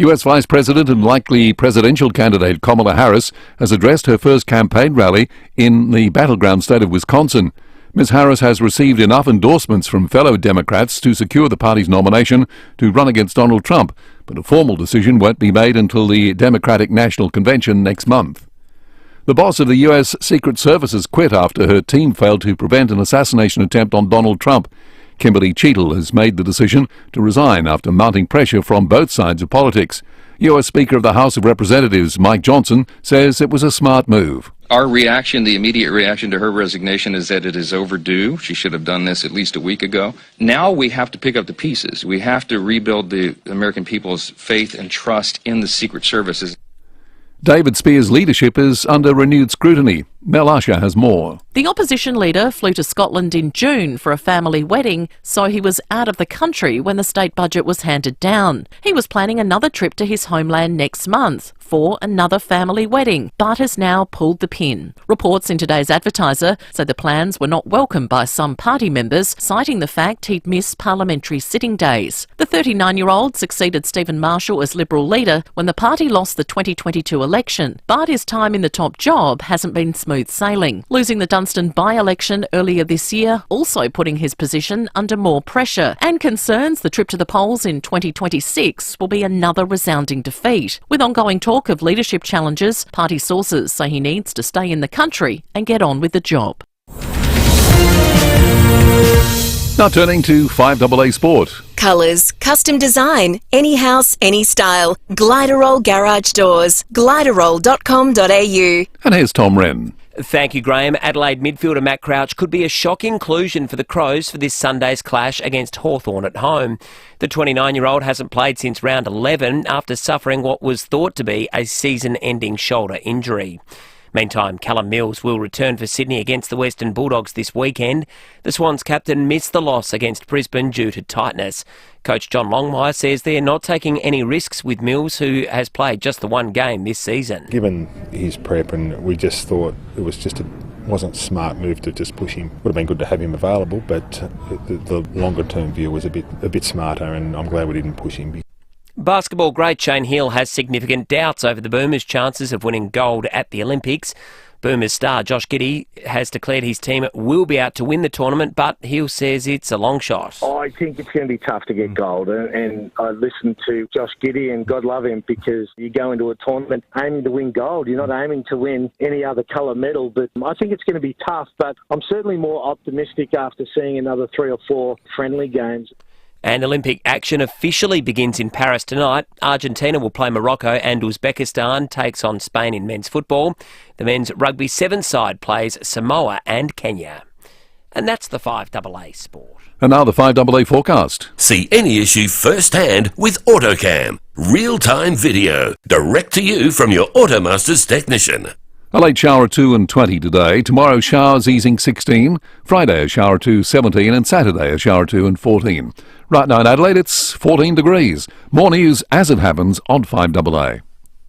US Vice President and likely presidential candidate Kamala Harris has addressed her first campaign rally in the battleground state of Wisconsin. Ms. Harris has received enough endorsements from fellow Democrats to secure the party's nomination to run against Donald Trump, but a formal decision won't be made until the Democratic National Convention next month. The boss of the US Secret Service has quit after her team failed to prevent an assassination attempt on Donald Trump. Kimberly Cheatle has made the decision to resign after mounting pressure from both sides of politics. US Speaker of the House of Representatives Mike Johnson says it was a smart move. Our reaction, the immediate reaction to her resignation, is that it is overdue. She should have done this at least a week ago. Now we have to pick up the pieces. We have to rebuild the American people's faith and trust in the Secret Services. David Spear's leadership is under renewed scrutiny. Mel Usher has more. The opposition leader flew to Scotland in June for a family wedding, so he was out of the country when the state budget was handed down. He was planning another trip to his homeland next month for another family wedding, but has now pulled the pin. Reports in today's Advertiser say the plans were not welcomed by some party members, citing the fact he'd missed parliamentary sitting days. The 39-year-old succeeded Stephen Marshall as Liberal leader when the party lost the 2022 election, but his time in the top job hasn't been smooth sailing, losing the Dunstan by-election earlier this year, also putting his position under more pressure, and concerns the trip to the polls in 2026 will be another resounding defeat. With ongoing talk of leadership challenges, party sources say he needs to stay in the country and get on with the job. Now turning to FIVEAA Sport. Colours, custom design, any house, any style. Gliderol Garage Doors. Gliderol.com.au. And here's Tom Wren. Thank you, Graham. Adelaide midfielder Matt Crouch could be a shock inclusion for the Crows for this Sunday's clash against Hawthorn at home. The 29-year-old hasn't played since round 11 after suffering what was thought to be a season-ending shoulder injury. Meantime, Callum Mills will return for Sydney against the Western Bulldogs this weekend. The Swans captain missed the loss against Brisbane due to tightness. Coach John Longmire says they're not taking any risks with Mills, who has played just the one game this season. Given his prep, and we just thought it was just wasn't a smart move to just push him. Would have been good to have him available, but the longer term view was a bit smarter, and I'm glad we didn't push him. Basketball great Shane Hill has significant doubts over the Boomers' chances of winning gold at the Olympics. Boomers star Josh Giddey has declared his team will be out to win the tournament, but Hill says it's a long shot. I think it's going to be tough to get gold, and I listened to Josh Giddey, and God love him, because you go into a tournament aiming to win gold. You're not aiming to win any other colour medal, but I think it's going to be tough, but I'm certainly more optimistic after seeing another 3 or 4 friendly games. And Olympic action officially begins in Paris tonight. Argentina will play Morocco and Uzbekistan takes on Spain in men's football. The men's rugby 7 side plays Samoa and Kenya. And that's the FIVEAA Sport. And now the FIVEAA forecast. See any issue firsthand with AutoCam. Real-time video, direct to you from your Automasters technician. A late shower 2 and 20 today. Tomorrow showers easing 16. Friday a shower 2 17, and Saturday a shower 2 and 14. Right now in Adelaide it's 14 degrees. More news as it happens on FIVEAA.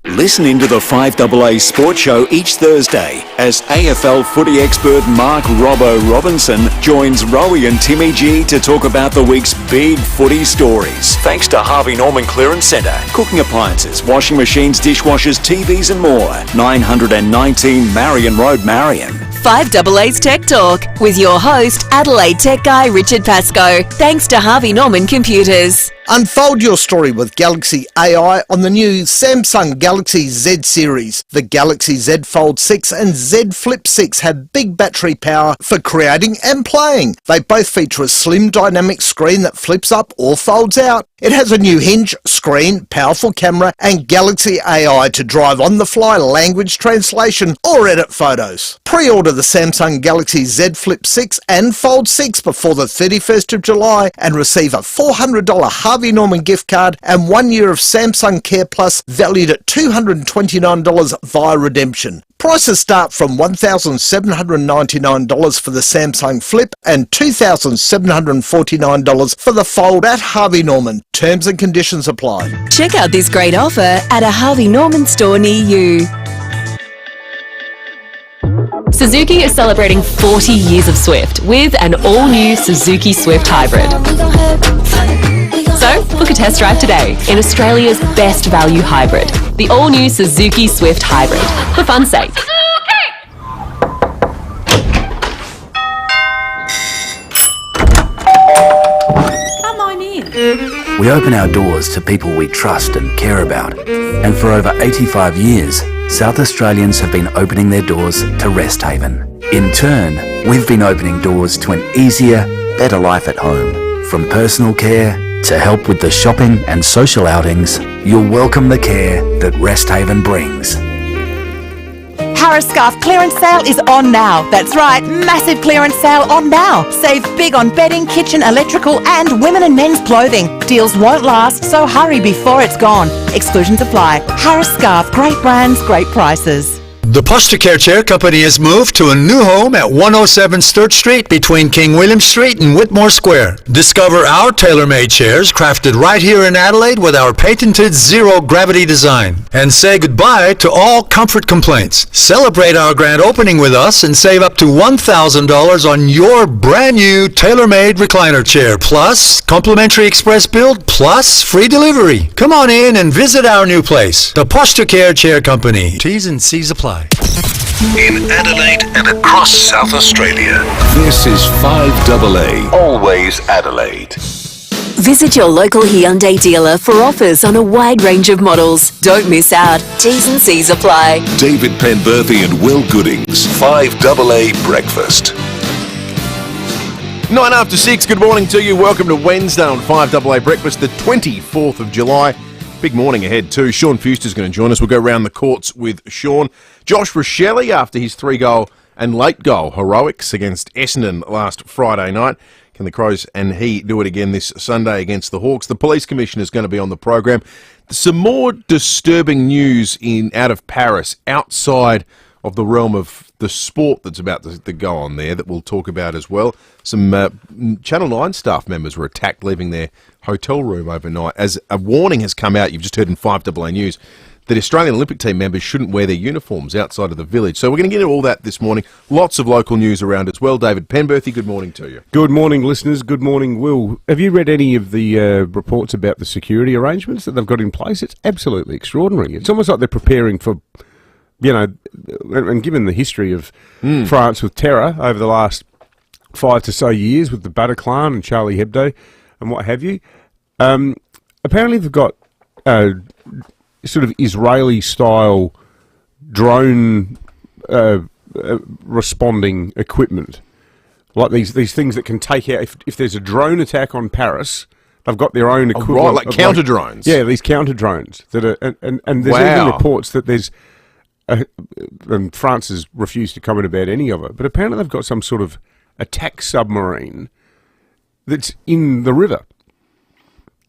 Listen into the FIVEAA Sport Show each Thursday as AFL footy expert Mark Robbo Robinson joins Rowie and Timmy G to talk about the week's big footy stories. Thanks to Harvey Norman Clearance Centre. Cooking appliances, washing machines, dishwashers, TVs and more. 919 Marion Road, Marion. FIVEAA's Tech Talk with your host, Adelaide Tech Guy Richard Pascoe. Thanks to Harvey Norman Computers. Unfold your story with Galaxy AI on the new Samsung Galaxy Z series. The Galaxy Z Fold 6 and Z Flip 6 have big battery power for creating and playing. They both feature a slim dynamic screen that flips up or folds out. It has a new hinge, screen, powerful camera and Galaxy AI to drive on-the-fly language translation or edit photos. Pre-order the Samsung Galaxy Z Flip 6 and Fold 6 before the 31st of July and receive a $400 Harvey Norman gift card and 1 year of Samsung Care Plus valued at $229 via redemption. Prices start from $1,799 for the Samsung Flip and $2,749 for the Fold at Harvey Norman. Terms and conditions apply. Check out this great offer at a Harvey Norman store near you. Suzuki is celebrating 40 years of Swift with an all-new Suzuki Swift Hybrid. So, book a test drive today in Australia's best value hybrid, the all-new Suzuki Swift Hybrid. For fun's sake. Come on in. We open our doors to people we trust and care about. And for over 85 years, South Australians have been opening their doors to Rest Haven. In turn, we've been opening doors to an easier, better life at home. From personal care to help with the shopping and social outings, you'll welcome the care that Rest Haven brings. Harris Scarf clearance sale is on now. That's right, massive clearance sale on now. Save big on bedding, kitchen, electrical and women and men's clothing. Deals won't last, so hurry before it's gone. Exclusions apply. Harris Scarf, great brands, great prices. The Posture Care Chair Company has moved to a new home at 107 Sturt Street between King William Street and Whitmore Square. Discover our tailor-made chairs crafted right here in Adelaide with our patented zero-gravity design. And say goodbye to all comfort complaints. Celebrate our grand opening with us and save up to $1,000 on your brand new tailor-made recliner chair. Plus, complimentary express build, plus free delivery. Come on in and visit our new place. The Posture Care Chair Company. T's and C's apply. In Adelaide and across South Australia, this is 5AA, always Adelaide. Visit your local Hyundai dealer for offers on a wide range of models. Don't miss out. T's and C's apply. David Penberthy and Will Goodings, 5AA Breakfast. 9 after 6, good morning to you. Welcome to Wednesday on 5AA Breakfast, the 24th of July. Big morning ahead too. Sean Fuster's going to join us. We'll go round the courts with Sean. Josh Rochelle, after his 3-goal and late goal heroics against Essendon last Friday night. Can the Crows and he do it again this Sunday against the Hawks? The Police Commissioner is going to be on the program. Some more disturbing news out of Paris, outside of the realm of the sport that's about to go on there, that we'll talk about as well. Some Channel 9 staff members were attacked leaving their hotel room overnight, as a warning has come out, you've just heard in 5AA News, that Australian Olympic team members shouldn't wear their uniforms outside of the village. So we're going to get into all that this morning. Lots of local news around as well. David Penberthy, good morning to you. Good morning, listeners. Good morning, Will. Have you read any of the reports about the security arrangements that they've got in place? It's absolutely extraordinary. It's almost like they're preparing for, you know, and given the history of France with terror over the last 5 to so years with the Bataclan and Charlie Hebdo and what have you, apparently they've got sort of Israeli-style drone responding equipment, like these things that can take out, if there's a drone attack on Paris, they've got their own equivalent. Right, like counter drones. Yeah, these counter drones that are, and there's even reports that there's, and France has refused to comment about any of it, but apparently they've got some sort of attack submarine that's in the river.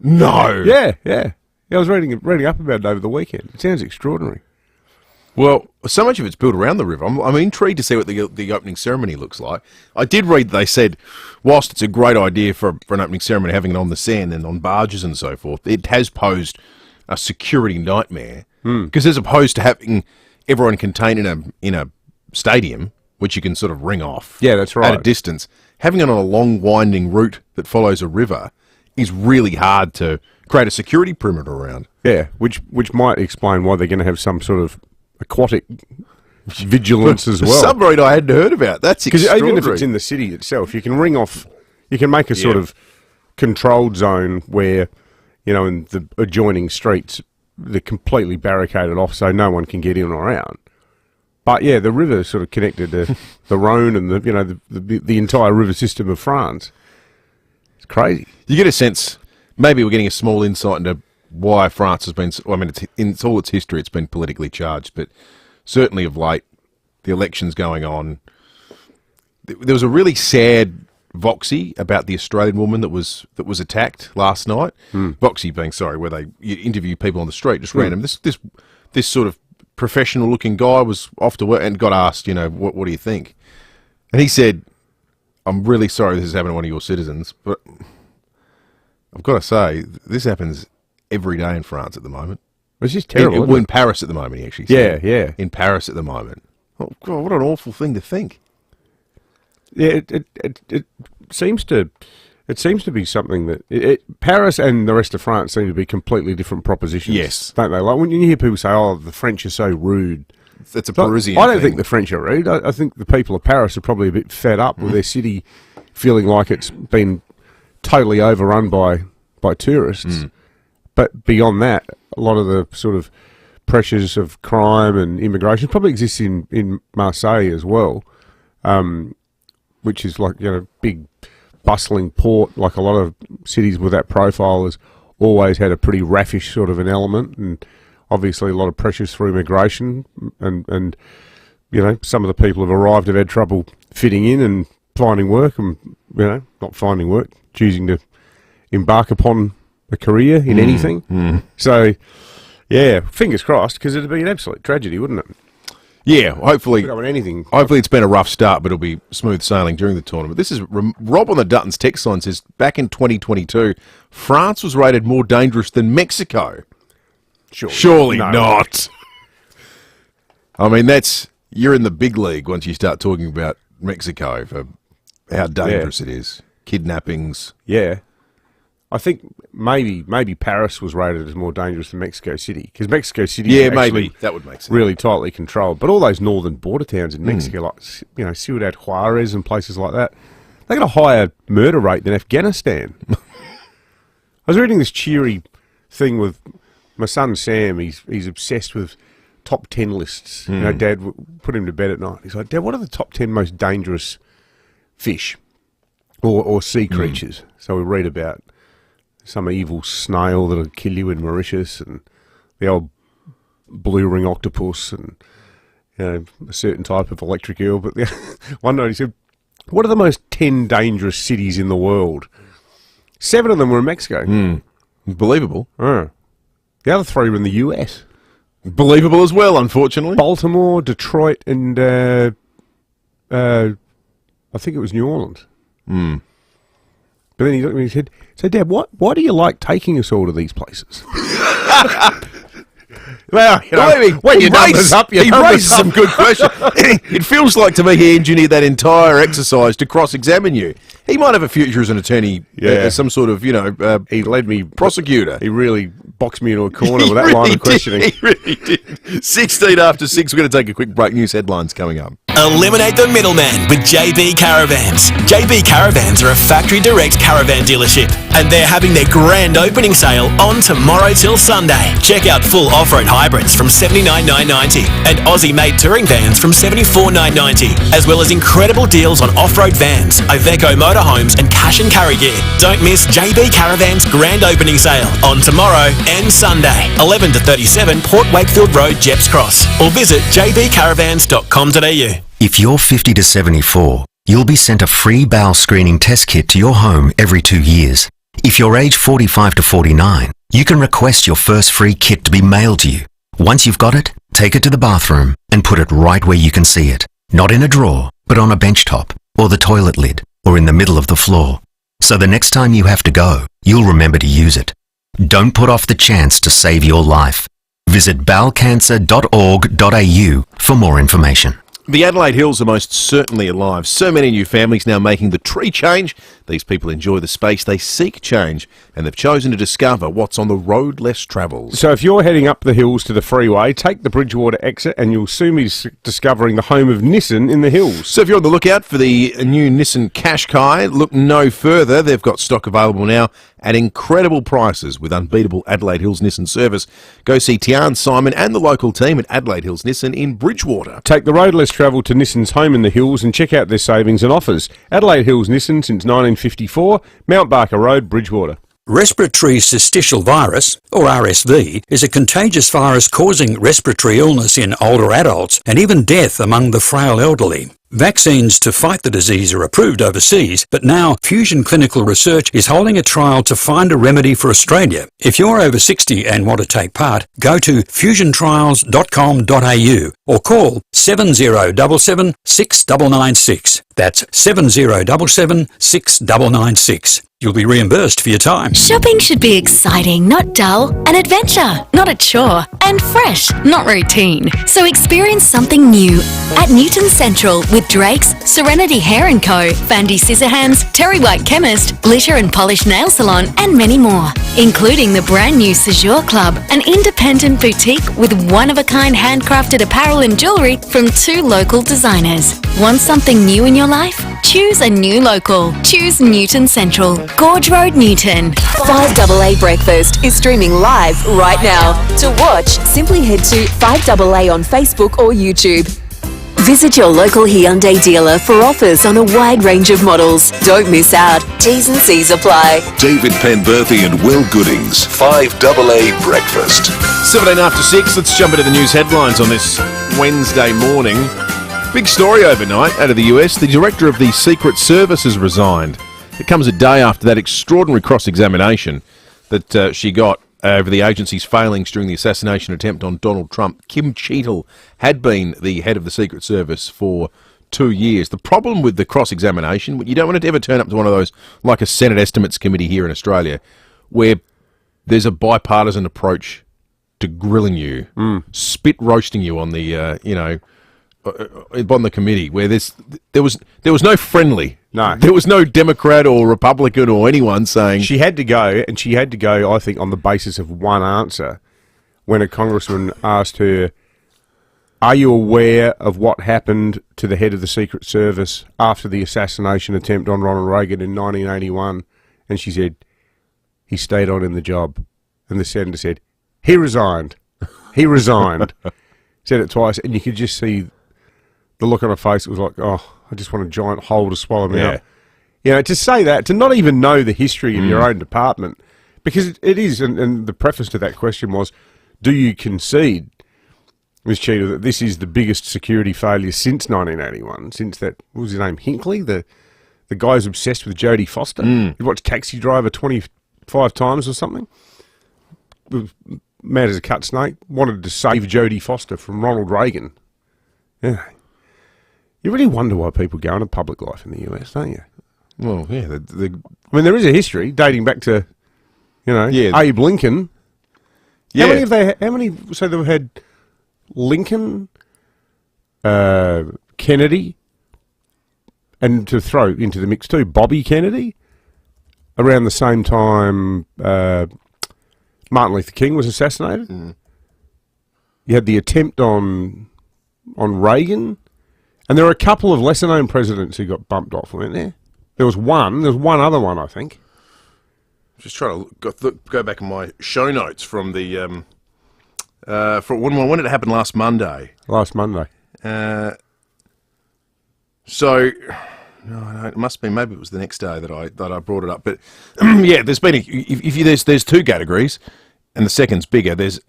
No. Yeah. I was reading up about it over the weekend. It sounds extraordinary. Well, so much of it's built around the river. I'm intrigued to see what the opening ceremony looks like. I did read they said, whilst it's a great idea for an opening ceremony, having it on the sand and on barges and so forth, it has posed a security nightmare. Because as opposed to having everyone contained in a stadium, which you can sort of ring off. Yeah, that's right. At a distance, having it on a long winding route that follows a river is really hard to create a security perimeter around. Yeah, which might explain why they're going to have some sort of aquatic vigilance as well. Submarine I hadn't heard about. That's extraordinary. Even if it's in the city itself, you can ring off, you can make a sort of controlled zone where, you know, in the adjoining streets, they're completely barricaded off so no one can get in or out. But yeah, the river is sort of connected to the Rhone and the entire river system of France. It's crazy. You get a sense, maybe we're getting a small insight into why France has been, well, I mean, in all its history, it's been politically charged, but certainly of late, the elections going on. There was a really sad Voxy about the Australian woman that was attacked last night. Voxy being, where you interview people on the street, just random. This sort of professional-looking guy was off to work and got asked, you know, what do you think? And he said, I'm really sorry this has happened to one of your citizens, but I've got to say, this happens every day in France at the moment. It's just terrible. In Paris at the moment, he actually said. Yeah. In Paris at the moment. Oh, God, what an awful thing to think. Yeah, it seems to It seems to be something that Paris and the rest of France seem to be completely different propositions. Yes. Don't they? Like when you hear people say, "Oh, the French are so rude." That's a Parisian I don't thing. think the French are rude. I think the people of Paris are probably a bit fed up with their city feeling like it's been totally overrun by tourists. But beyond that, a lot of the sort of pressures of crime and immigration probably exists in Marseille as well, which is like, big bustling port. Like a lot of cities with that profile has always had a pretty raffish sort of an element, and obviously a lot of pressures through immigration, and some of the people who've arrived have had trouble fitting in and finding work, and not finding work, choosing to embark upon a career in anything. So, yeah, fingers crossed, because it'd be an absolute tragedy, wouldn't it? Yeah, hopefully. We don't want anything. Hopefully it's been a rough start, but it'll be smooth sailing during the tournament. This is Rob on the Duttons text line says, back in 2022, France was rated more dangerous than Mexico. Surely not. I mean, you're in the big league once you start talking about Mexico for how dangerous it is. Kidnappings. Yeah. I think maybe Paris was rated as more dangerous than Mexico City, because Mexico City is maybe that would make sense. Really tightly controlled. But all those northern border towns in Mexico, like Ciudad Juarez and places like that, they got a higher murder rate than Afghanistan. I was reading this cheery thing with my son Sam. He's obsessed with top 10 lists. Dad put him to bed at night. He's like, Dad, what are the top 10 most dangerous fish or sea creatures? So we read about some evil snail that'll kill you in Mauritius, and the old blue ring octopus, and a certain type of electric eel. But one night he said, what are the most 10 dangerous cities in the world? 7 of them were in Mexico. Believable. The other 3 were in the US. Believable as well, unfortunately. Baltimore, Detroit, and I think it was New Orleans. But then he looked at me and said, so Dad, why do you like taking us all to these places? Well, when you numbers up, he raises some good questions. It feels like to me he engineered that entire exercise to cross-examine you. He might have a future as an attorney, as some sort of, he led me prosecutor. He really boxed me into a corner with that line of questioning. He really did. 16 after 6. We're going to take a quick break. News headlines coming up. Eliminate the middleman with JB Caravans. JB Caravans are a factory direct caravan dealership, and they're having their grand opening sale on tomorrow till Sunday. Check out full off-road hybrids from $79,990 and Aussie-made touring vans from $74,990, as well as incredible deals on off-road vans, Iveco motorhomes and cash and carry gear. Don't miss JB Caravans grand opening sale on tomorrow and Sunday, 11 to 37 Port Wakefield Road, Jeps Cross, or visit jbcaravans.com.au. If you're 50 to 74, you'll be sent a free bowel screening test kit to your home every 2 years. If you're age 45 to 49, you can request your first free kit to be mailed to you. Once you've got it, take it to the bathroom and put it right where you can see it. Not in a drawer, but on a bench top, or the toilet lid, or in the middle of the floor. So the next time you have to go, you'll remember to use it. Don't put off the chance to save your life. Visit bowelcancer.org.au for more information. The Adelaide Hills are most certainly alive. So many new families now making the tree change. These people enjoy the space, they seek change, and they've chosen to discover what's on the road less travelled. So if you're heading up the hills to the freeway, take the Bridgewater exit and you'll soon be discovering the home of Nissan in the hills. So if you're on the lookout for the new Nissan Qashqai, look no further. They've got stock available now at incredible prices with unbeatable Adelaide Hills Nissan service. Go see Tian, Simon and the local team at Adelaide Hills Nissan in Bridgewater. Take the road less travelled to Nissan's home in the hills and check out their savings and offers. Adelaide Hills Nissan since 1954, Mount Barker Road, Bridgewater. Respiratory syncytial virus, or RSV, is a contagious virus causing respiratory illness in older adults and even death among the frail elderly. Vaccines to fight the disease are approved overseas, but now Fusion Clinical Research is holding a trial to find a remedy for Australia. If you're over 60 and want to take part, go to fusiontrials.com.au or call 7077 6996. That's 7077 6996. You'll be reimbursed for your time. Shopping should be exciting, not dull. An adventure, not a chore. and fresh, not routine. So experience something new at Newton Central with Drake's, Serenity Hair & Co, Fandy Scissorhands, Terry White Chemist, Glitter and Polish Nail Salon, and many more, including the brand new Séjour Club, an independent boutique with one-of-a-kind handcrafted apparel and jewellery from 2 local designers. Want something new in your life? Choose a new local. Choose Newton Central, Gorge Road, Newton. 5AA Breakfast is streaming live right now. To watch, simply head to 5AA on Facebook or YouTube. Visit your local Hyundai dealer for offers on a wide range of models. Don't miss out. T's and C's apply. David Penberthy and Will Goodings, 5AA Breakfast. 17 after 6, let's jump into the news headlines on this Wednesday morning. Big story overnight out of the US. The director of the Secret Service has resigned. It comes a day after that extraordinary cross-examination that she got over the agency's failings during the assassination attempt on Donald Trump. Kim Cheadle had been the head of the Secret Service for 2 years. The problem with the cross-examination, you don't want it to ever turn up to one of those, like a Senate Estimates Committee here in Australia, where there's a bipartisan approach to grilling you, spit roasting you on the, on the committee, where there was no friendly. No. There was no Democrat or Republican or anyone saying... She had to go, and she had to go, I think, on the basis of one answer. When a congressman asked her, are you aware of what happened to the head of the Secret Service after the assassination attempt on Ronald Reagan in 1981? And she said, he stayed on in the job. And the senator said, he resigned. He resigned. Said it twice, and you could just see the look on her face. It was like, oh, I just want a giant hole to swallow me up. You know, to say that, to not even know the history of your own department, because it is, and the preface to that question was, do you concede, Ms. Cheadle, that this is the biggest security failure since 1981, since that, what was his name, Hinckley, the guy who's obsessed with Jodie Foster? He watched Taxi Driver 25 times or something. Was mad as a cut snake, wanted to save Jodie Foster from Ronald Reagan. Yeah. You really wonder why people go into public life in the US, don't you? Well, yeah. I mean, there is a history dating back to, Abe Lincoln. Yeah. How many? So they've had Lincoln, Kennedy, and to throw into the mix too, Bobby Kennedy. Around the same time, Martin Luther King was assassinated. You had the attempt on Reagan. And there were a couple of lesser-known presidents who got bumped off, weren't there? There was one other one, I think. Just trying to go back in my show notes from the when did it happen? Last Monday. Last Monday. So, no, it must be. Maybe it was the next day that I brought it up. But yeah, there's been there's 2 categories, and the second's bigger. There's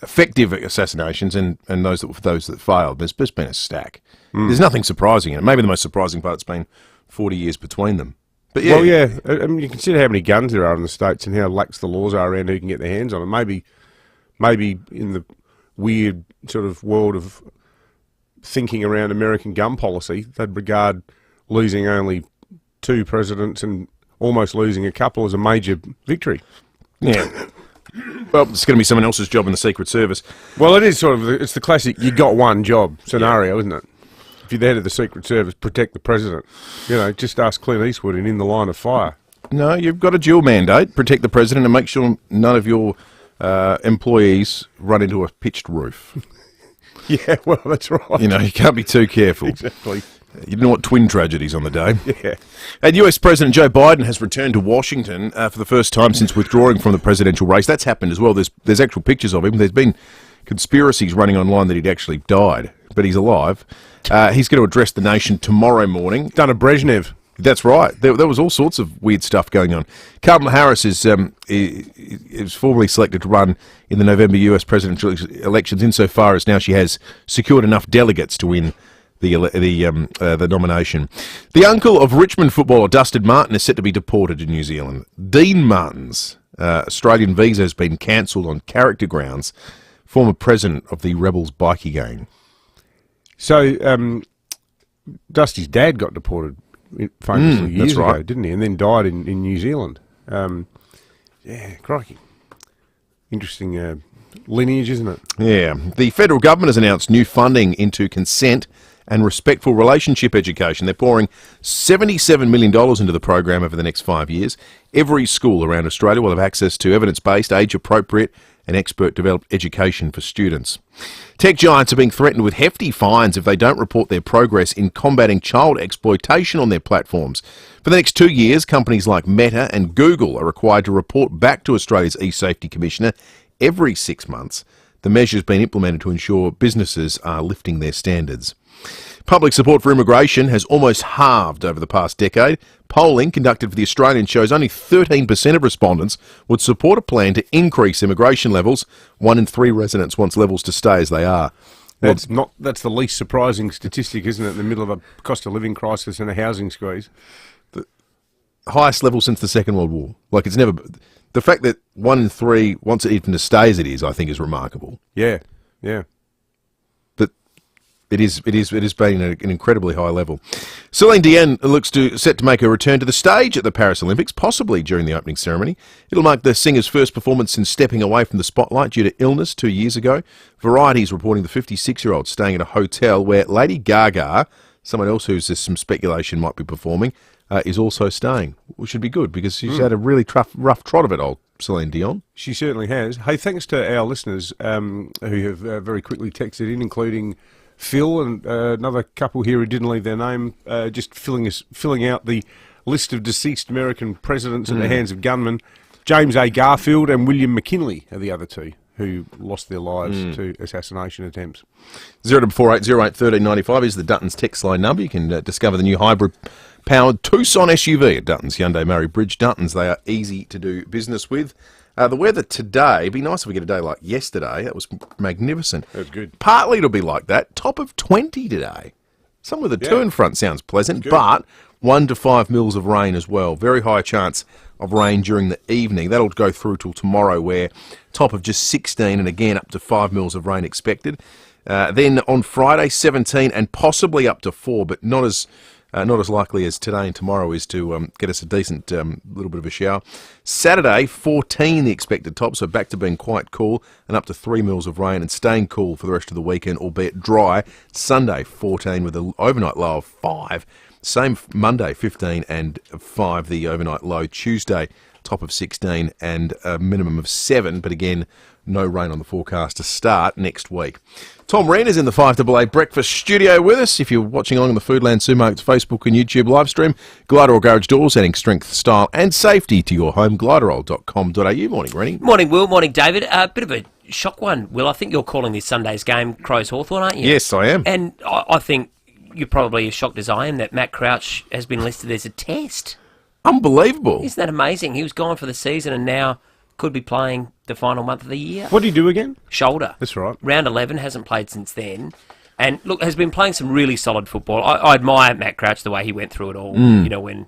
effective assassinations and those that failed. There's just been a stack. There's nothing surprising in it. Maybe the most surprising part, it's been 40 years between them. But yeah. Well, yeah, I mean, you consider how many guns there are in the States and how lax the laws are around who can get their hands on them. Maybe in the weird sort of world of thinking around American gun policy, they'd regard losing only 2 presidents and almost losing a couple as a major victory. Yeah. Well, it's going to be someone else's job in the Secret Service. Well, it is sort of, it's the classic you got one job scenario, isn't it? If you're the head of the Secret Service, protect the president. Just ask Clint Eastwood in The Line of Fire. No, you've got a dual mandate, protect the president and make sure none of your employees run into a pitched roof. Yeah, well, that's right. You can't be too careful. Exactly. You don't want twin tragedies on the day. Yeah. And US President Joe Biden has returned to Washington for the first time since withdrawing from the presidential race. That's happened as well. There's actual pictures of him. There's been conspiracies running online that he'd actually died, but he's alive. He's going to address the nation tomorrow morning. Done a Brezhnev. That's right. There was all sorts of weird stuff going on. Kamala Harris is formally selected to run in the November US presidential elections insofar as now she has secured enough delegates to win the nomination. The uncle of Richmond footballer Dustin Martin is set to be deported to New Zealand. Dean Martin's Australian visa has been cancelled on character grounds. Former president of the Rebels bikie gang. So Dusty's dad got deported famously years ago, didn't he? And then died in New Zealand. Yeah, crikey. Interesting lineage, isn't it? Yeah. The federal government has announced new funding into consent and respectful relationship education. They're pouring $77 million into the program over the next 5 years. Every school around Australia will have access to evidence-based, age-appropriate and expert-developed education for students. Tech giants are being threatened with hefty fines if they don't report their progress in combating child exploitation on their platforms. For the next 2 years, companies like Meta and Google are required to report back to Australia's e-safety commissioner every 6 months. The measure's been implemented to ensure businesses are lifting their standards. Public support for immigration has almost halved over the past decade. Polling conducted for The Australian shows only 13% of respondents would support a plan to increase immigration levels. 1 in 3 residents wants levels to stay as they are. That's the least surprising statistic, isn't it? In the middle of a cost of living crisis and a housing squeeze. The highest level since the Second World War. Like, it's never... The fact that 1 in 3 wants it even to stay as it is, I think, is remarkable. Yeah. But it has been an incredibly high level. Celine Dion looks set to make a return to the stage at the Paris Olympics, possibly during the opening ceremony. It'll mark the singer's first performance since stepping away from the spotlight due to illness 2 years ago. Variety's reporting the 56-year-old staying at a hotel where Lady Gaga, someone else who's there's some speculation might be performing, is also staying, which should be good because she's had a really rough trot of it, old Celine Dion. She certainly has. Hey, thanks to our listeners who have very quickly texted in, including Phil and another couple here who didn't leave their name, just filling out the list of deceased American presidents at the hands of gunmen. James A. Garfield and William McKinley are the other two who lost their lives to assassination attempts. 0480081395 is the Duttons text line number. You can discover the new hybrid-powered Tucson SUV at Duttons Hyundai Murray Bridge. Duttons, they are easy to do business with. The weather today, it'd be nice if we get a day like yesterday. That was magnificent. That was good. Partly it'll be like that. Top of 20 today. Some with a turn front sounds pleasant, but 1 to 5 mils of rain as well. Very high chance of rain during the evening. That'll go through till tomorrow, where top of just 16 and again up to 5 mils of rain expected. Then on Friday, 17 and possibly up to 4, but not as likely as today and tomorrow is to get us a decent little bit of a shower. Saturday, 14 the expected top, so back to being quite cool and up to 3 mils of rain and staying cool for the rest of the weekend, albeit dry. Sunday, 14 with an overnight low of 5. Same Monday, 15 and 5 the overnight low. Tuesday, top of 16 and a minimum of 7, but again, no rain on the forecast to start next week. Tom Wren is in the 5AA Breakfast studio with us. If you're watching along on the Foodland Supermarkets Facebook and YouTube live stream, Gliderol Garage Doors, adding strength, style and safety to your home. Gliderol.com.au. Morning, Rennie. Morning, Will. Morning, David. A bit of a shock one, Will. I think you're calling this Sunday's game Crows Hawthorn, aren't you? Yes, I am. And I think you're probably as shocked as I am that Matt Crouch has been listed as a test. Unbelievable. Isn't that amazing? He was gone for the season and now could be playing the final month of the year. What did he do again? Shoulder. That's right. Round 11, hasn't played since then. And look, has been playing some really solid football. I admire Matt Crouch, the way he went through it all. You know, when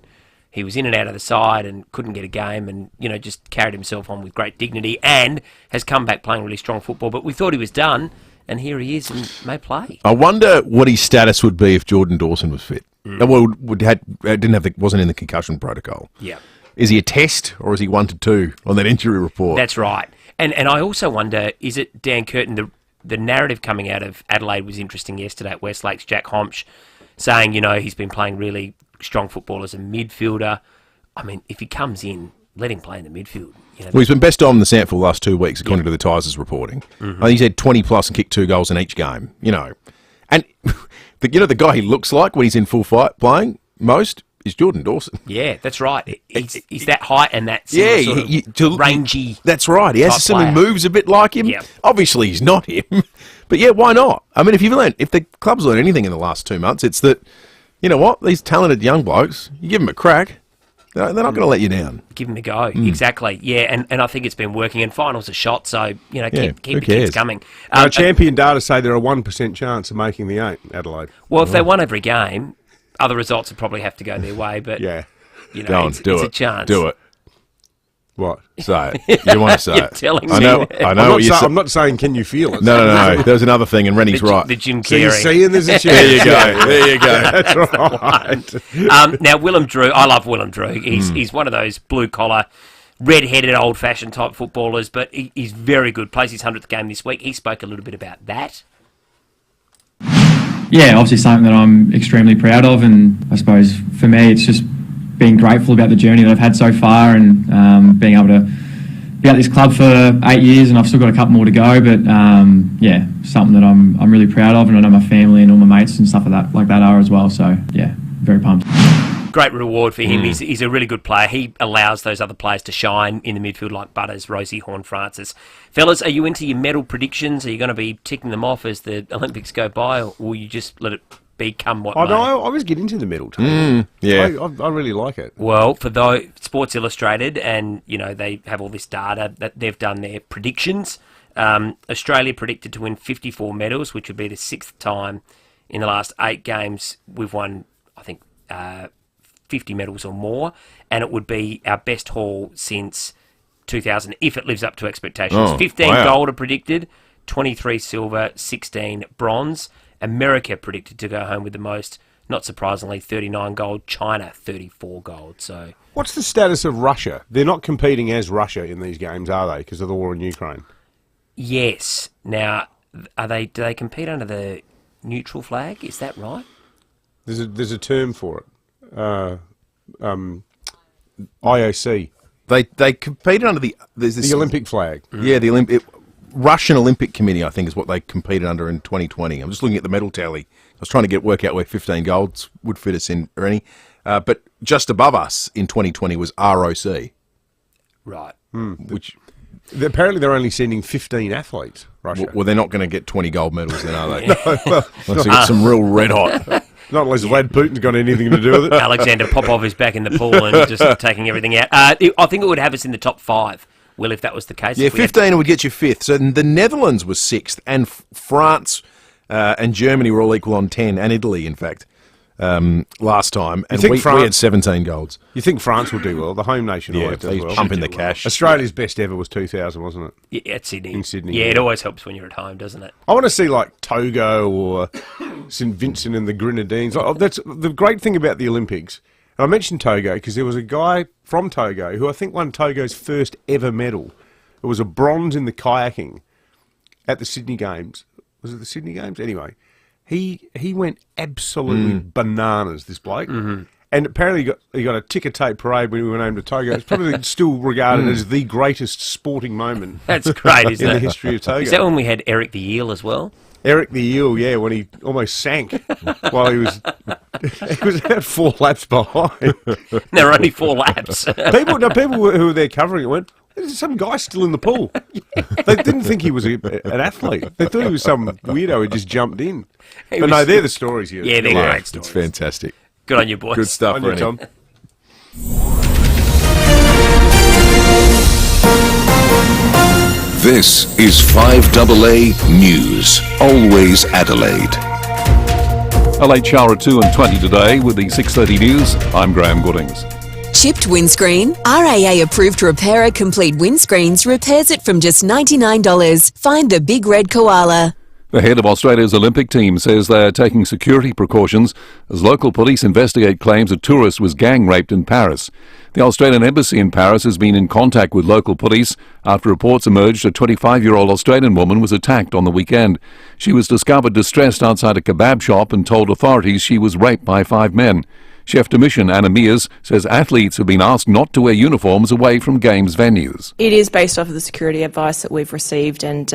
he was in and out of the side and couldn't get a game and, you know, just carried himself on with great dignity and has come back playing really strong football. But we thought he was done, and here he is and may play. I wonder what his status would be if Jordan Dawson was fit. Well, wasn't in the concussion protocol. Yeah. Is he a test or is he 1 to 2 on that injury report? That's right. And I also wonder, is it Dan Curtin, the narrative coming out of Adelaide was interesting yesterday at Westlake's, Jack Homsch, saying, you know, he's been playing really strong football as a midfielder. I mean, if he comes in, let him play in the midfield. You know, well, he's been best on the SANFL the last 2 weeks, according to the Tigers reporting. I think he's had 20 plus and kicked 2 goals in each game, you know. And, the guy he looks like when he's in full fight playing most is Jordan Dawson. Yeah, that's right. He's that height and that sort of rangy. That's right. He has some moves a bit like him. Yeah. Obviously, he's not him. But yeah, why not? I mean, if the club's learned anything in the last 2 months, it's that, you know what, these talented young blokes, you give them a crack, they're not going to let you down. Give them a go. Exactly. Yeah, and I think it's been working. And finals are shot, so, you know, keep the kids coming. Champion data say there are 1% chance of making the 8, Adelaide. Well, if they won every game, other results would probably have to go their way, but yeah, you know, it's a chance. Do it. What? Say it. You want to say You're it? telling I know. me. I know. I'm not saying. Can you feel it? No. There's another thing, and Rennie's right. The Jim So Carrey. you're seeing there's a chance. There you go. That's right. Now, Willem Drew. I love Willem Drew. He's one of those blue collar, red-headed, old-fashioned type footballers, but he's very good. Plays his 100th game this week. He spoke a little bit about that. Yeah, obviously something that I'm extremely proud of, and I suppose for me it's just being grateful about the journey that I've had so far, and being able to be at this club for 8 years, and I've still got a couple more to go, but yeah, something that I'm really proud of, and I know my family and all my mates and stuff like that are as well, so yeah, very pumped. Great reward for him. He's a really good player. He allows those other players to shine in the midfield like Butters, Rosie, Horne-Francis. Fellas, are you into your medal predictions? Are you going to be ticking them off as the Olympics go by, or will you just let it become what may? No, I always get into the medal table. Yeah. I really like it. Well, for those Sports Illustrated, and they have all this data that they've done their predictions. Australia predicted to win 54 medals, which would be the 6th time in the last 8 games we've won, I think, 50 medals or more, and it would be our best haul since 2000 if it lives up to expectations. 15 gold are predicted, 23 silver, 16 bronze. America predicted to go home with the most, not surprisingly, 39 gold. China, 34 gold. So, what's the status of Russia? They're not competing as Russia in these games, are they, because of the war in Ukraine? Yes. Now, do they compete under the neutral flag? Is that right? There's a term for it. IOC. They competed under the Olympic flag. Yeah, the Russian Olympic Committee, I think, is what they competed under in 2020. I'm just looking at the medal tally. I was trying to work out where 15 golds would fit us in, Rennie. But just above us in 2020 was ROC. Right. Which apparently they're only sending 15 athletes. Russia. Well, they're not going to get 20 gold medals then, are they? Unless they get some real red hot. Not unless Vlad Putin's got anything to do with it. Alexander Popov is back in the pool and just taking everything out. I think it would have us in the top 5, Will, if that was the case. Yeah, 15 would get you 5th. So the Netherlands was 6th, and France and Germany were all equal on 10, and Italy, in fact, last time. And we had 17 golds. You think France will do well? The home nation always does well. Pumping the cash. Australia's best ever was 2000, wasn't it? Yeah, at Sydney. In Sydney. Yeah, it always helps when you're at home, doesn't it? I want to see like Togo or St Vincent and the Grenadines. That's the great thing about the Olympics. And I mentioned Togo because there was a guy from Togo who I think won Togo's first ever medal. It was a bronze in the kayaking at the Sydney Games. Was it the Sydney Games? Anyway, he went absolutely bananas, this bloke. Mm-hmm. And apparently he got a ticker tape parade when we went home to Togo. It's probably still regarded as the greatest sporting moment. That's great, isn't it? In the history of Togo. Is that when we had Eric the Eel as well? Eric the Eel, yeah, when he almost sank while he was about 4 laps behind. There were only 4 laps. People who were there covering it went, there's some guy still in the pool. They didn't think he was an athlete. They thought he was some weirdo who just jumped in. But no, they're the stories here. Yeah, they're great stories. It's fantastic. Good on you, boys. Good stuff, on you, Rennie. Tom. This is 5AA News. Always Adelaide. A late shower at 2 and 20 today with the 6:30 news. I'm Graham Goodings. Chipped windscreen? RAA approved repairer Complete Windscreens repairs it from just $99. Find the big red koala. The head of Australia's Olympic team says they are taking security precautions as local police investigate claims a tourist was gang raped in Paris. The Australian Embassy in Paris has been in contact with local police after reports emerged a 25-year-old Australian woman was attacked on the weekend. She was discovered distressed outside a kebab shop and told authorities she was raped by 5 men. Chef de mission Anna Mears says athletes have been asked not to wear uniforms away from games venues. It is based off of the security advice that we've received and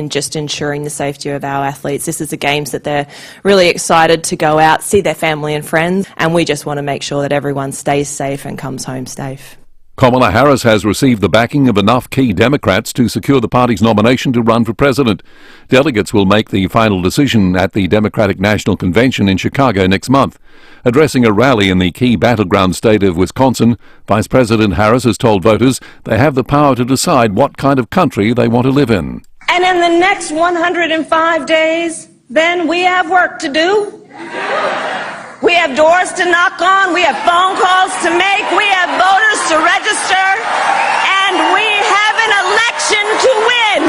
just ensuring the safety of our athletes. This is the games that they're really excited to go out, see their family and friends, and we just want to make sure that everyone stays safe and comes home safe. Kamala Harris has received the backing of enough key Democrats to secure the party's nomination to run for president. Delegates will make the final decision at the Democratic National Convention in Chicago next month. Addressing a rally in the key battleground state of Wisconsin, Vice President Harris has told voters they have the power to decide what kind of country they want to live in. And in the next 105 days, then we have work to do. We have doors to knock on, we have phone calls to make, we have voters to register, and we have an election to win.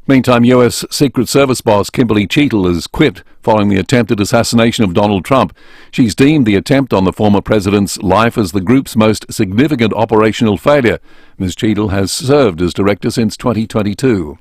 Meantime, US Secret Service boss Kimberly Cheatle has quit following the attempted assassination of Donald Trump. She's deemed the attempt on the former president's life as the group's most significant operational failure. Ms. Cheatle has served as director since 2022.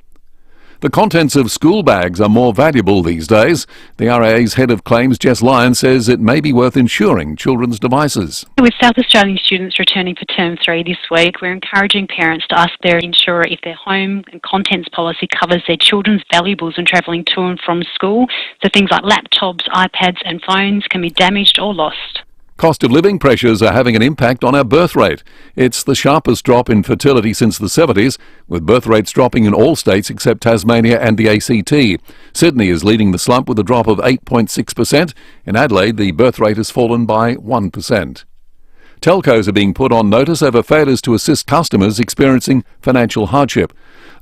The contents of school bags are more valuable these days. The RAA's head of claims, Jess Lyon, says it may be worth insuring children's devices. With South Australian students returning for Term 3 this week, we're encouraging parents to ask their insurer if their home and contents policy covers their children's valuables when travelling to and from school. So things like laptops, iPads and phones can be damaged or lost. Cost of living pressures are having an impact on our birth rate. It's the sharpest drop in fertility since the 70s, with birth rates dropping in all states except Tasmania and the ACT. Sydney is leading the slump with a drop of 8.6%. In Adelaide, the birth rate has fallen by 1%. Telcos are being put on notice over failures to assist customers experiencing financial hardship.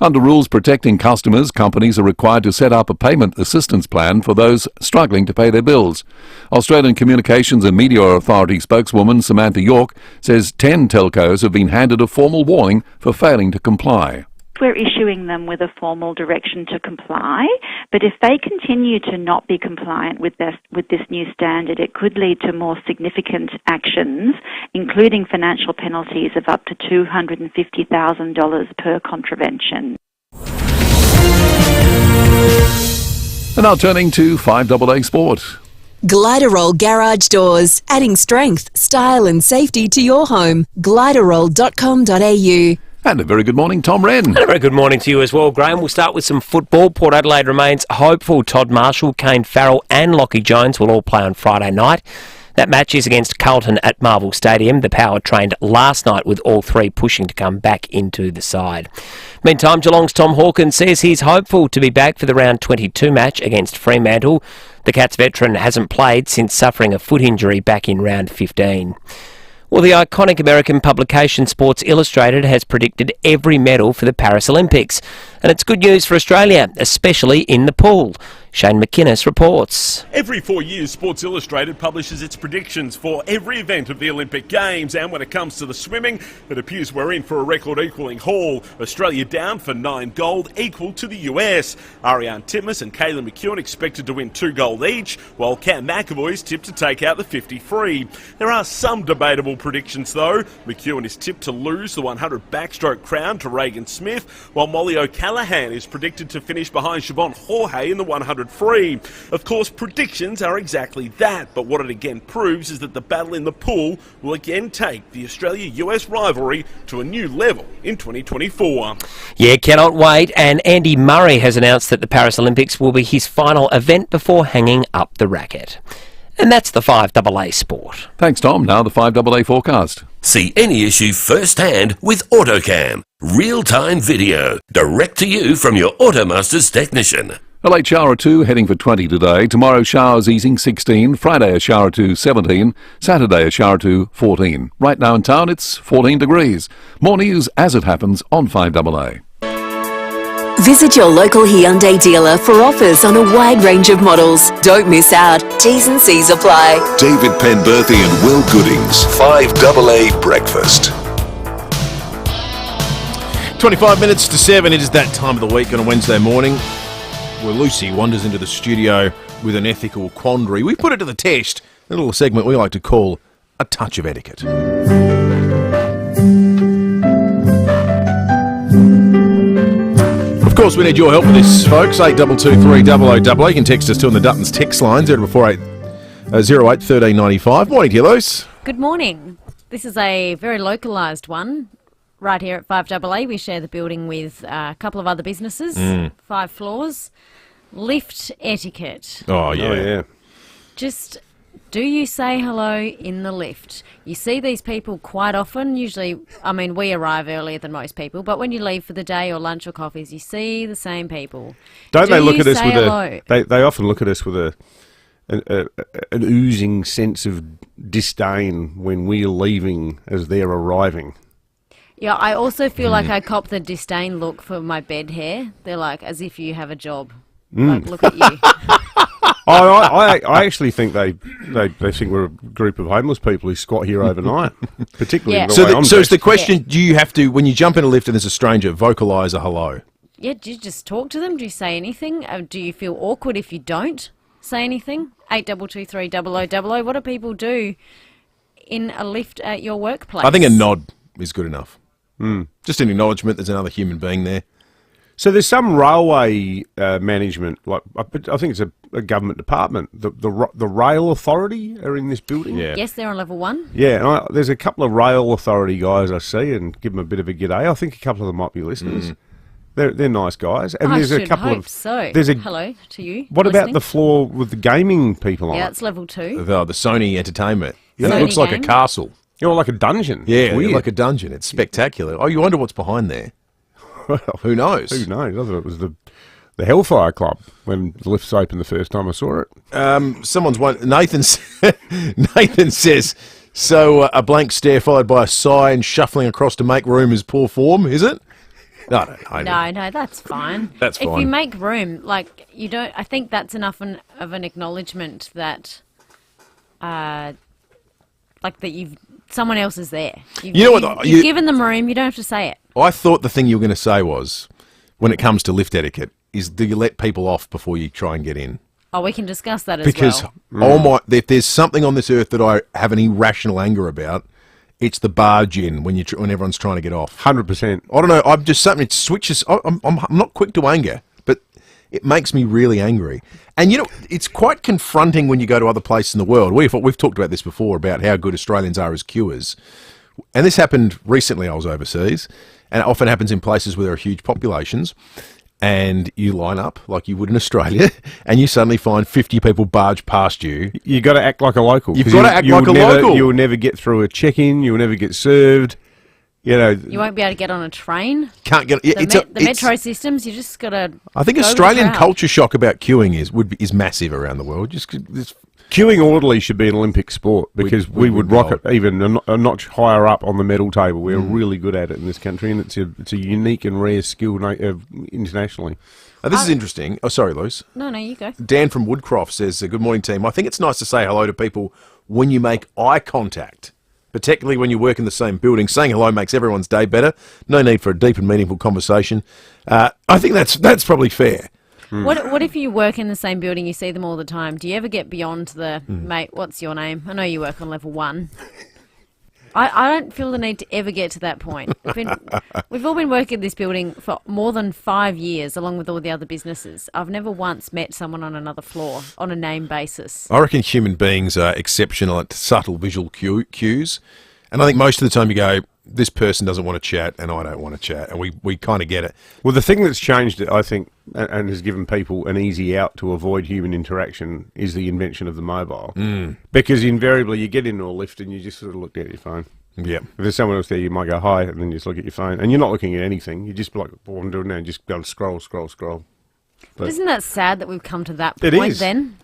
Under rules protecting customers, companies are required to set up a payment assistance plan for those struggling to pay their bills. Australian Communications and Media Authority spokeswoman Samantha York says 10 telcos have been handed a formal warning for failing to comply. We're issuing them with a formal direction to comply, but if they continue to not be compliant with this new standard, it could lead to more significant actions, including financial penalties of up to $250,000 per contravention. And now turning to 5AA Sport. Gliderol Garage Doors, adding strength, style and safety to your home. Gliderol.com.au. And a very good morning, Tom Wren. And a very good morning to you as well, Graham. We'll start with some football. Port Adelaide remains hopeful. Todd Marshall, Kane Farrell and Lockie Jones will all play on Friday night. That match is against Carlton at Marvel Stadium. The Power trained last night with all three pushing to come back into the side. Meantime, Geelong's Tom Hawkins says he's hopeful to be back for the round 22 match against Fremantle. The Cats veteran hasn't played since suffering a foot injury back in round 15. Well, the iconic American publication Sports Illustrated has predicted every medal for the Paris Olympics. And it's good news for Australia, especially in the pool. Shane McInnes reports. Every 4 years, Sports Illustrated publishes its predictions for every event of the Olympic Games. And when it comes to the swimming, it appears we're in for a record-equalling haul. Australia down for 9 gold, equal to the US. Ariane Titmus and Kayla McEwen expected to win 2 gold each, while Cam McAvoy is tipped to take out the 50 free. There are some debatable predictions, though. McEwen is tipped to lose the 100 backstroke crown to Reagan Smith, while Molly O'Callaghan is predicted to finish behind Siobhan Jorge in the 100 free. Of course, predictions are exactly that, but what it again proves is that the battle in the pool will again take the Australia-US rivalry to a new level in 2024. Yeah, cannot wait. And Andy Murray has announced that the Paris Olympics will be his final event before hanging up the racket. And that's the 5AA Sport. Thanks, Tom. Now the 5AA forecast. See any issue firsthand with AutoCam. Real-time video, direct to you from your Automaster's technician. A late shower or 2 heading for 20 today. Tomorrow showers easing 16. Friday a shower to 17. Saturday a shower to 14. Right now in town it's 14 degrees. More news as it happens on 5AA. Visit your local Hyundai dealer for offers on a wide range of models. Don't miss out. T's and C's apply. David Penberthy and Will Goodings. 5AA Breakfast. 25 minutes to 7. It is that time of the week on a Wednesday morning where Lucy wanders into the studio with an ethical quandary. We put it to the test, a little segment we like to call A Touch of Etiquette. Of course, we need your help with this, folks. 8223 You can text us to on the Dutton's text line, 08 1395. Morning to you, Luce. Good morning. This is a very localised one. Right here at 5AA, we share the building with a couple of other businesses, 5 floors. Lift etiquette. Oh, yeah. Just, do you say hello in the lift? You see these people quite often. Usually, I mean, we arrive earlier than most people, but when you leave for the day or lunch or coffees, you see the same people. Don't they look at us with hello? They often look at us with an oozing sense of disdain when we're leaving as they're arriving. Yeah, I also feel like I cop the disdain look for my bed hair. They're like, as if you have a job. Like, look at you. I actually think they think we're a group of homeless people who squat here overnight, particularly the way I'm so dressed. is the question, do you have to, when you jump in a lift and there's a stranger, vocalise a hello? Yeah, do you just talk to them? Do you say anything? Do you feel awkward if you don't say anything? 8223 0000. What do people do in a lift at your workplace? I think a nod is good enough. Just an acknowledgement there's another human being there. So there's some railway management, like I think it's a government department. The rail authority are in this building. Yeah. Yes, they're on level 1. Yeah, and there's a couple of rail authority guys I see, and give them a bit of a g'day. I think a couple of them might be listeners. They're nice guys, and I there's should a couple hope of. so. There's a hello to you. What listening. about the floor with the gaming people on Yeah, it? it's level 2. The Sony Entertainment. Yeah. It looks Sony like game. a castle. Oh, like a dungeon. Yeah, It's weird. like a dungeon. It's spectacular. Oh, you wonder what's behind there. Well, who knows? Who knows? I thought it was the Hellfire Club when the lifts opened the first time I saw it. Someone's one. Nathan says, so a blank stare followed by a sigh and shuffling across to make room is poor form, is it? I don't know. No, that's fine. That's If fine. you make room, like you don't, I think that's enough of an acknowledgement that, like that someone else is there. You know what? You've given them room. You don't have to say it. I thought the thing you were going to say was, when it comes to lift etiquette, is do you let people off before you try and get in? Oh, we can discuss that as Because well. if there's something on this earth that I have an irrational anger about, it's the barge in when everyone's trying to get off. 100%. I don't know. I'm just something. It switches. I'm not quick to anger, but it makes me really angry. And it's quite confronting when you go to other places in the world. We've talked about this before about how good Australians are as queuers, and this happened recently. I was overseas, and it often happens in places where there are huge populations. And you line up like you would in Australia, and you suddenly find 50 people barge past you. You got to act like a local. You've got to act like a local. You'll never get through a check-in. You'll never get served. You won't be able to get on a train. Can't get. The metro systems. You just got to. I think Australian culture shock about queuing is massive around the world. Queuing orderly should be an Olympic sport because we would rock it even a notch higher up on the medal table. We're really good at it in this country, and it's a unique and rare skill internationally. This is interesting. Oh, sorry, Luce. No, you go. Dan from Woodcroft says, good morning, team. I think it's nice to say hello to people when you make eye contact, particularly when you work in the same building. Saying hello makes everyone's day better. No need for a deep and meaningful conversation. I think that's probably fair. What if you work in the same building, you see them all the time? Do you ever get beyond the, mate, what's your name? I know you work on level 1. I don't feel the need to ever get to that point. We've all been working in this building for more than 5 years, along with all the other businesses. I've never once met someone on another floor on a name basis. I reckon human beings are exceptional at subtle visual cues. And I think most of the time you go, this person doesn't want to chat and I don't want to chat. And we kind of get it. Well, the thing that's changed it, I think, and has given people an easy out to avoid human interaction is the invention of the mobile. Because invariably you get into a lift and you just sort of look down at your phone. Yeah. If there's someone else there, you might go hi and then you just look at your phone. And you're not looking at anything. You just be like, what I'm doing now, and just go and scroll. But isn't that sad that we've come to that It point is. then?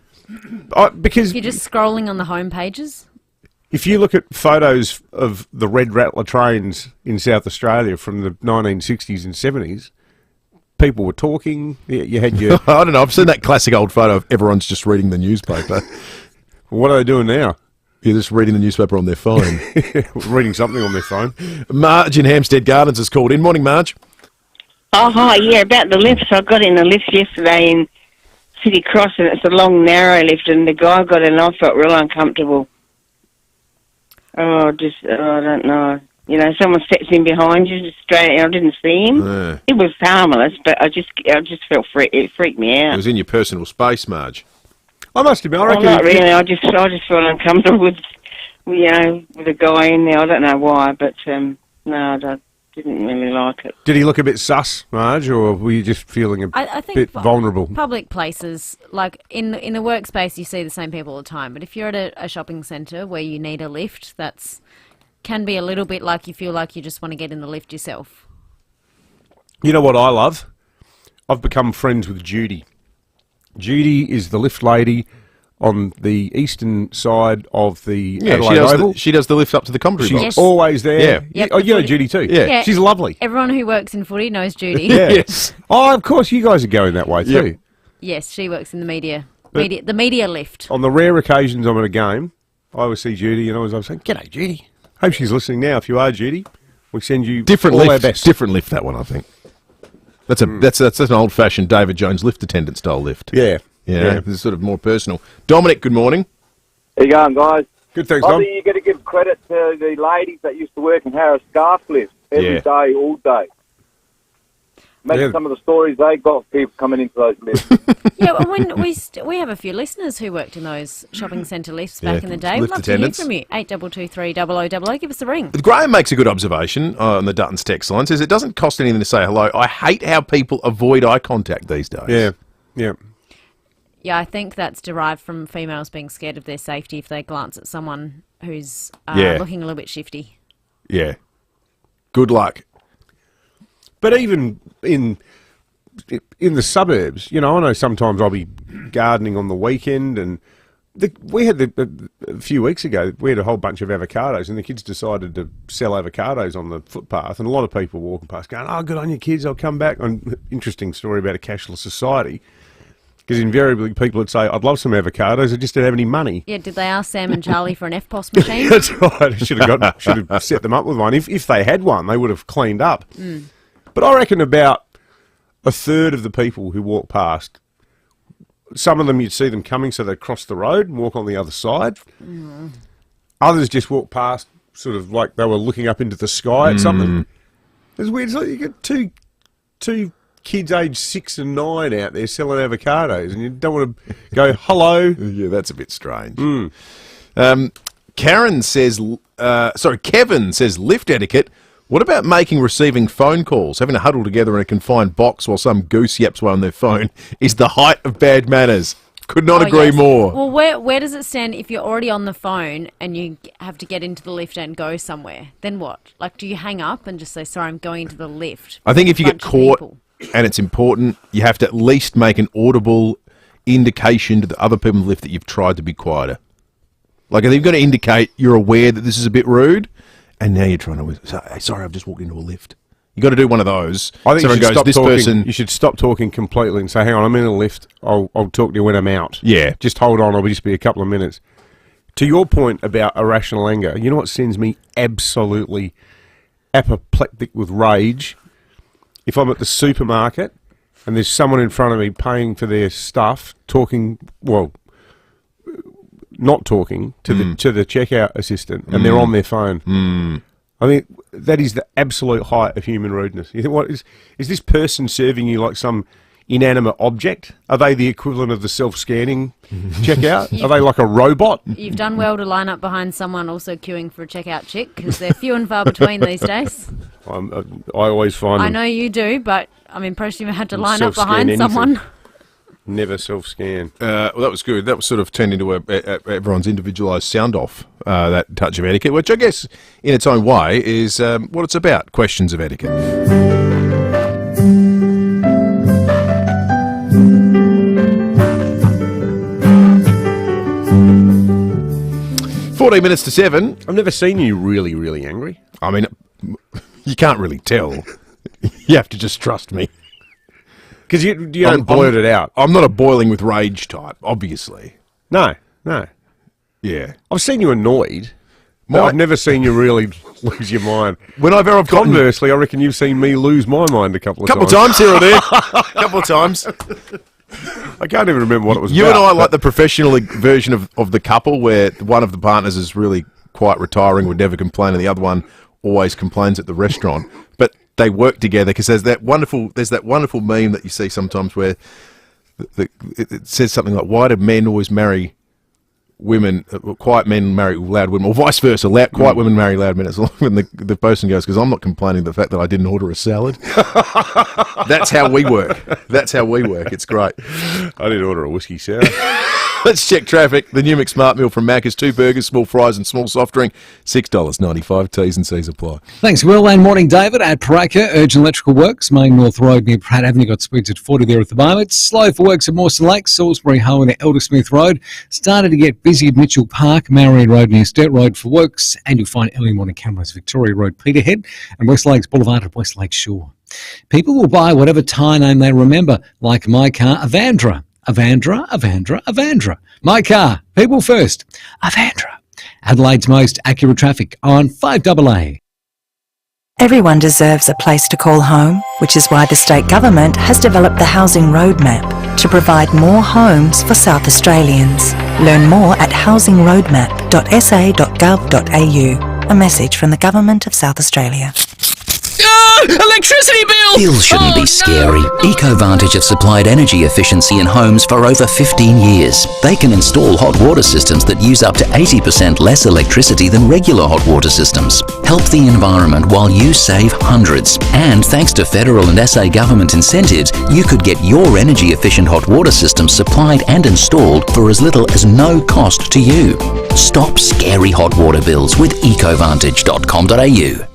Because You're just scrolling on the home pages? if you look at photos of the Red Rattler trains in South Australia from the 1960s and 70s, people were talking. You had your... I don't know. I've seen that classic old photo of everyone's just reading the newspaper. What are they doing now? You're just reading the newspaper on their phone. Reading something on their phone. Marge in Hampstead Gardens has called in. Morning, Marge. Oh, hi. Yeah, about the lifts. I got in a lift yesterday in City Cross, and it's a long, narrow lift, and the guy got in and I felt real uncomfortable. I don't know. You know, someone steps in behind you straight. I didn't see him. It was harmless, but I just felt it freaked me out. It was in your personal space, Marge. I must admit, I reckon... Not really. I just felt uncomfortable with a guy in there. I don't know why, but no, I didn't really like it. Did he look a bit sus, Marge, or were you just feeling a bit vulnerable? Public places, like in the workspace, you see the same people all the time. But if you're at a shopping centre where you need a lift, can be a little bit like you feel like you just want to get in the lift yourself. You know what I love? I've become friends with Judy. Judy is the lift lady on the eastern side of the Adelaide Oval. She does the lift up to the commentary box. She's always there. Yeah. Yep, Oh, you know Judy too. Yeah. She's lovely. Everyone who works in footy knows Judy. Yes. Oh, of course, you guys are going that way too. Yes, she works in the media lift. On the rare occasions I'm at a game, I always see Judy and I'm saying, "G'day, Judy." Hope she's listening now. If you are, Judy, we send you Different all lift. our best. Different lift, that one, I think. That's an old-fashioned David Jones lift attendant style lift. Yeah. This is sort of more personal. Dominic, good morning. How you going, guys? Good, thanks, I Dom. think you got to give credit to the ladies that used to work in Harris Scarf lifts every day, all day. Imagine some of the stories they got, people coming into those lifts. Yeah, well, when we have a few listeners who worked in those shopping centre lifts back in the day. We'd love attendants. to hear from you. 8223 give us a ring. Graham makes a good observation on the Dutton's text line. Says it doesn't cost anything to say hello. I hate how people avoid eye contact these days. Yeah. Yeah, I think that's derived from females being scared of their safety if they glance at someone who's looking a little bit shifty. Yeah. Good luck. But even in the suburbs, I know sometimes I'll be gardening on the weekend, and we had a few weeks ago, we had a whole bunch of avocados, and the kids decided to sell avocados on the footpath, and a lot of people walking past going, "Oh, good on you kids, I'll come back." Interesting story about a cashless society. Because invariably people would say, "I'd love some avocados, I just don't have any money." Yeah, did they ask Sam and Charlie for an FPOS machine? That's right. I should have set them up with one. If they had one, they would have cleaned up. But I reckon about a third of the people who walk past, some of them you'd see them coming, so they'd cross the road and walk on the other side. Others just walk past, sort of like they were looking up into the sky at something. It's weird. It's like you get two kids aged 6 and 9 out there selling avocados, and you don't want to go, "Hello." Yeah, that's a bit strange. Kevin says lift etiquette. What about receiving phone calls? Having to huddle together in a confined box while some goose yaps away on their phone is the height of bad manners. Could not agree more. Well, where does it stand if you're already on the phone and you have to get into the lift and go somewhere? Then what? Like, do you hang up and just say, "Sorry, I'm going into the lift"? I think if you get caught and it's important, you have to at least make an audible indication to the other people in the lift that you've tried to be quieter. Like, you've got to indicate you're aware that this is a bit rude, and now you're trying to say, "Hey, sorry, I've just walked into a lift." You've got to do one of those. I think you should stop talking completely and say, "Hang on, I'm in a lift. I'll talk to you when I'm out." Yeah. Just hold on. I'll just be a couple of minutes. To your point about irrational anger, you know what sends me absolutely apoplectic with rage? If I'm at the supermarket and there's someone in front of me paying for their stuff, not talking to the checkout assistant, and they're on their phone. I think that is the absolute height of human rudeness. You think, what is this person serving you like some inanimate object? Are they the equivalent of the self-scanning checkout? Are they like a robot? You've done well to line up behind someone also queuing for a checkout chick, because they're few and far between these days. I always find I know you do, but I'm impressed you had to line up behind someone. Never self-scan. Well, that was good. That was sort of turned into everyone's individualised sound-off, that touch of etiquette, which I guess in its own way is what it's about, questions of etiquette. 14 minutes to 7. I've never seen you really, really angry. I mean, you can't really tell. You have to just trust me. Because you don't blurt it out. I'm not a boiling with rage type, obviously. No. Yeah. I've seen you annoyed, but I've never seen you really lose your mind. Conversely, I reckon you've seen me lose my mind a couple of times. Couple of times here or there. Couple of times. I can't even remember what it was You about. and I like the professional version of the couple where one of the partners is really quite retiring, would never complain, and the other one always complains at the restaurant. But they work together because there's that wonderful meme that you see sometimes where it says something like, "Why do men always marry women? Quiet men marry loud women, or vice versa. Quiet women marry loud men." As long as the person goes, "Because I'm not complaining the fact that I didn't order a salad." That's how we work. It's great. I didn't order a whiskey sour. Let's check traffic. The New Smart Meal from Macca's, 2 burgers, small fries and small soft drink, $6.95. T's and C's apply. Thanks, Will, and morning, David. At Paraka, urgent electrical works, Main North Road near Pratt Avenue, got speeds at 40 there at the moment. Slow for works at Mawson Lake, Salisbury Highway to Eldersmith Road. Started to get busy at Mitchell Park, Marion Road near Sturt Road for works, and you'll find early morning cameras, Victoria Road, Peterhead, and West Lakes Boulevard at West Lake Shore. People will buy whatever tyre name they remember, like My Car, Avandra. Avandra. My car, people first. Avandra. Adelaide's most accurate traffic on 5AA. Everyone deserves a place to call home, which is why the state government has developed the Housing Roadmap to provide more homes for South Australians. Learn more at housingroadmap.sa.gov.au. A message from the Government of South Australia. Electricity bill! Bills shouldn't be scary. EcoVantage have supplied energy efficiency in homes for over 15 years. They can install hot water systems that use up to 80% less electricity than regular hot water systems. Help the environment while you save hundreds. And thanks to federal and SA government incentives, you could get your energy efficient hot water system supplied and installed for as little as no cost to you. Stop scary hot water bills with ecovantage.com.au.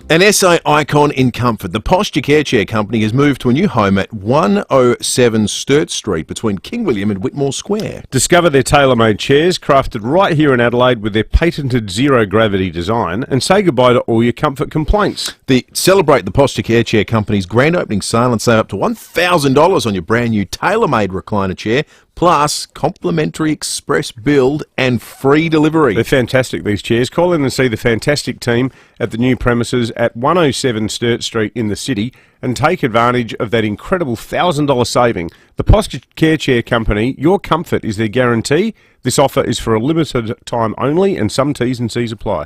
An SA icon in comfort, the Posture Care Chair Company has moved to a new home at 107 Sturt Street between King William and Whitmore Square. Discover their tailor-made chairs crafted right here in Adelaide with their patented zero-gravity design, and say goodbye to all your comfort complaints. Celebrate the Posture Care Chair Company's grand opening sale and save up to $1,000 on your brand new tailor-made recliner chair, plus complimentary express build and free delivery. They're fantastic, these chairs. Call in and see the fantastic team at the new premises at 107 Sturt Street in the city and take advantage of that incredible $1,000 saving. The Posture Care Chair Company, your comfort is their guarantee. This offer is for a limited time only and some T's and C's apply.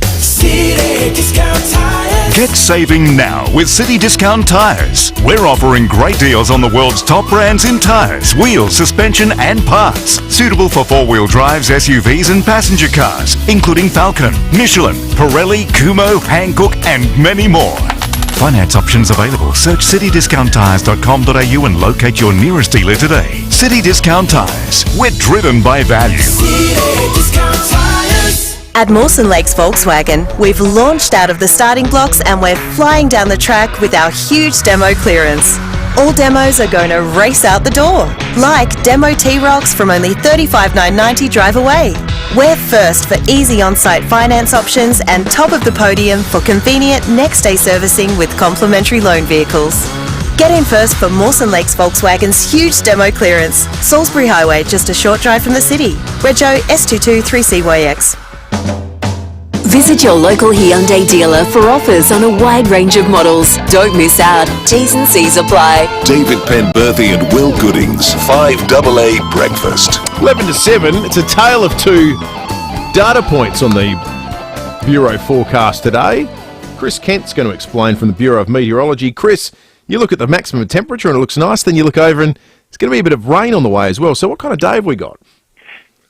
City Discount Tires. Get saving now with City Discount Tires. We're offering great deals on the world's top brands in tyres, wheels, suspension and parts. Suitable for four-wheel drives, SUVs and passenger cars, including Falcon, Michelin, Pirelli, Kumho, Hankook and many more. Finance options available. Search citydiscounttires.com.au and locate your nearest dealer today. City Discount Tires. We're driven by value. City Discount Tires. At Mawson Lakes Volkswagen, we've launched out of the starting blocks and we're flying down the track with our huge demo clearance. All demos are going to race out the door, like Demo T-Rocks from only $35,990 drive away. We're first for easy on-site finance options and top of the podium for convenient next-day servicing with complimentary loan vehicles. Get in first for Mawson Lakes Volkswagen's huge demo clearance. Salisbury Highway, just a short drive from the city. Rego S22 3CYX. Visit your local Hyundai dealer for offers on a wide range of models. Don't miss out. T's and C's apply. David Penberthy and Will Goodings, 5AA Breakfast. 11 to 7, it's a tale of two data points on the Bureau forecast today. Chris Kent's going to explain from the Bureau of Meteorology. Chris, you look at the maximum temperature and it looks nice, then you look over and it's going to be a bit of rain on the way as well. So what kind of day have we got?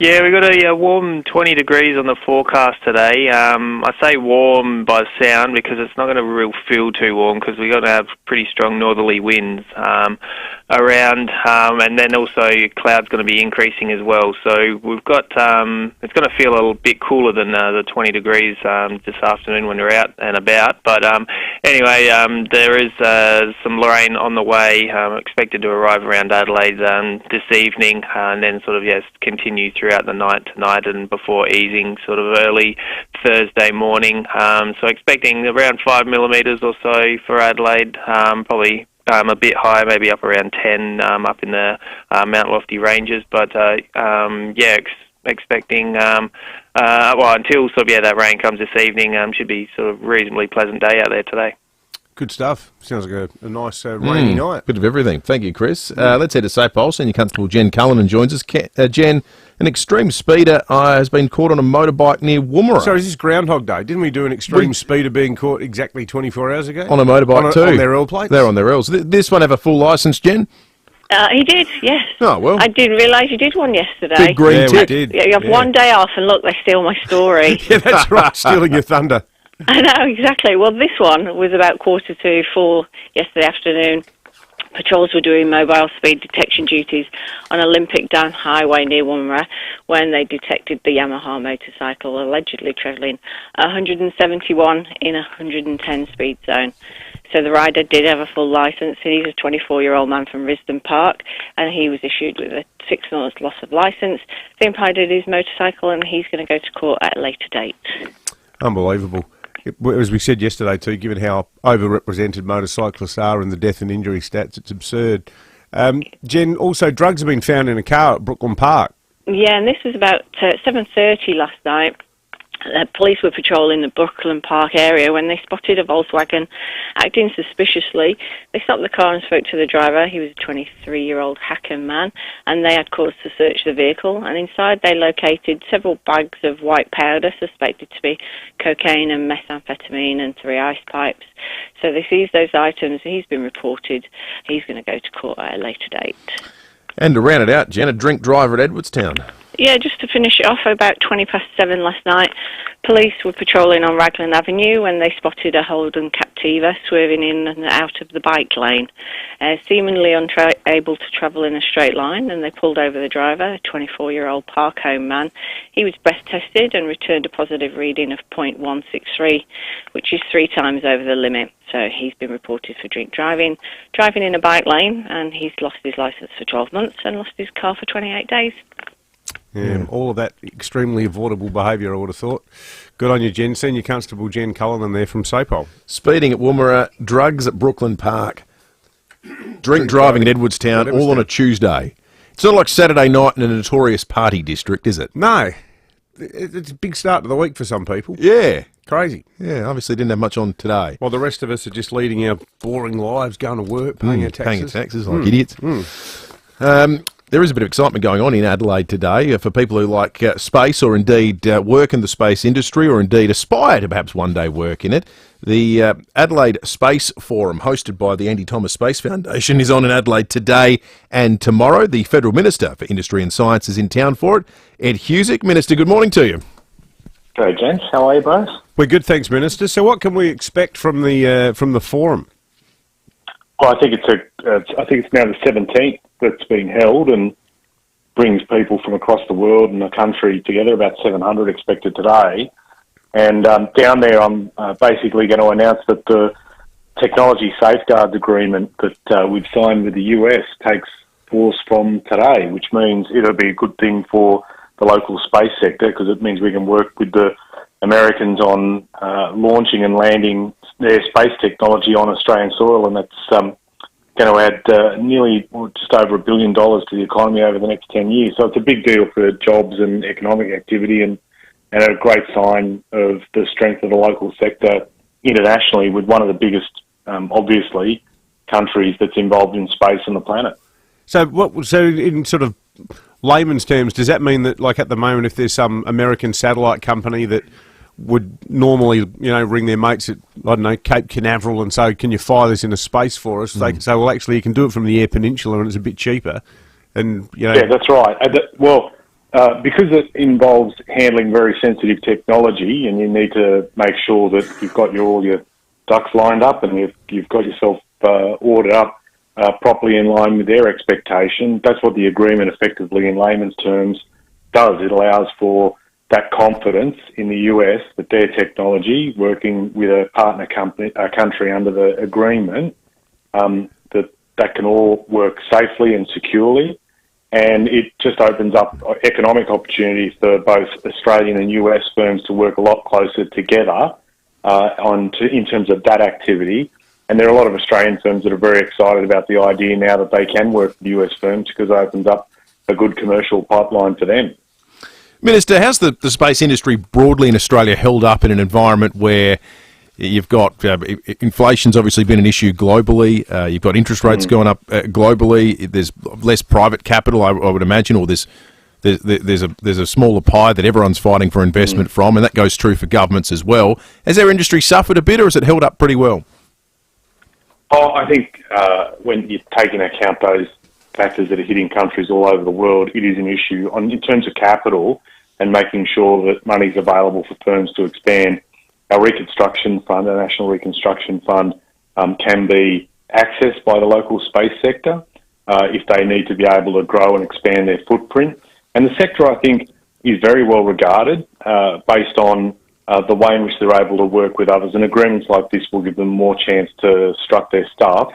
Yeah, we've got a warm 20 degrees on the forecast today. I say warm by sound because it's not going to feel too warm because we're going to have pretty strong northerly winds around, and then also cloud's going to be increasing as well. So we've got it's going to feel a little bit cooler than the 20 degrees this afternoon when we're out and about. But anyway, there is some rain on the way, expected to arrive around Adelaide this evening, and then sort of continue throughout the night tonight and before easing sort of early Thursday morning. So expecting around 5 millimetres or so for Adelaide, probably a bit higher, maybe up around 10 up in the Mount Lofty ranges. But expecting until sort of that rain comes this evening, should be sort of reasonably pleasant day out there today. Good stuff. Sounds like a nice rainy night. Bit of everything. Thank you, Chris. Let's head to SAPOL. Senior Constable Jen Cullinan joins us. Jen, an extreme speeder has been caught on a motorbike near Woomera. So is this Groundhog Day? Didn't we do an extreme speeder being caught exactly 24 hours ago? On a motorbike too. On their L plates? They're on their Ls. This one have a full licence, Jen? He did, yes. Oh, well. I didn't realise you did one yesterday. Big green tick. You have one day off and look, they steal my story. Yeah, that's right, stealing your thunder. I know, exactly. Well, this one was about 3:45 yesterday afternoon. Patrols were doing mobile speed detection duties on Olympic Down Highway near Woomera when they detected the Yamaha motorcycle allegedly travelling 171 in a 110 speed zone. So the rider did have a full licence, and he's a 24-year-old man from Risdon Park, and he was issued with a 6 months loss of licence. They impounded his motorcycle, and he's going to go to court at a later date. Unbelievable. As we said yesterday too, given how overrepresented motorcyclists are in the death and injury stats, it's absurd. Jen, also drugs have been found in a car at Brooklyn Park. Yeah, and this was about 7:30 last night. Police were patrolling the Brooklyn Park area when they spotted a Volkswagen acting suspiciously. They stopped the car and spoke to the driver. He was a 23-year-old hacker man, and they had cause to search the vehicle. And inside they located several bags of white powder suspected to be cocaine and methamphetamine and 3 ice pipes. So they seized those items. He's been reported. He's going to go to court at a later date. And to round it out, Jen, a drink driver at Edwardstown. Yeah, just to finish it off, about 7:20 last night, police were patrolling on Raglan Avenue when they spotted a Holden Captiva swerving in and out of the bike lane, seemingly unable to travel in a straight line, and they pulled over the driver, a 24-year-old park home man. He was breath tested and returned a positive reading of .163, which is 3 times over the limit. So he's been reported for drink driving in a bike lane, and he's lost his licence for 12 months and lost his car for 28 days. Yeah, all of that extremely avoidable behaviour, I would have thought. Good on you, Jen. Senior Constable Jen Cullinan there from SAPOL. Speeding at Woomera, drugs at Brooklyn Park, drink driving at Edwardstown, all on a Tuesday. It's not like Saturday night in a notorious party district, is it? No. It's a big start to the week for some people. Yeah. Crazy. Yeah, obviously didn't have much on today. While the rest of us are just leading our boring lives, going to work, paying our taxes. Paying taxes like idiots. There is a bit of excitement going on in Adelaide today for people who like space or indeed work in the space industry or indeed aspire to perhaps one day work in it. The Adelaide Space Forum, hosted by the Andy Thomas Space Foundation, is on in Adelaide today and tomorrow. The Federal Minister for Industry and Science is in town for it. Ed Husick. Minister, good morning to you. Good, gents. How are you both? We're good, thanks, Minister. So what can we expect from the forum? Well, I think it's now the 17th that's been held and brings people from across the world and the country together, about 700 expected today. And down there I'm basically going to announce that the Technology Safeguards Agreement that we've signed with the US takes force from today, which means it'll be a good thing for the local space sector because it means we can work with the Americans on launching and landing their space technology on Australian soil, and that's going to add nearly just over $1 billion to the economy over the next 10 years. So it's a big deal for jobs and economic activity and a great sign of the strength of the local sector internationally with one of the biggest, obviously, countries that's involved in space on the planet. So in sort of layman's terms, does that mean that, like at the moment, if there's some American satellite company that would normally, ring their mates at, I don't know, Cape Canaveral and say, can you fire this into space for us? They can say, well, actually, you can do it from the Eyre Peninsula and it's a bit cheaper. And Yeah, that's right. Because it involves handling very sensitive technology and you need to make sure that you've got all your ducks lined up and you've got yourself ordered up properly in line with their expectation. That's what the agreement effectively in layman's terms does. It allows for that confidence in the US that their technology, working with a partner country under the agreement, that can all work safely and securely. And it just opens up economic opportunities for both Australian and US firms to work a lot closer together in terms of that activity. And there are a lot of Australian firms that are very excited about the idea now that they can work with US firms because it opens up a good commercial pipeline for them. Minister, how's the space industry broadly in Australia held up in an environment where you've got inflation's obviously been an issue globally, you've got interest rates going up globally, there's less private capital, I would imagine, or there's a smaller pie that everyone's fighting for investment from, and that goes true for governments as well. Has our industry suffered a bit, or has it held up pretty well? Oh, I think when you take into account those factors that are hitting countries all over the world, it is an issue. In terms of capital and making sure that money is available for firms to expand, our Reconstruction Fund, our National Reconstruction Fund, can be accessed by the local space sector if they need to be able to grow and expand their footprint. And the sector, I think, is very well regarded based on the way in which they're able to work with others. And agreements like this will give them more chance to strut their stuff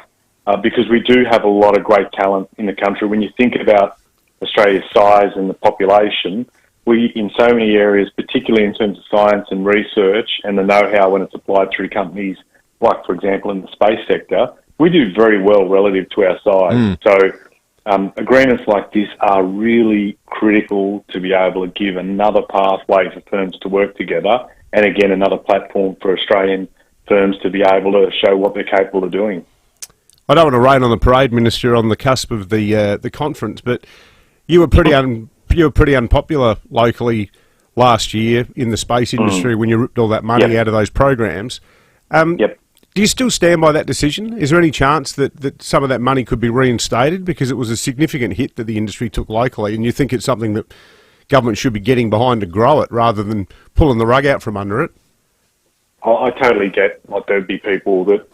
because we do have a lot of great talent in the country. When you think about Australia's size and the population, we, in so many areas, particularly in terms of science and research and the know-how when it's applied through companies like, for example, in the space sector, we do very well relative to our size. So agreements like this are really critical to be able to give another pathway for firms to work together, and again, another platform for Australian firms to be able to show what they're capable of doing. I don't want to rain on the parade, Minister, on the cusp of the conference, but you were pretty unpopular locally last year in the space industry when you ripped all that money out of those programs. Do you still stand by that decision? Is there any chance that some of that money could be reinstated, because it was a significant hit that the industry took locally, and you think it's something that government should be getting behind to grow it rather than pulling the rug out from under it? I totally get like there'd be people that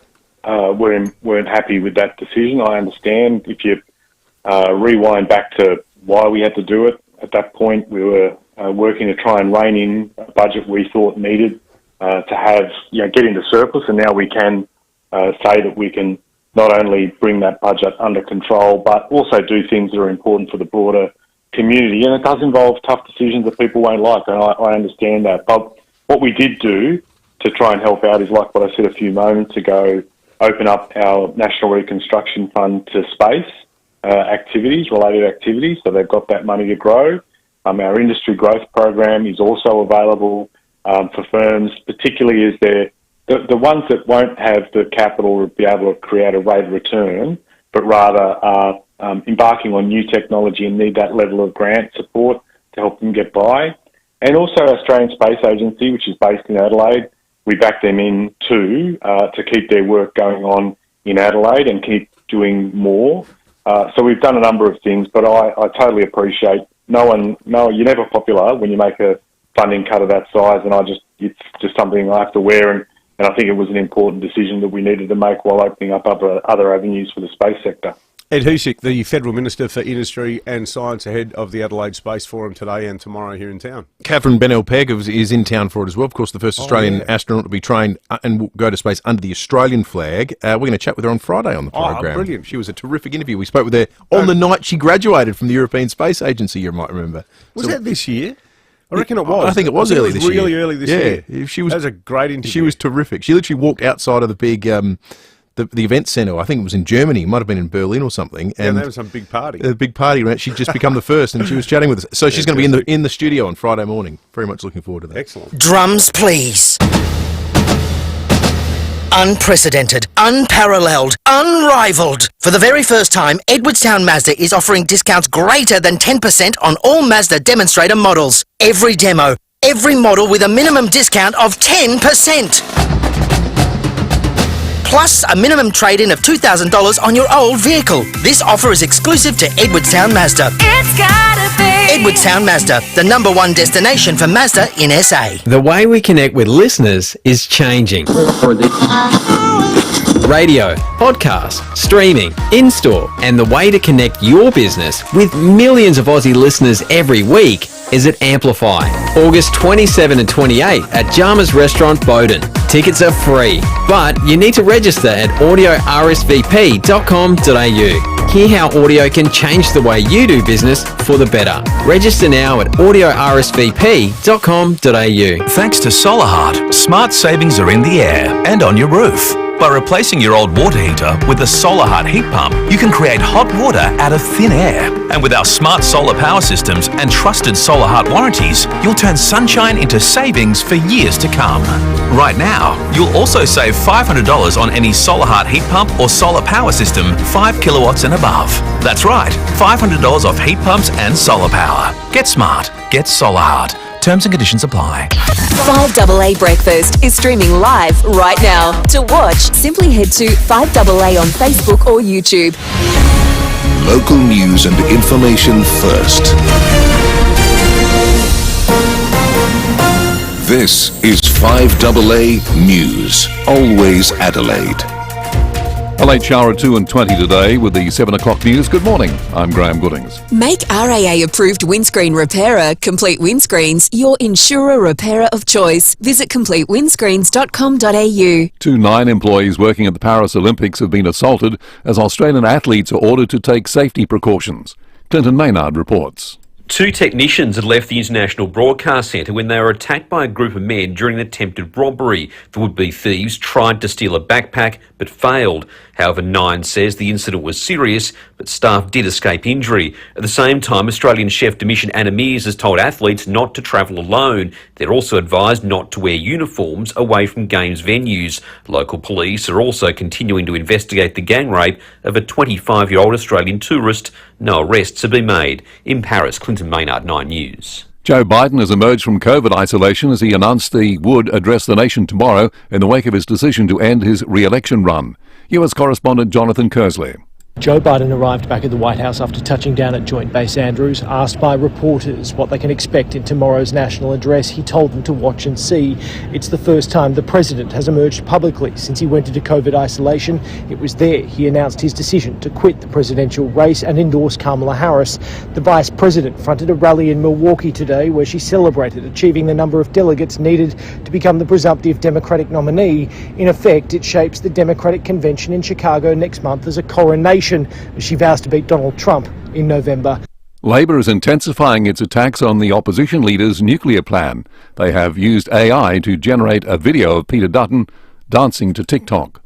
weren't happy with that decision. I understand. If you rewind back to why we had to do it, at that point we were working to try and rein in a budget we thought needed to have, get into surplus, and now we can say that we can not only bring that budget under control, but also do things that are important for the broader community. And it does involve tough decisions that people won't like, and I understand that. But what we did do to try and help out is, like what I said a few moments ago, open up our National Reconstruction Fund to space related activities, so they've got that money to grow. Our industry growth program is also available for firms, particularly as they're the ones that won't have the capital to be able to create a rate of return, but rather are embarking on new technology and need that level of grant support to help them get by. And also Australian Space Agency, which is based in Adelaide, we back them in too to keep their work going on in Adelaide and keep doing more. So we've done a number of things, but I totally appreciate you're never popular when you make a funding cut of that size, and it's just something I have to wear, and I think it was an important decision that we needed to make while opening up other avenues for the space sector. Ed Husick, the Federal Minister for Industry and Science, ahead of the Adelaide Space Forum today and tomorrow here in town. Catherine Bennell-Pegg is in town for it as well. Of course, the first Australian astronaut to be trained and will go to space under the Australian flag. We're going to chat with her on Friday on the program. Oh, brilliant. She was a terrific interview. We spoke with her on the night she graduated from the European Space Agency, you might remember. Was that this year? I reckon it was. I think it was early this year. Really early this year. That was a great interview. She was terrific. She literally walked outside of the big the event centre. I think it was in Germany. It might have been in Berlin or something. And there was some big party. A big party. She'd just become the first, and she was chatting with us. So she's going to be in the studio on Friday morning. Very much looking forward to that. Excellent. Drums, please. Unprecedented, unparalleled, unrivaled. For the very first time, Edwardstown Mazda is offering discounts greater than 10% on all Mazda demonstrator models. Every demo, every model with a minimum discount of 10%. Plus a minimum trade-in of $2,000 on your old vehicle. This offer is exclusive to Edwardstown Mazda. It's gotta be Edwardstown Mazda, the #1 destination for Mazda in SA. The way we connect with listeners is changing. Radio, podcast, streaming, in-store, and the way to connect your business with millions of Aussie listeners every week is at Amplify. August 27 and 28 at Jama's Restaurant, Bowden. Tickets are free, but you need to register at audiorsvp.com.au. Hear how audio can change the way you do business for the better. Register now at audiorsvp.com.au. Thanks to SolarHeart, smart savings are in the air and on your roof. By replacing your old water heater with a SolarHeart heat pump, you can create hot water out of thin air. And with our smart solar power systems and trusted SolarHeart warranties, you'll turn sunshine into savings for years to come. Right now, you'll also save $500 on any SolarHeart heat pump or solar power system 5 kilowatts and above. That's right, $500 off heat pumps and solar power. Get smart. Get SolarHeart. Terms and conditions apply. 5AA Breakfast is streaming live right now. To watch, simply head to 5AA on Facebook or YouTube. Local news and information first. This is 5AA News. Always Adelaide. A late shower at 2:20 today with the 7 o'clock news. Good morning. I'm Graham Goodings. Make RAA-approved windscreen repairer, Complete Windscreens, your insurer repairer of choice. Visit completewindscreens.com.au. 2 9 employees working at the Paris Olympics have been assaulted as Australian athletes are ordered to take safety precautions. Clinton Maynard reports. Two technicians had left the International Broadcast Centre when they were attacked by a group of men during an attempted robbery. The would-be thieves tried to steal a backpack but failed. However, Nine says the incident was serious, but staff did escape injury. At the same time, Australian chef de mission Anna Mears has told athletes not to travel alone. They're also advised not to wear uniforms away from games venues. Local police are also continuing to investigate the gang rape of a 25-year-old Australian tourist. No arrests have been made. In Paris, Clinton Maynard, 9 News. Joe Biden has emerged from COVID isolation as he announced he would address the nation tomorrow in the wake of his decision to end his re-election run. US correspondent Jonathan Kersley. Joe Biden arrived back at the White House after touching down at Joint Base Andrews. Asked by reporters what they can expect in tomorrow's national address, he told them to watch and see. It's the first time the president has emerged publicly since he went into COVID isolation. It was there he announced his decision to quit the presidential race and endorse Kamala Harris. The vice president fronted a rally in Milwaukee today where she celebrated achieving the number of delegates needed to become the presumptive Democratic nominee. In effect, it shapes the Democratic convention in Chicago next month as a coronation as she vows to beat Donald Trump in November. Labor is intensifying its attacks on the opposition leader's nuclear plan. They have used AI to generate a video of Peter Dutton dancing to TikTok.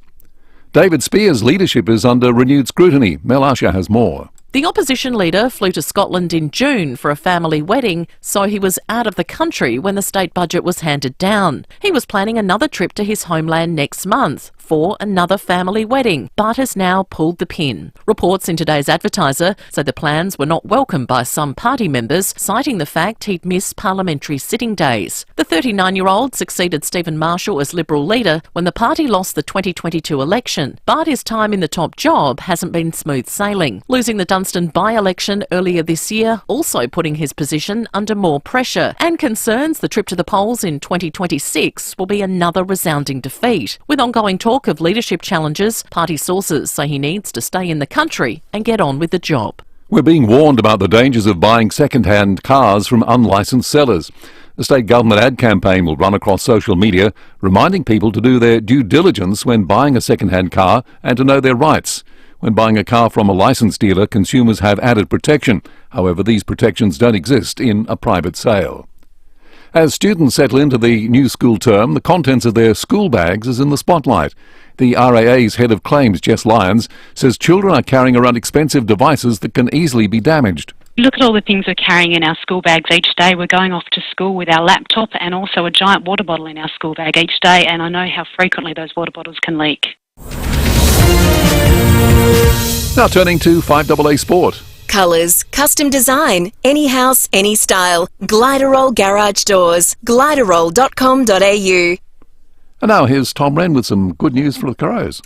David Spear's leadership is under renewed scrutiny. Mel Usher has more. The opposition leader flew to Scotland in June for a family wedding, so he was out of the country when the state budget was handed down. He was planning another trip to his homeland next month for another family wedding, but has now pulled the pin. Reports in today's Advertiser say the plans were not welcomed by some party members, citing the fact he'd missed parliamentary sitting days. The 39-year-old succeeded Stephen Marshall as Liberal leader when the party lost the 2022 election, but his time in the top job hasn't been smooth sailing, losing the Dunstan by-election earlier this year, also putting his position under more pressure, and concerns the trip to the polls in 2026 will be another resounding defeat. With ongoing talk of leadership challenges, party sources say he needs to stay in the country and get on with the job. We're being warned about the dangers of buying second-hand cars from unlicensed sellers. The state government ad campaign will run across social media, reminding people to do their due diligence when buying a second-hand car and to know their rights. When buying a car from a licensed dealer, consumers have added protection. However, these protections don't exist in a private sale. As students settle into the new school term, the contents of their school bags is in the spotlight. The RAA's head of claims, Jess Lyons, says children are carrying around expensive devices that can easily be damaged. Look at all the things we're carrying in our school bags each day. We're going off to school with our laptop and also a giant water bottle in our school bag each day, and I know how frequently those water bottles can leak. Now turning to 5AA Sport. Colours, custom design, any house, any style. Gliderol Garage Doors. Gliderol.com.au. And now here's Tom Wren with some good news for the Crows.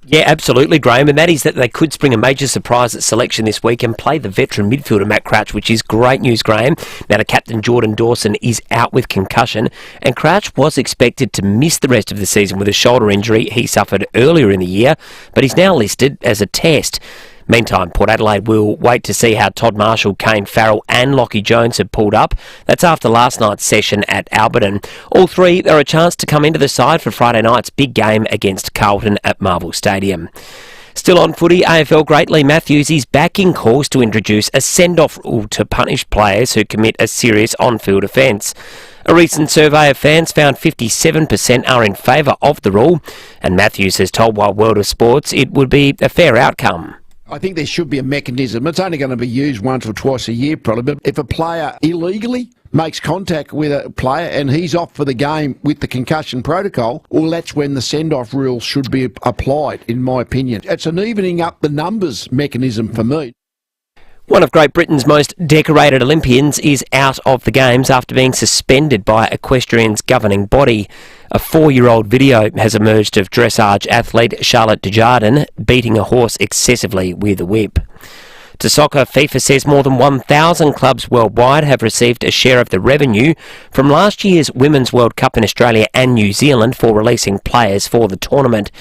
Yeah, absolutely, Graham, and that is that they could spring a major surprise at selection this week and play the veteran midfielder Matt Crouch, which is great news, Graham. Now, the captain Jordan Dawson is out with concussion, and Crouch was expected to miss the rest of the season with a shoulder injury he suffered earlier in the year, but he's now listed as a test. Meantime, Port Adelaide will wait to see how Todd Marshall, Kane Farrell and Lockie Jones have pulled up. That's after last night's session at Alberton. All three are a chance to come into the side for Friday night's big game against Carlton at Marvel Stadium. Still on footy, AFL great Lee Matthews is back in course to introduce a send-off rule to punish players who commit a serious on-field offence. A recent survey of fans found 57% are in favour of the rule, and Matthews has told Wild World of Sports it would be a fair outcome. I think there should be a mechanism. It's only going to be used once or twice a year probably, but if a player illegally makes contact with a player and he's off for the game with the concussion protocol, well, that's when the send-off rule should be applied, in my opinion. It's an evening up the numbers mechanism for me. One of Great Britain's most decorated Olympians is out of the Games after being suspended by equestrian's governing body. A 4-year-old video has emerged of dressage athlete Charlotte Dujardin beating a horse excessively with a whip. To soccer, FIFA says more than 1,000 clubs worldwide have received a share of the revenue from last year's Women's World Cup in Australia and New Zealand for releasing players for the tournament.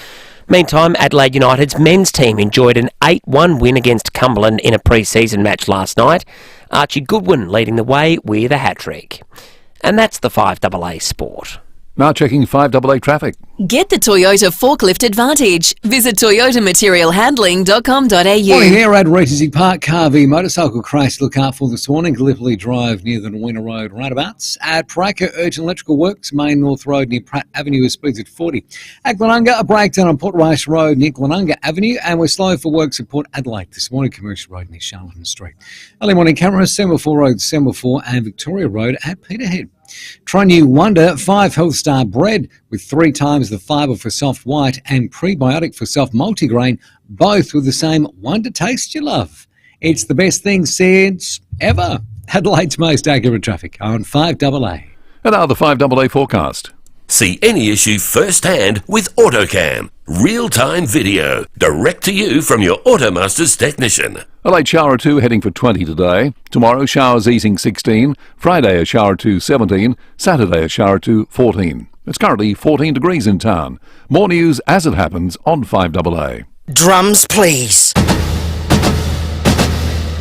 Meantime, Adelaide United's men's team enjoyed an 8-1 win against Cumberland in a pre-season match last night. Archie Goodwin leading the way with a hat-trick. And that's the 5AA Sport. Now checking 5AA traffic. Get the Toyota Forklift Advantage. Visit toyotamaterialhandling.com.au. Morning there at Racing Park. Car v motorcycle crash to look out for this morning. Gallipoli Drive near the Norwina Road roundabouts. At Paraka, urgent electrical works. Main North Road near Pratt Avenue is speeds at 40. At Glenunga, a breakdown on Port Rice Road near Glenunga Avenue. And we're slow for works at Port Adelaide this morning. Commercial Road near Charlton Street. Early morning cameras, Semaphore Road, Semaphore and Victoria Road at Peterhead. Try new Wonder 5 Health Star bread with 3 times the fibre for soft white and prebiotic for soft multigrain, both with the same Wonder taste you love. It's the best thing since ever. Adelaide's most accurate traffic on 5AA. And now the 5AA forecast. See any issue firsthand with AutoCam. Real-time video, direct to you from your Automasters technician. A late shower or 2 heading for 20 today. Tomorrow, showers easing 16. Friday, a shower or 2, 17. Saturday, a shower or 2, 14. It's currently 14 degrees in town. More news as it happens on 5AA. Drums, please.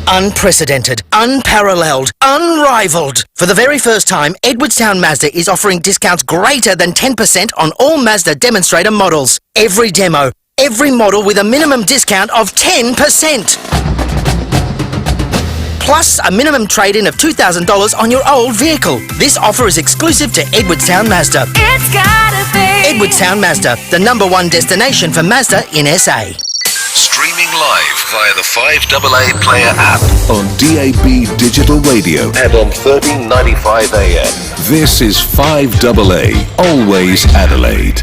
Unprecedented, unparalleled, unrivaled. For the very first time, Edwardstown Mazda is offering discounts greater than 10% on all Mazda demonstrator models. Every demo, every model with a minimum discount of 10%. Plus a minimum trade-in of $2,000 on your old vehicle. This offer is exclusive to Edwardstown Mazda. It's gotta be Edwardstown Mazda, the #1 destination for Mazda in SA. Streaming live via the 5AA Player app on DAB Digital Radio and on 1395 AM. This is 5AA, always Adelaide.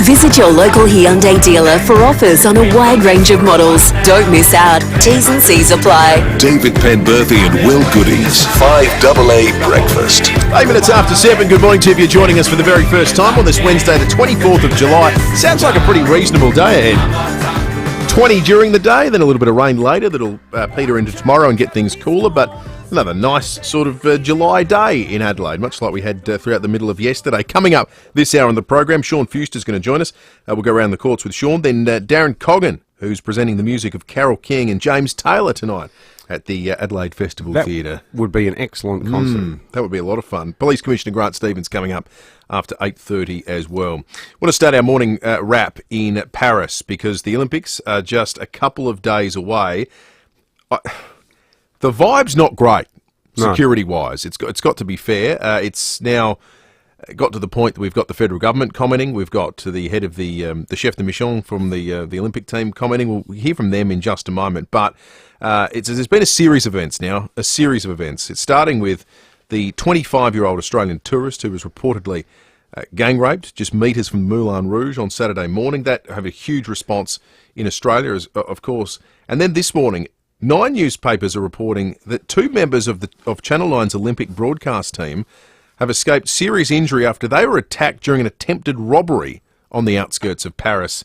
Visit your local Hyundai dealer for offers on a wide range of models. Don't miss out. T's and C's apply. David Penberthy and Will Goodies, 5AA Breakfast. 8 minutes after 7, good morning to you if you're joining us for the very first time on this Wednesday, the 24th of July. Sounds like a pretty reasonable day ahead. 20 during the day, then a little bit of rain later that'll peter into tomorrow and get things cooler, but another nice sort of July day in Adelaide, much like we had throughout the middle of yesterday. Coming up this hour on the program, Sean Fuster's going to join us. We'll go around the courts with Sean. Then Darren Coggan, who's presenting the music of Carole King and James Taylor tonight at the Adelaide Festival Theatre. Would be an excellent concert. That would be a lot of fun. Police Commissioner Grant Stevens coming up after 8:30 as well. I want to start our morning wrap in Paris because the Olympics are just a couple of days away. The vibe's not great, security-wise. It's got to be fair. It's now got to the point that we've got the federal government commenting. We've got to the head of the chef de mission from the Olympic team commenting. We'll hear from them in just a moment. But there's been a series of events now, It's starting with the 25-year-old Australian tourist who was reportedly gang raped just metres from Moulin Rouge on Saturday morning. That have a huge response in Australia, of course. And then this morning, 9 newspapers are reporting that 2 members of Channel 9's Olympic broadcast team have escaped serious injury after they were attacked during an attempted robbery on the outskirts of Paris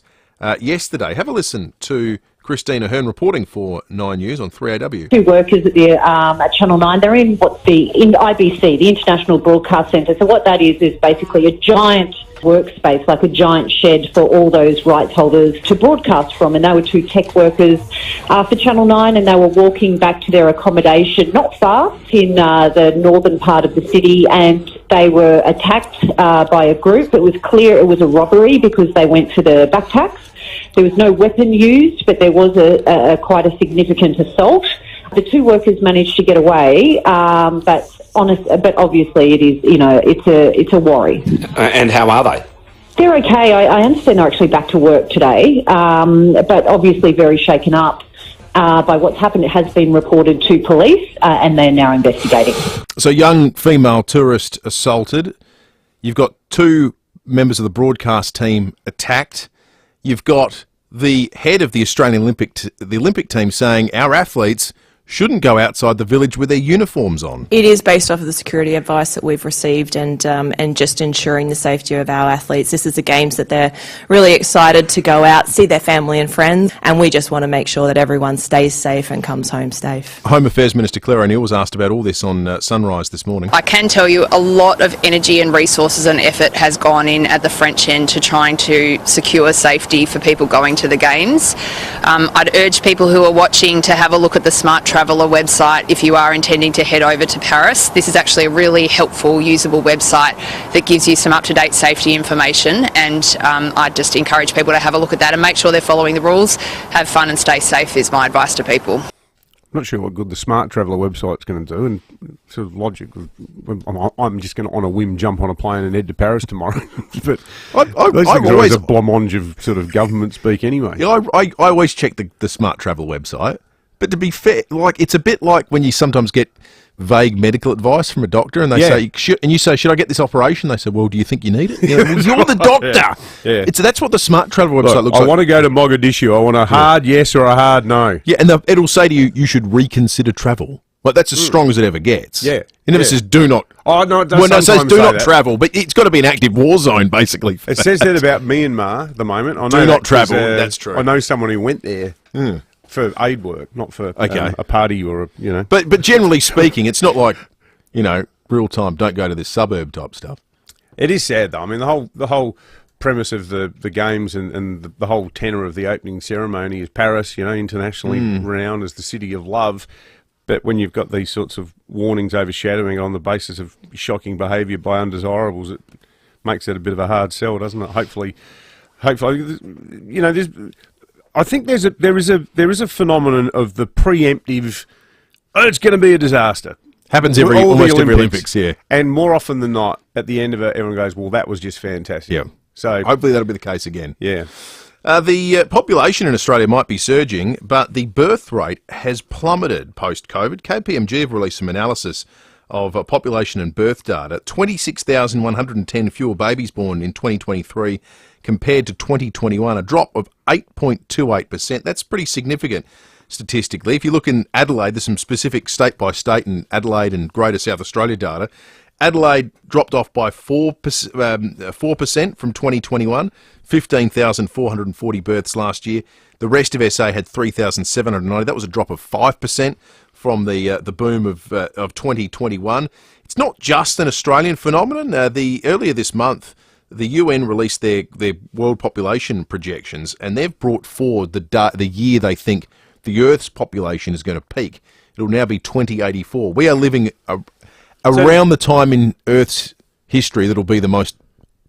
yesterday. Have a listen to Christina Hearn reporting for 9 News on 3AW. 2 workers at Channel 9, they're in IBC, the International Broadcast Centre. So what that is basically a giant workspace, like a giant shed for all those rights holders to broadcast from. And they were 2 tech workers for Channel 9, and they were walking back to their accommodation not far in the northern part of the city, and they were attacked by a group. It was clear it was a robbery because they went for the backpacks. There was no weapon used, but there was quite a significant assault. The 2 workers managed to get away, but obviously it is, it's a worry. And how are they? They're okay. I understand they're actually back to work today, but obviously very shaken up by what's happened. It has been reported to police, and they're now investigating. So, young female tourist assaulted. You've got 2 members of the broadcast team attacked. You've got the head of the Australian Olympic team saying our athletes shouldn't go outside the village with their uniforms on. It is based off of the security advice that we've received and just ensuring the safety of our athletes. This is the games that they're really excited to go out, see their family and friends, and we just want to make sure that everyone stays safe and comes home safe. Home Affairs Minister Claire O'Neill was asked about all this on Sunrise this morning. I can tell you a lot of energy and resources and effort has gone in at the French end to trying to secure safety for people going to the games. I'd urge people who are watching to have a look at the Smart Track FIVEAA website if you are intending to head over to Paris. This is actually a really helpful, usable website that gives you some up-to-date safety information, and I'd just encourage people to have a look at that and make sure they're following the rules. Have fun and stay safe is my advice to people. I'm not sure what good the Smart Traveller website's going to do, and sort of logic. I'm just going to, on a whim, jump on a plane and head to Paris tomorrow. But those things are always a blancmange of sort of government speak anyway. Yeah, I always check the Smart Travel website. But to be fair, like it's a bit like when you sometimes get vague medical advice from a doctor, and they say, should I get this operation? They say, well, do you think you need it? You know, well, you're the doctor. Yeah. That's what the Smart Travel website looks like. I want to go to Mogadishu. I want a hard yes or a hard no. Yeah, and it'll say to you, you should reconsider travel. Like that's as strong as it ever gets. Yeah. It never says do not. Oh no, it does well, no, it says do not that. travel, but it's got to be an active war zone, basically. It says that about Myanmar at the moment. I know do not travel. That's true. I know someone who went there. For aid work, not for a party or a, you know. But generally speaking, it's not like, you know, real time. Don't go to this suburb type stuff. It is sad though. I mean, the whole premise of the games and the whole tenor of the opening ceremony is Paris, you know, internationally renowned as the city of love. But when you've got these sorts of warnings overshadowing on the basis of shocking behaviour by undesirables, it makes it a bit of a hard sell, doesn't it? Hopefully, you know, I think there is a phenomenon of the preemptive. Oh, it's going to be a disaster. Happens almost every Olympics, yeah. And more often than not, at the end of it, everyone goes, "Well, that was just fantastic." Yeah. So hopefully that'll be the case again. Yeah. The population in Australia might be surging, but the birth rate has plummeted post-COVID. KPMG have released some analysis of population and birth data. 26,110 fewer babies born in 2023 compared to 2021, a drop of 8.28%. That's pretty significant statistically. If you look in Adelaide, there's some specific state-by-state in Adelaide and Greater South Australia data. Adelaide dropped off by 4% from 2021, 15,440 births last year. The rest of SA had 3,790. That was a drop of 5% from the boom of 2021. It's not just an Australian phenomenon. Earlier this month, the UN released their world population projections, and they've brought forward the year they think the Earth's population is going to peak. It'll now be 2084. We are living around the time in Earth's history that'll be the most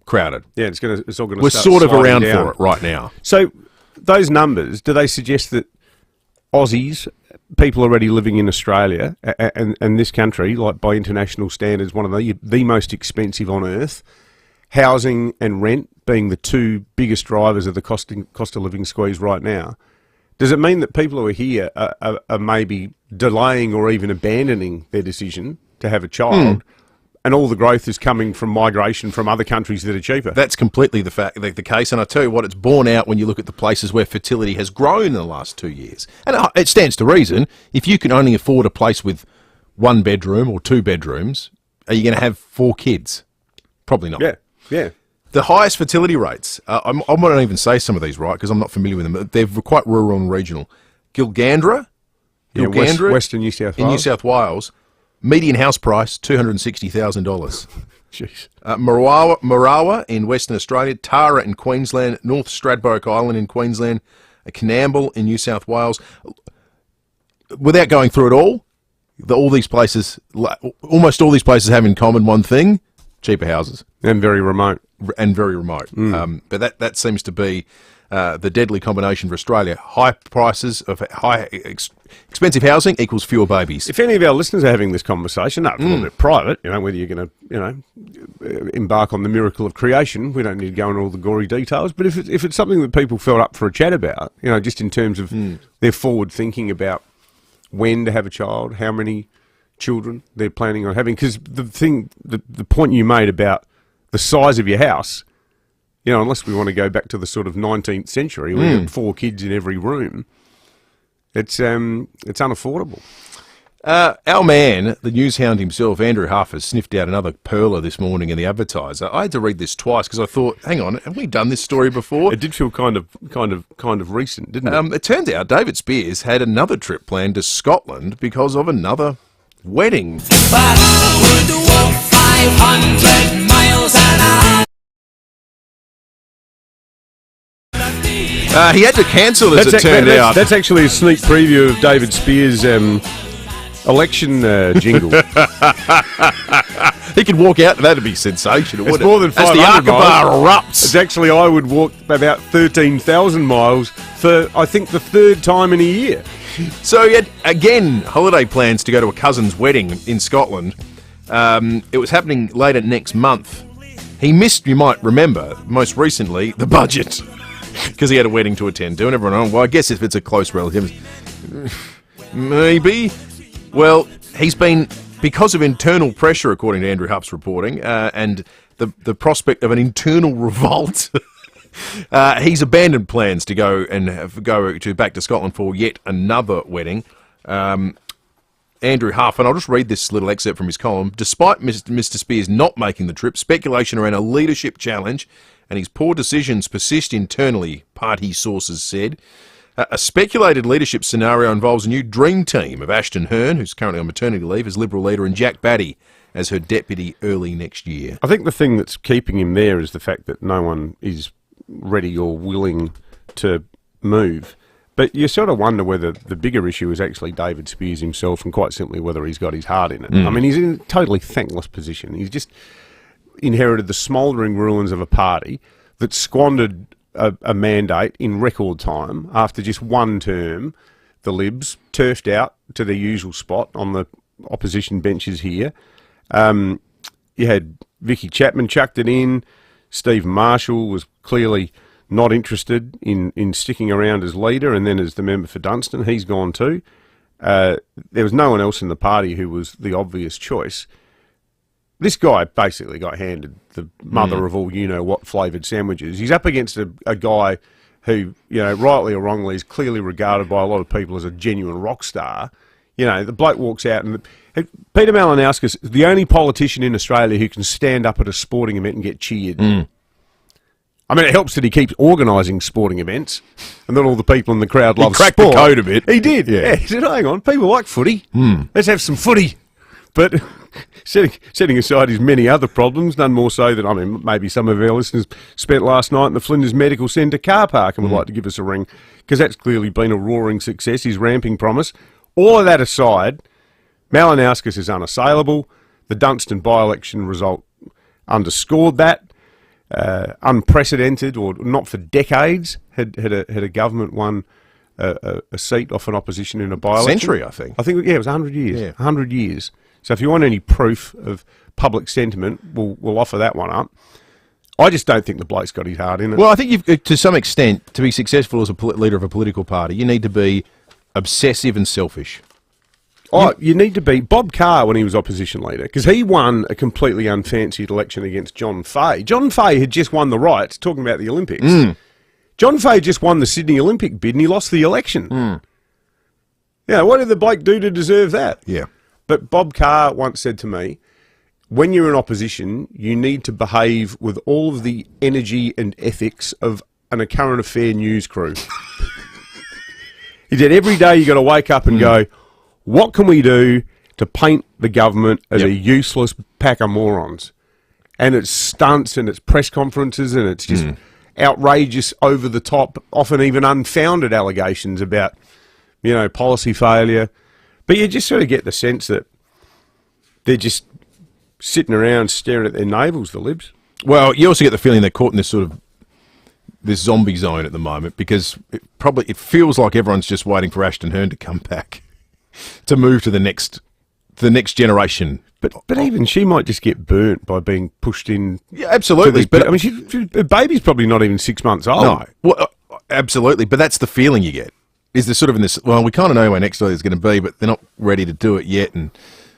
crowded. Yeah, it's all going to. We're sort of around for it right now. So those numbers, do they suggest that Aussies, people already living in Australia and this country, like by international standards, one of the most expensive on earth, housing and rent being the two biggest drivers of the cost of living squeeze right now, does it mean that people who are here are maybe delaying or even abandoning their decision to have a child, and all the growth is coming from migration from other countries that are cheaper? That's completely the case, and I tell you what, it's borne out when you look at the places where fertility has grown in the last 2 years. And it stands to reason, if you can only afford a place with 1 bedroom or 2 bedrooms, are you going to have 4 kids? Probably not. Yeah. The highest fertility rates, I won't even say some of these right because I'm not familiar with them. They're quite rural and regional. Gilgandra, Western New South Wales. In New South Wales, median house price $260,000. Jeez. Marawa in Western Australia, Tara in Queensland, North Stradbroke Island in Queensland, Canamble in New South Wales. Without going through it all, almost all these places have in common one thing: cheaper houses. And very remote. But that seems to be the deadly combination for Australia. High prices of expensive housing equals fewer babies. If any of our listeners are having this conversation, a little bit private, whether you're going to, embark on the miracle of creation, we don't need to go into all the gory details. But if it's something that people felt up for a chat about, just in terms of their forward thinking about when to have a child, how many children they're planning on having, because the point you made about the size of your house, unless we want to go back to the sort of 19th century, we had 4 kids in every room. It's unaffordable. Our man, the news hound himself, Andrew Huff, has sniffed out another perler this morning in the Advertiser. I had to read this twice because I thought, hang on, have we done this story before? It did feel kind of recent, didn't it? It turns out David Spears had another trip planned to Scotland because of another wedding. But would walk 500 miles an hour. He had to cancel, as it turned out. That's actually a sneak preview of David Spears' election jingle. He could walk out, that'd be sensational, It's wouldn't more it? than As 500 the Aqaba miles. erupts. It's actually, I would walk about 13,000 miles for, I think, the third time in a year. So he had, again, holiday plans to go to a cousin's wedding in Scotland. It was happening later next month. He missed, you might remember, most recently, the budget. Because he had a wedding to attend to, and everyone, well, I guess if it's a close relative, maybe. Well, he's been, because of internal pressure, according to Andrew Huff's reporting, and the prospect of an internal revolt, he's abandoned plans to go back to Scotland for yet another wedding. Andrew Huff, and I'll just read this little excerpt from his column. Despite Mr. Spears not making the trip, speculation around a leadership challenge and his poor decisions persist internally, party sources said. A speculated leadership scenario involves a new dream team of Ashton Hearn, who's currently on maternity leave as Liberal leader, and Jack Batty as her deputy early next year. I think the thing that's keeping him there is the fact that no one is ready or willing to move. But you sort of wonder whether the bigger issue is actually David Spears himself, and quite simply whether he's got his heart in it. I mean, he's in a totally thankless position. He's just inherited the smouldering ruins of a party that squandered a mandate in record time after just one term. The Libs turfed out to their usual spot on the opposition benches here. You had Vicky Chapman chucked it in. Stephen Marshall was clearly not interested in sticking around as leader, and then as the member for Dunstan, he's gone too. There was no one else in the party who was the obvious choice. This guy basically got handed the mother of all you-know-what flavoured sandwiches. He's up against a guy who, rightly or wrongly, is clearly regarded by a lot of people as a genuine rock star. The bloke walks out and... Peter Malinowskis is the only politician in Australia who can stand up at a sporting event and get cheered. I mean, it helps that he keeps organising sporting events and that all the people in the crowd love sport. He cracked the code a bit. He did, yeah. He said, hang on, people like footy. Let's have some footy. But setting aside his many other problems, none more so than, I mean, maybe some of our listeners spent last night in the Flinders Medical Centre car park and would like to give us a ring, because that's clearly been a roaring success, his ramping promise. All of that aside, Malinowskis is unassailable. The Dunstan by-election result underscored that. Unprecedented, or not for decades, had a government won a seat off an opposition in a by-election. Century, I think. Yeah, it was 100 years. Yeah. 100 years. So if you want any proof of public sentiment, we'll offer that one up. I just don't think the bloke's got his heart in it. Well, I think you've, to some extent, to be successful as a leader of a political party, you need to be obsessive and selfish. Oh, you need to be Bob Carr when he was opposition leader, because he won a completely unfancied election against John Fahey. John Fahey had just won the rights, talking about the Olympics. John Fahey just won the Sydney Olympic bid and he lost the election. Yeah, what did the bloke do to deserve that? Yeah. But Bob Carr once said to me, when you're in opposition, you need to behave with all of the energy and ethics of a current affair news crew. He said every day you got to wake up and go, what can we do to paint the government as a useless pack of morons? And it's stunts and it's press conferences and it's just outrageous, over the top, often even unfounded allegations about, policy failure. But you just sort of get the sense that they're just sitting around staring at their navels, the Libs. Well, you also get the feeling they're caught in this zombie zone at the moment, because it feels like everyone's just waiting for Ashton Hearn to come back to move to the next generation. But even she might just get burnt by being pushed in. Yeah, absolutely. But I mean, her baby's probably not even 6 months old. No, well, absolutely. But that's the feeling you get. Is there sort of in this? Well, we kind of know where next year is going to be, but they're not ready to do it yet. And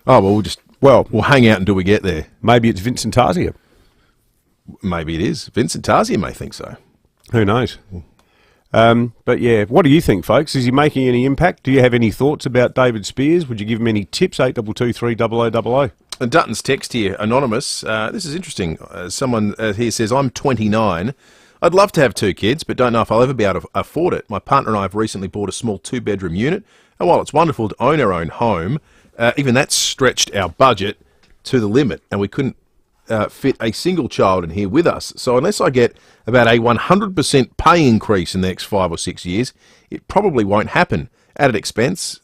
we'll hang out until we get there. Maybe it's Vincent Tarzia. Maybe it is. Vincent Tarzia may think so. Who knows? But yeah, what do you think, folks? Is he making any impact? Do you have any thoughts about David Spears? Would you give him any tips? 8223 0000. And Dutton's text here, anonymous. This is interesting. Someone here says, I'm 29. I'd love to have 2 kids, but don't know if I'll ever be able to afford it. My partner and I have recently bought a small 2-bedroom unit, and while it's wonderful to own our own home, even that stretched our budget to the limit, and we couldn't fit a single child in here with us. So unless I get about a 100% pay increase in the next 5 or 6 years, it probably won't happen. Added expense,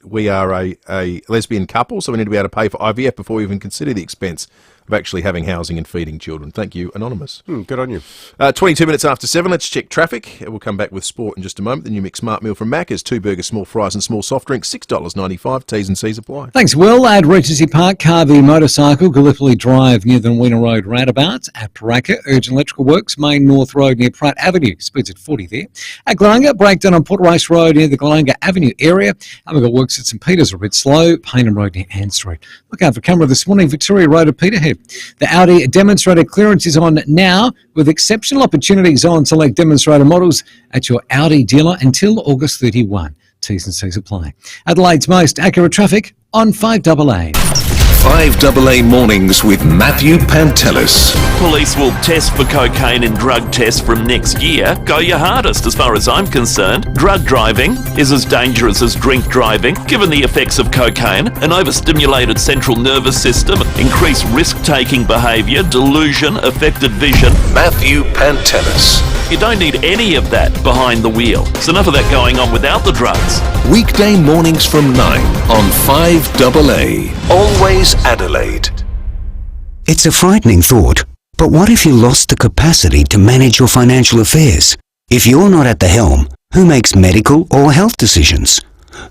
we are a lesbian couple, so we need to be able to pay for IVF before we even consider the expense of actually having housing and feeding children. Thank you, Anonymous. Good on you. 22 minutes after 7, let's check traffic. We'll come back with sport in just a moment. The new Mix Smart Meal from Macca's, 2 burgers, small fries and small soft drinks, $6.95. T's and C's apply. Thanks, Will. At Regency Park, Carvey Motorcycle, Gallipoli Drive near the Weena Road roundabout. At Paraka, Urgent Electrical Works, Main North Road near Pratt Avenue. Speeds at 40 there. At Glunga, breakdown on Port Race Road near the Glunga Avenue area. And we've got works at St Peters a bit slow. Paynham Road near Ann Street. Look out for camera this morning, Victoria Road at Peterhead. The Audi demonstrator clearance is on now with exceptional opportunities on select demonstrator models at your Audi dealer until August 31. T's and C's apply. Adelaide's most accurate traffic on 5AA. 5AA Mornings with Matthew Pantelis. Police will test for cocaine in drug tests from next year. Go your hardest as far as I'm concerned. Drug driving is as dangerous as drink driving, given the effects of cocaine, an overstimulated central nervous system, increased risk-taking behaviour, delusion, affected vision. Matthew Pantelis. You don't need any of that behind the wheel. There's enough of that going on without the drugs. Weekday mornings from 9 on 5AA. Always Adelaide. It's a frightening thought, but what if you lost the capacity to manage your financial affairs? If you're not at the helm, who makes medical or health decisions?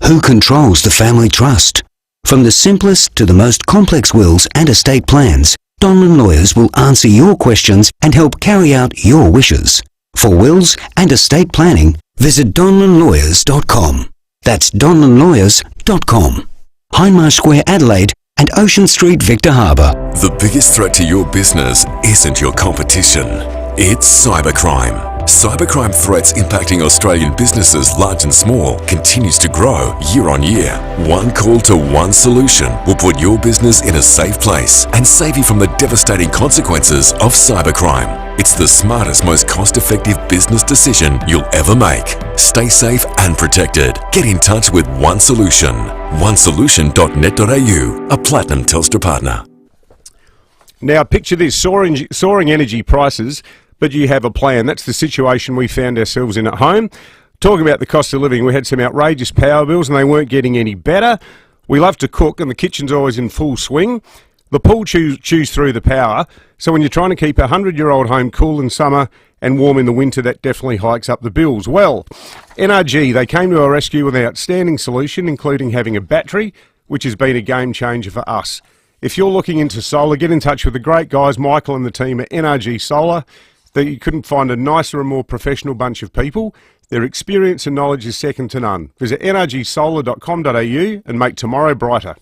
Who controls the family trust? From the simplest to the most complex wills and estate plans, Donlan Lawyers will answer your questions and help carry out your wishes. For wills and estate planning, visit donlanlawyers.com. That's donlanlawyers.com. Hindmarsh Square, Adelaide, and Ocean Street, Victor Harbour. The biggest threat to your business isn't your competition, it's cybercrime. Cybercrime threats impacting Australian businesses large and small continues to grow year on year. One call to one solution will put your business in a safe place and save you from the devastating consequences of cybercrime. It's the smartest, most cost-effective business decision you'll ever make. Stay safe and protected. Get in touch with One Solution. onesolution.net.au, a Platinum Telstra partner. Now, picture this, soaring energy prices, but you have a plan. That's the situation we found ourselves in at home. Talking about the cost of living, we had some outrageous power bills and they weren't getting any better. We love to cook and the kitchen's always in full swing. The pool chews through the power, so when you're trying to keep a 100-year-old home cool in summer and warm in the winter, that definitely hikes up the bills. Well, NRG, they came to our rescue with an outstanding solution, including having a battery, which has been a game changer for us. If you're looking into solar, get in touch with the great guys, Michael and the team at NRG Solar. That you couldn't find a nicer and more professional bunch of people. Their experience and knowledge is second to none. Visit nrgsolar.com.au and make tomorrow brighter.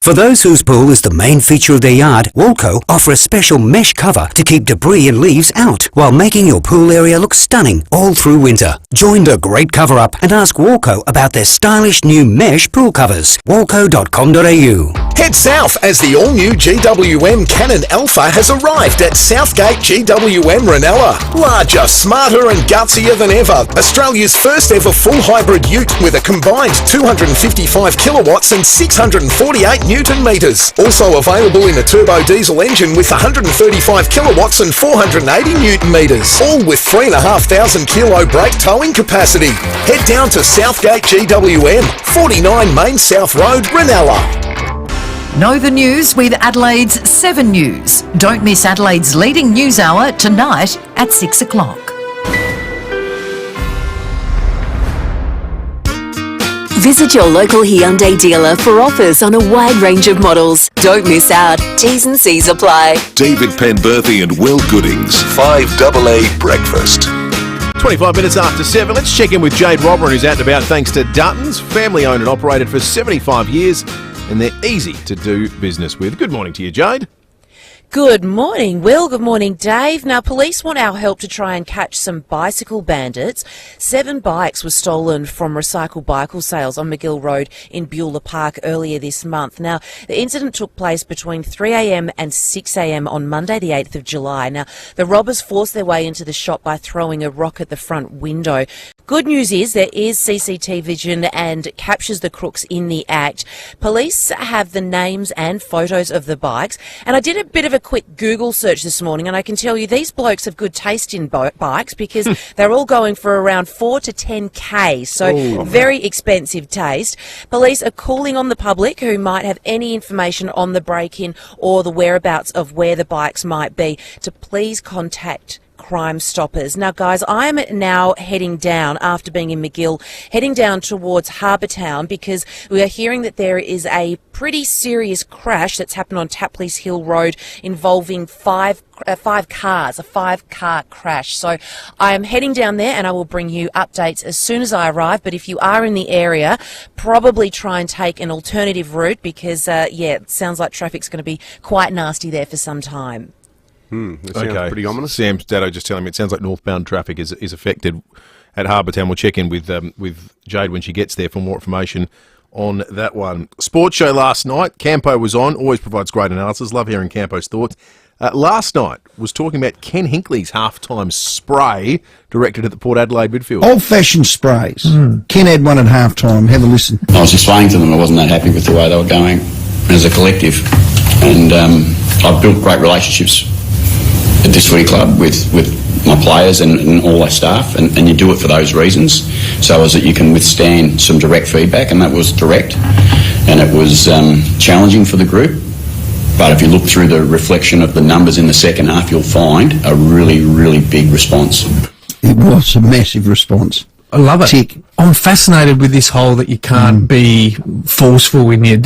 For those whose pool is the main feature of their yard, Walco offer a special mesh cover to keep debris and leaves out, while making your pool area look stunning all through winter. Join the great cover-up and ask Walco about their stylish new mesh pool covers. Walco.com.au. Head south as the all-new GWM Cannon Alpha has arrived at Southgate GWM Renewable. Larger, smarter and gutsier than ever. Australia's first ever full hybrid ute with a combined 255 kilowatts and 648 Newton meters. Also available in a turbo diesel engine with 135 kilowatts and 480 Newton meters. All with 3,500 kilo brake towing capacity. Head down to Southgate GWM, 49 Main South Road, Renella. Know the news with Adelaide's 7 News. Don't miss Adelaide's leading news hour tonight at 6 o'clock. Visit your local Hyundai dealer for offers on a wide range of models. Don't miss out. T's and C's apply. David Penberthy and Will Goodings, 5AA Breakfast. 25 minutes after 7, let's check in with Jade Robber, who's out and about thanks to Dutton's, family owned and operated for 75 years, and they're easy to do business with. Good morning to you, Jade. Good morning, Will. Good morning, Dave. Now, police want our help to try and catch some bicycle bandits. 7 bikes were stolen from recycled bicycle sales on McGill Road in Beulah Park earlier this month. Now, the incident took place between 3 a.m. and 6 a.m. on Monday, the 8th of July. Now, the robbers forced their way into the shop by throwing a rock at the front window. Good news is there is CCTV vision and captures the crooks in the act. Police have the names and photos of the bikes, and I did a bit of a quick Google search this morning, and I can tell you these blokes have good taste in bikes because they're all going for around 4 to 10K, so very expensive taste. Police are calling on the public who might have any information on the break-in or the whereabouts of where the bikes might be to please contact Crime Stoppers. Now, guys, I am now heading down, after being in McGill, heading down towards Harbour Town because we are hearing that there is a pretty serious crash that's happened on Tapley's Hill Road involving five cars, a 5-car crash. So I am heading down there and I will bring you updates as soon as I arrive. But if you are in the area, probably try and take an alternative route because, it sounds like traffic's going to be quite nasty there for some time. That sounds pretty ominous. Sam's dad just telling me it sounds like northbound traffic is affected at Harbour Town. We'll check in with Jade when she gets there for more information on that one. Sports show last night. Campo was on. Always provides great analysis. Love hearing Campo's thoughts. Last night was talking about Ken Hinkley's halftime spray directed at the Port Adelaide midfield. Old-fashioned sprays. Ken had one at halftime. Have a listen. I was explaining to them I wasn't that happy with the way they were going as a collective, and I've built great relationships at this footy club with my players and all our staff, and you do it for those reasons, so as that you can withstand some direct feedback, and that was direct, and it was challenging for the group. But if you look through the reflection of the numbers in the second half, you'll find a really, really big response. It was a massive response. I love it. Tick. I'm fascinated with this whole that you can't be forceful in your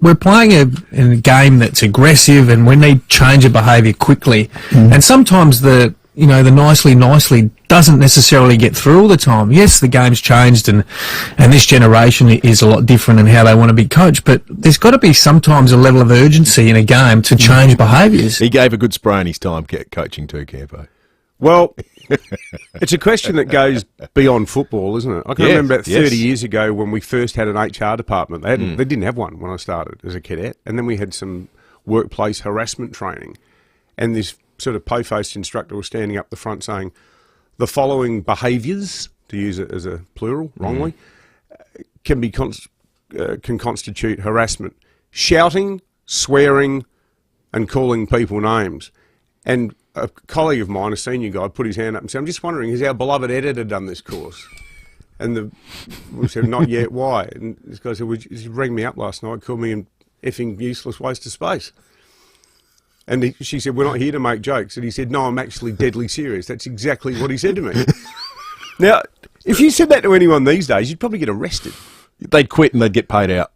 we're playing a game that's aggressive and we need change of behaviour quickly. And sometimes the nicely doesn't necessarily get through all the time. Yes, the game's changed and this generation is a lot different in how they want to be coached, but there's got to be sometimes a level of urgency in a game to change behaviours. He gave a good spray in his time coaching too, Campo. Well, it's a question that goes beyond football, isn't it? I can remember about 30 years ago when we first had an HR department. They didn't have one when I started as a cadet. And then we had some workplace harassment training. And this sort of po-faced instructor was standing up the front saying, the following behaviours, to use it as a plural, wrongly, can constitute harassment. Shouting, swearing, and calling people names. And a colleague of mine, a senior guy, put his hand up and said, I'm just wondering, has our beloved editor done this course? And we said, not yet, why? And this guy said, well, he rang me up last night, called me an effing useless waste of space. And she said, we're not here to make jokes. And he said, no, I'm actually deadly serious. That's exactly what he said to me. Now, if you said that to anyone these days, you'd probably get arrested. They'd quit and they'd get paid out,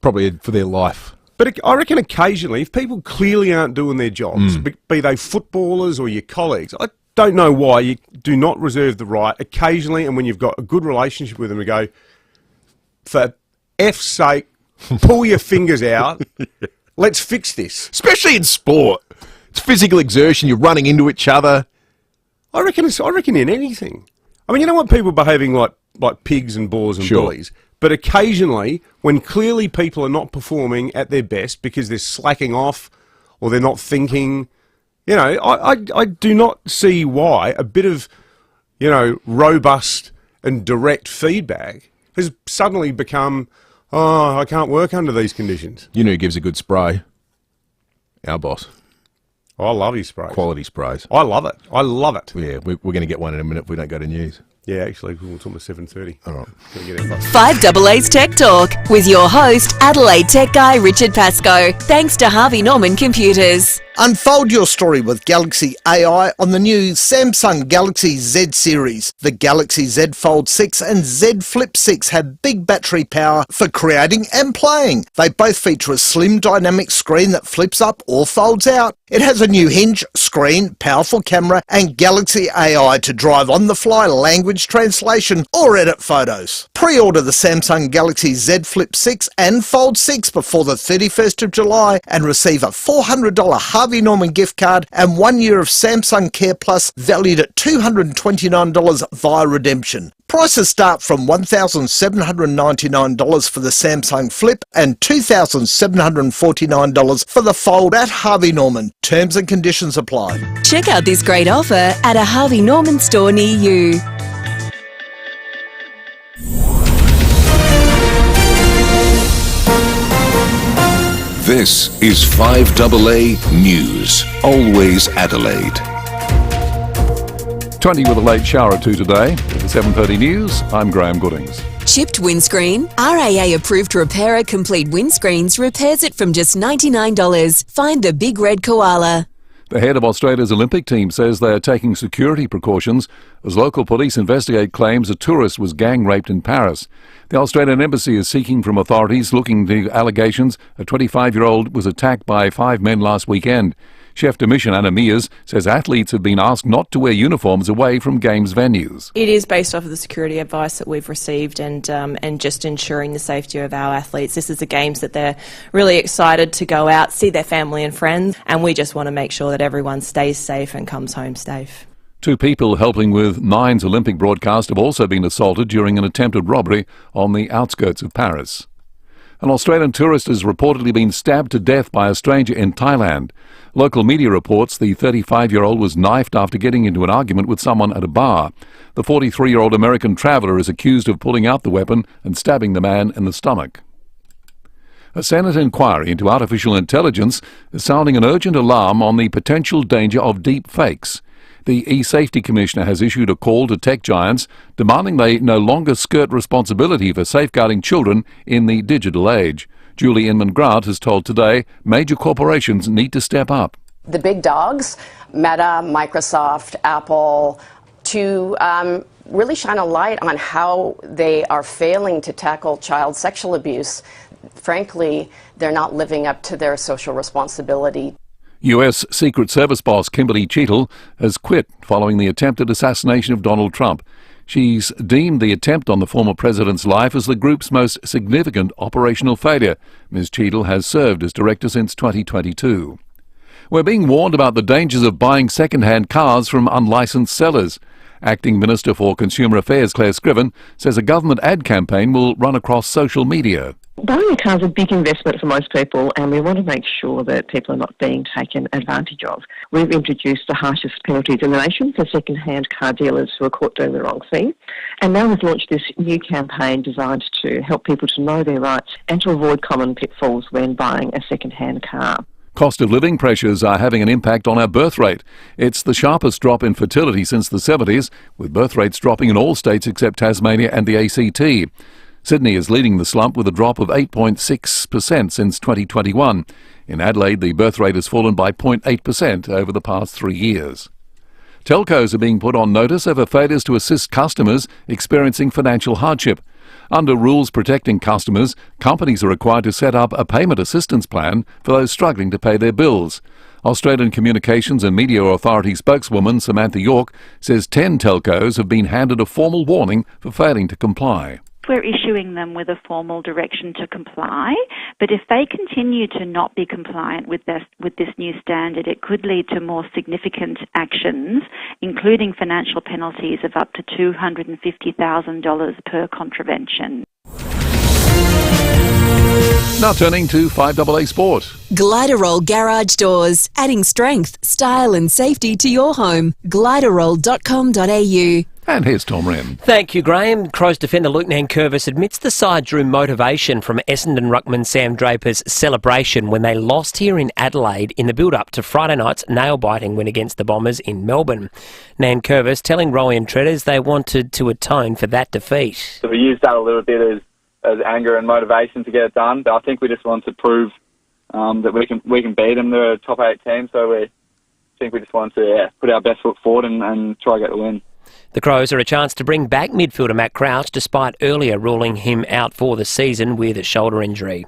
probably for their life. But I reckon occasionally, if people clearly aren't doing their jobs, be they footballers or your colleagues, I don't know why you do not reserve the right occasionally, and when you've got a good relationship with them, to go, for F's sake, pull your fingers out, let's fix this. Especially in sport. It's physical exertion, you're running into each other. I reckon in anything. I mean, you don't want people behaving like pigs and boars and bullies. But occasionally, when clearly people are not performing at their best because they're slacking off or they're not thinking, I do not see why a bit of, robust and direct feedback has suddenly become, I can't work under these conditions. You know who gives a good spray? Our boss. Oh, I love his sprays. Quality sprays. I love it. Yeah, we're going to get one in a minute if we don't go to news. Yeah, actually, it's almost 7:30. All right. 5AA's Tech Talk with your host, Adelaide tech guy Richard Pascoe. Thanks to Harvey Norman Computers. Unfold your story with Galaxy AI on the new Samsung Galaxy Z series. The Galaxy Z Fold 6 and Z Flip 6 have big battery power for creating and playing. They both feature a slim dynamic screen that flips up or folds out. It has a new hinge, screen, powerful camera and Galaxy AI to drive on-the-fly language translation or edit photos. Pre-order the Samsung Galaxy Z Flip 6 and Fold 6 before the 31st of July and receive a $400 Harvey Norman gift card and 1 year of Samsung Care Plus valued at $229 via redemption. Prices start from $1,799 for the Samsung Flip and $2,749 for the Fold at Harvey Norman. Terms and conditions apply. Check out this great offer at a Harvey Norman store near you. This is 5AA News, always Adelaide. 20 with a late shower or two today. With the 7:30 news, I'm Graham Goodings. Chipped windscreen? RAA approved repairer Complete Windscreens repairs it from just $99. Find the big red koala. The head of Australia's Olympic team says they are taking security precautions as local police investigate claims a tourist was gang raped in Paris. The Australian Embassy is seeking from authorities looking into allegations a 25-year-old was attacked by 5 men last weekend. Chef de mission Anna Mears says athletes have been asked not to wear uniforms away from games venues. It is based off of the security advice that we've received and just ensuring the safety of our athletes. This is the games that they're really excited to go out, see their family and friends, and we just want to make sure that everyone stays safe and comes home safe. 2 people helping with Nine's Olympic broadcast have also been assaulted during an attempted robbery on the outskirts of Paris. An Australian tourist has reportedly been stabbed to death by a stranger in Thailand. Local media reports the 35-year-old was knifed after getting into an argument with someone at a bar. The 43-year-old American traveller is accused of pulling out the weapon and stabbing the man in the stomach. A Senate inquiry into artificial intelligence is sounding an urgent alarm on the potential danger of deep fakes. The E-Safety Commissioner has issued a call to tech giants demanding they no longer skirt responsibility for safeguarding children in the digital age. Julie Inman-Grant has told Today major corporations need to step up. The big dogs, Meta, Microsoft, Apple, to really shine a light on how they are failing to tackle child sexual abuse. Frankly, they're not living up to their social responsibility. US Secret Service boss Kimberly Cheetle has quit following the attempted assassination of Donald Trump. She's deemed the attempt on the former president's life as the group's most significant operational failure. Ms. Cheetle has served as director since 2022. We're being warned about the dangers of buying second-hand cars from unlicensed sellers. Acting Minister for Consumer Affairs Claire Scriven says a government ad campaign will run across social media. Buying a car is a big investment for most people, and we want to make sure that people are not being taken advantage of. We've introduced the harshest penalties in the nation for second-hand car dealers who are caught doing the wrong thing. And now we've launched this new campaign designed to help people to know their rights and to avoid common pitfalls when buying a second-hand car. Cost of living pressures are having an impact on our birth rate. It's the sharpest drop in fertility since the 70s, with birth rates dropping in all states except Tasmania and the ACT. Sydney is leading the slump with a drop of 8.6% since 2021. In Adelaide, the birth rate has fallen by 0.8% over the past 3 years. Telcos are being put on notice over failures to assist customers experiencing financial hardship. Under rules protecting customers, companies are required to set up a payment assistance plan for those struggling to pay their bills. Australian Communications and Media Authority spokeswoman Samantha York says 10 telcos have been handed a formal warning for failing to comply. We're issuing them with a formal direction to comply, but if they continue to not be compliant with this new standard, it could lead to more significant actions, including financial penalties of up to $250,000 per contravention. Now turning to 5AA Sport. Gliderol Garage Doors, adding strength, style and safety to your home. Gliderol.com.au. And here's Tom Wren. Thank you, Graham. Crows defender Luke Nankervis admits the side drew motivation from Essendon ruckman Sam Draper's celebration when they lost here in Adelaide in the build-up to Friday night's nail-biting win against the Bombers in Melbourne. Nankervis telling Rowie and Treaders they wanted to atone for that defeat. So we used that a little bit as anger and motivation to get it done, but I think we just want to prove that we can beat them. They're a top 8 team, so we think we just want to put our best foot forward and try to get the win. The Crows are a chance to bring back midfielder Matt Crouch despite earlier ruling him out for the season with a shoulder injury.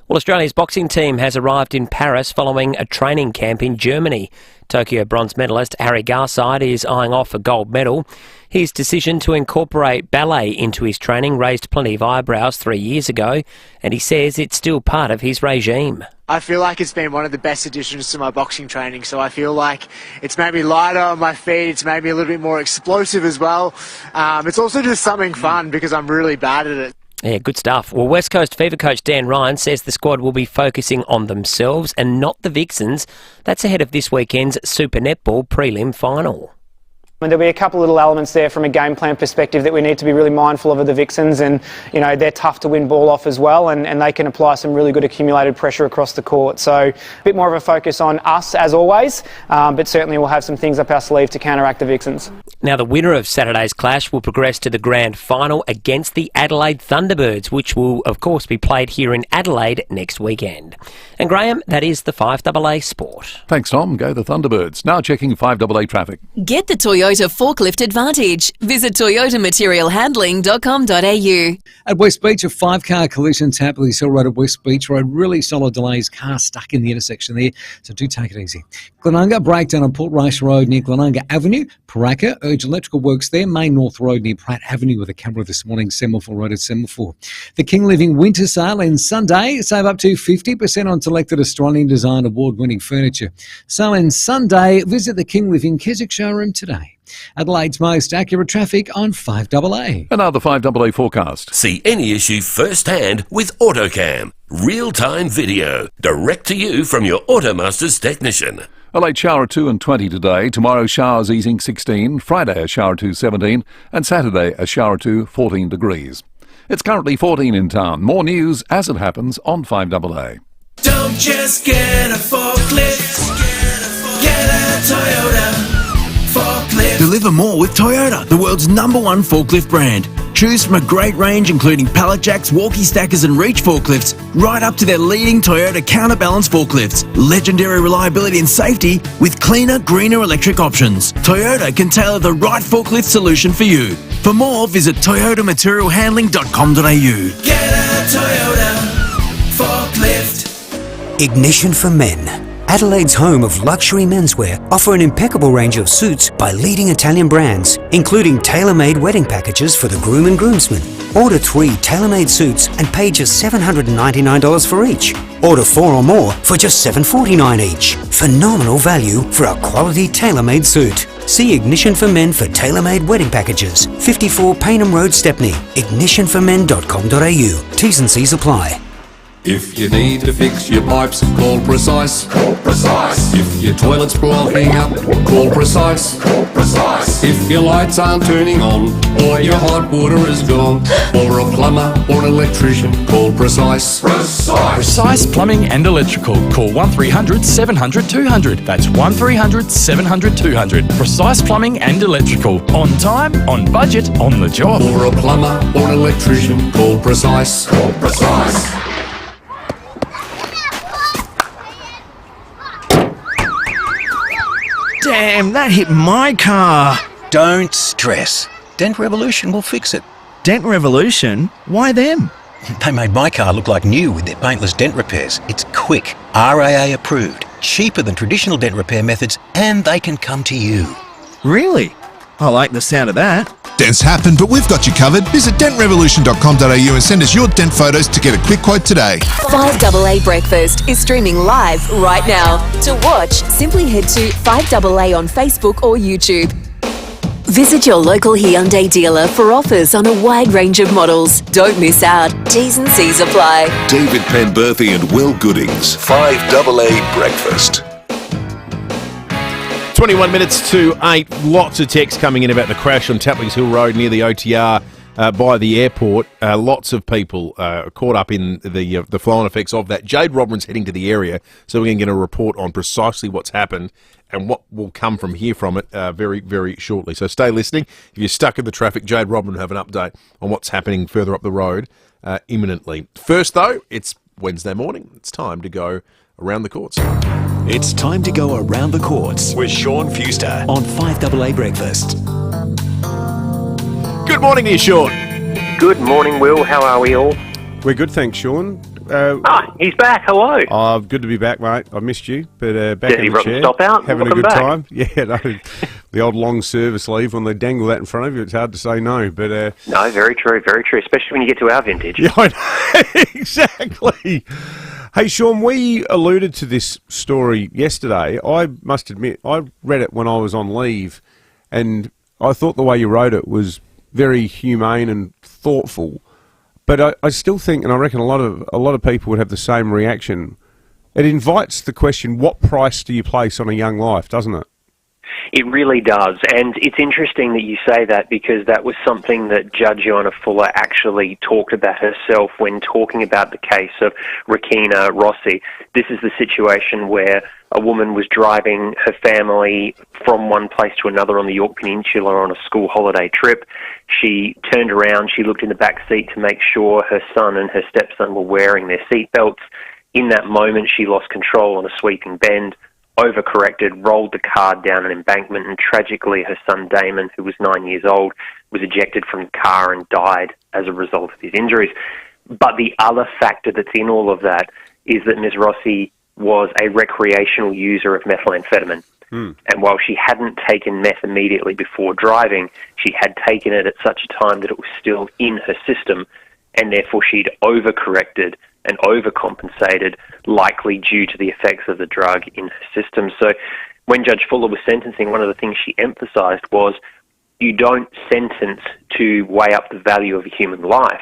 Well, Australia's boxing team has arrived in Paris following a training camp in Germany. Tokyo bronze medalist Harry Garside is eyeing off a gold medal. His decision to incorporate ballet into his training raised plenty of eyebrows 3 years ago, and he says it's still part of his regime. I feel like it's been one of the best additions to my boxing training, so I feel like it's made me lighter on my feet, it's made me a little bit more explosive as well. It's also just something fun because I'm really bad at it. Yeah, good stuff. Well, West Coast Fever coach Dan Ryan says the squad will be focusing on themselves and not the Vixens. That's ahead of this weekend's Super Netball prelim final. And there'll be a couple of little elements there from a game plan perspective that we need to be really mindful of the Vixens, and they're tough to win ball off as well, and they can apply some really good accumulated pressure across the court. So a bit more of a focus on us as always, but certainly we'll have some things up our sleeve to counteract the Vixens. Now, the winner of Saturday's clash will progress to the grand final against the Adelaide Thunderbirds, which will, of course, be played here in Adelaide next weekend. And Graham, that is the 5AA Sport. Thanks, Tom. Go the Thunderbirds. Now checking 5AA traffic. Get the Toyota Forklift Advantage. Visit toyotamaterialhandling.com.au. At West Beach, a 5-car collision to Happleys Hill Road at West Beach Road. Really solid delays. Car stuck in the intersection there, so do take it easy. Glenunga, breakdown on Port Rice Road near Glenunga Avenue. Paraka, urge electrical works there. Main North Road near Pratt Avenue with a camera this morning. Semaphore Road at Semaphore. The King Living Winter Sale ends Sunday. Save up to 50% on selected Australian Design Award-winning furniture. So ends Sunday. Visit the King Living Keswick showroom today. Adelaide's most accurate traffic on 5AA. And now the 5AA forecast. See any issue firsthand with AutoCam. Real-time video, direct to you from your Automasters technician. A late shower 2 and 20 today. Tomorrow showers easing 16. Friday a shower 2 17. And Saturday a shower 2 14 degrees. It's currently 14 in town. More news as it happens on 5AA. Don't just get a forklift. Get a Toyota forklift. Deliver more with Toyota, the world's #1 forklift brand. Choose from a great range including pallet jacks, walkie stackers and reach forklifts, right up to their leading Toyota counterbalance forklifts. Legendary reliability and safety with cleaner, greener electric options. Toyota can tailor the right forklift solution for you. For more, visit toyotamaterialhandling.com.au. Get a Toyota forklift. Ignition for Men. Adelaide's home of luxury menswear offer an impeccable range of suits by leading Italian brands, including tailor-made wedding packages for the groom and groomsmen. Order 3 tailor-made suits and pay just $799 for each. Order 4 or more for just $749 each. Phenomenal value for a quality tailor-made suit. See Ignition for Men for tailor-made wedding packages. 54 Paynham Road, Stepney. ignitionformen.com.au. T's and C's apply. If you need to fix your pipes, call Precise. Call Precise. If your toilet's blocking up, call Precise. Call Precise. If your lights aren't turning on, or your hot water is gone, or a plumber or an electrician, call Precise. Precise. Precise Plumbing and Electrical. Call 1300 700 200. That's 1300 700 200. Precise Plumbing and Electrical. On time, on budget, on the job. Or a plumber or an electrician, call Precise. Call Precise. Damn, that hit my car. Don't stress. Dent Revolution will fix it. Dent Revolution? Why them? They made my car look like new with their paintless dent repairs. It's quick, RAA approved, cheaper than traditional dent repair methods, and they can come to you. Really? I like the sound of that. Dents happen, but we've got you covered. Visit dentrevolution.com.au and send us your dent photos to get a quick quote today. 5AA Breakfast is streaming live right now. To watch, simply head to 5AA on Facebook or YouTube. Visit your local Hyundai dealer for offers on a wide range of models. Don't miss out. T's and C's apply. David Penberthy and Will Goodings. 5AA Breakfast. 21 minutes to 8. Lots of texts coming in about the crash on Tapley's Hill Road near the OTR by the airport. Lots of people caught up in the flow-on effects of that. Jade Robin's heading to the area, so we're going to get a report on precisely what's happened and what will come from here from it very, very shortly. So stay listening. If you're stuck in the traffic, Jade Robin will have an update on what's happening further up the road imminently. First, though, it's Wednesday morning. It's time to go around the courts. It's time to go around the courts with Sean Fuster on 5AA Breakfast. Good morning to you, Sean. Good morning, Will. How are we all? We're good, thanks, Sean. He's back. Hello. Oh, good to be back, mate. I missed you, but back Dirty in the chair. Stop out. Having Welcome a good back. time. Yeah, no, the old long service leave, when they dangle that in front of you, it's hard to say no. But No, very true, especially when you get to our vintage. Yeah, I know. Exactly. Hey, Sean, we alluded to this story yesterday. I must admit, I read it when I was on leave, and I thought the way you wrote it was very humane and thoughtful. But I still think, and I reckon a lot of people would have the same reaction. It invites the question: what price do you place on a young life, doesn't it? It really does, and it's interesting that you say that because that was something that Judge Joanna Fuller actually talked about herself when talking about the case of Rakina Rossi. This is the situation where a woman was driving her family from one place to another on the York Peninsula on a school holiday trip. She turned around, she looked in the back seat to make sure her son and her stepson were wearing their seatbelts. In that moment, she lost control on a sweeping bend, overcorrected, rolled the car down an embankment, and tragically her son Damon, who was 9 years old, was ejected from the car and died as a result of his injuries. But the other factor that's in all of that is that Ms. Rossi was a recreational user of methamphetamine. And while she hadn't taken meth immediately before driving, she had taken it at such a time that it was still in her system, and therefore she'd overcorrected and overcompensated, likely due to the effects of the drug in her system. So when Judge Fuller was sentencing, one of the things she emphasised was you don't sentence to weigh up the value of a human life.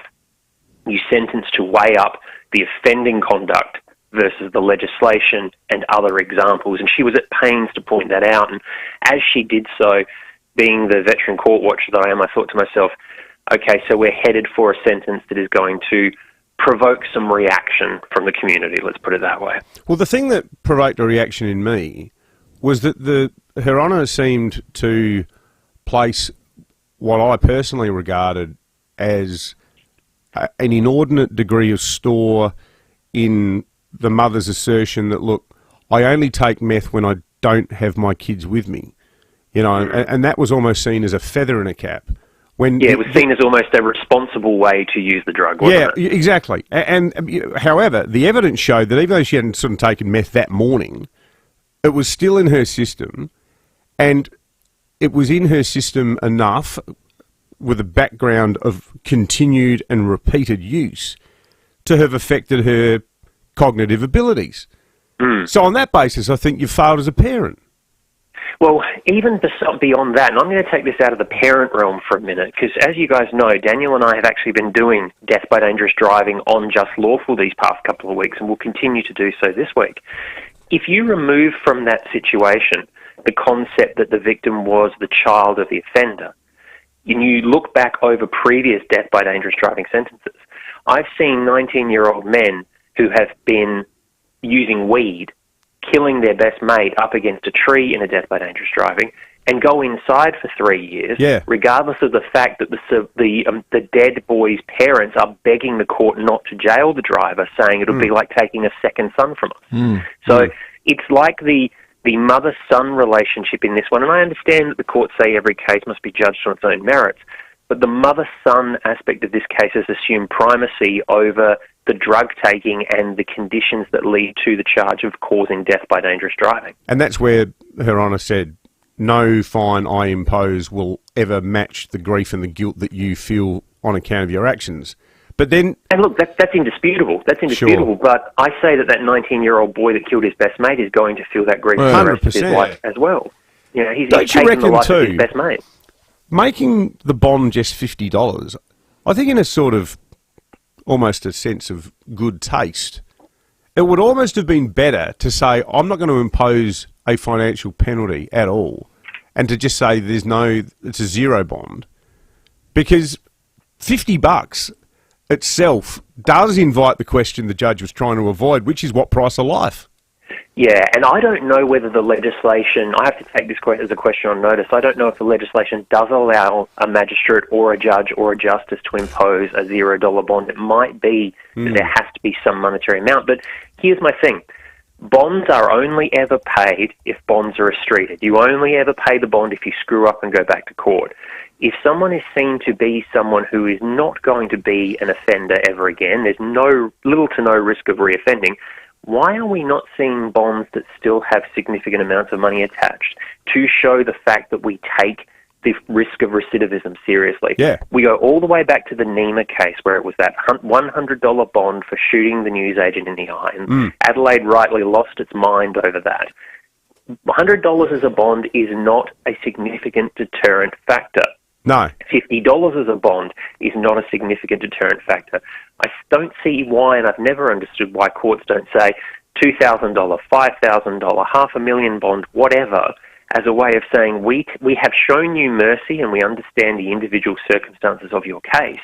You sentence to weigh up the offending conduct versus the legislation and other examples. And she was at pains to point that out. And as she did so, being the veteran court watcher that I am, I thought to myself, okay, so we're headed for a sentence that is going to provoke some reaction from the community, let's put it that way. Well, the thing that provoked a reaction in me was that Her Honour seemed to place what I personally regarded as an inordinate degree of store in the mother's assertion that, look, I only take meth when I don't have my kids with me. You know, and that was almost seen as a feather in a cap. It was seen as almost a responsible way to use the drug, wasn't it? Yeah, exactly. And however, the evidence showed that even though she hadn't sort of taken meth that morning, it was still in her system, and it was in her system enough with a background of continued and repeated use to have affected her cognitive abilities. So on that basis, I think you've failed as a parent. Well, even beyond that, and I'm going to take this out of the parent realm for a minute, because as you guys know, Daniel and I have actually been doing death by dangerous driving on Just Lawful these past couple of weeks, and we'll continue to do so this week. If you remove from that situation the concept that the victim was the child of the offender, and you look back over previous death by dangerous driving sentences, I've seen 19-year-old men who have been using weed, killing their best mate up against a tree in a death by dangerous driving, and go inside for 3 years, regardless of the fact that the dead boy's parents are begging the court not to jail the driver, saying it would be like taking a second son from us. So it's like the mother-son relationship in this one, and I understand that the courts say every case must be judged on its own merits, but the mother-son aspect of this case has assumed primacy over the drug taking and the conditions that lead to the charge of causing death by dangerous driving. And that's where Her Honour said, no fine I impose will ever match the grief and the guilt that you feel on account of your actions. But then... And look, that's indisputable. That's indisputable. Sure. But I say that 19-year-old boy that killed his best mate is going to feel that grief for the rest of his life as well. You know, he's taking the life of his best mate. Making the bond just $50, I think in a sort of almost a sense of good taste, it would almost have been better to say, I'm not going to impose a financial penalty at all, and to just say it's a zero bond, because $50 itself does invite the question the judge was trying to avoid, which is what price of life? Yeah, and I don't know whether the legislation, I have to take this as a question on notice, I don't know if the legislation does allow a magistrate or a judge or a justice to impose a $0 bond. It might be that there has to be some monetary amount, but here's my thing. Bonds are only ever paid if bonds are estreated. You only ever pay the bond if you screw up and go back to court. If someone is seen to be someone who is not going to be an offender ever again, there's little to no risk of reoffending, why are we not seeing bonds that still have significant amounts of money attached to show the fact that we take the risk of recidivism seriously? Yeah. We go all the way back to the Nima case where it was that $100 bond for shooting the newsagent in the eye, and Adelaide rightly lost its mind over that. $100 as a bond is not a significant deterrent factor. No. $50 as a bond is not a significant deterrent factor. I don't see why, and I've never understood why courts don't say $2,000, $5,000, $500,000 bond, whatever, as a way of saying we have shown you mercy and we understand the individual circumstances of your case.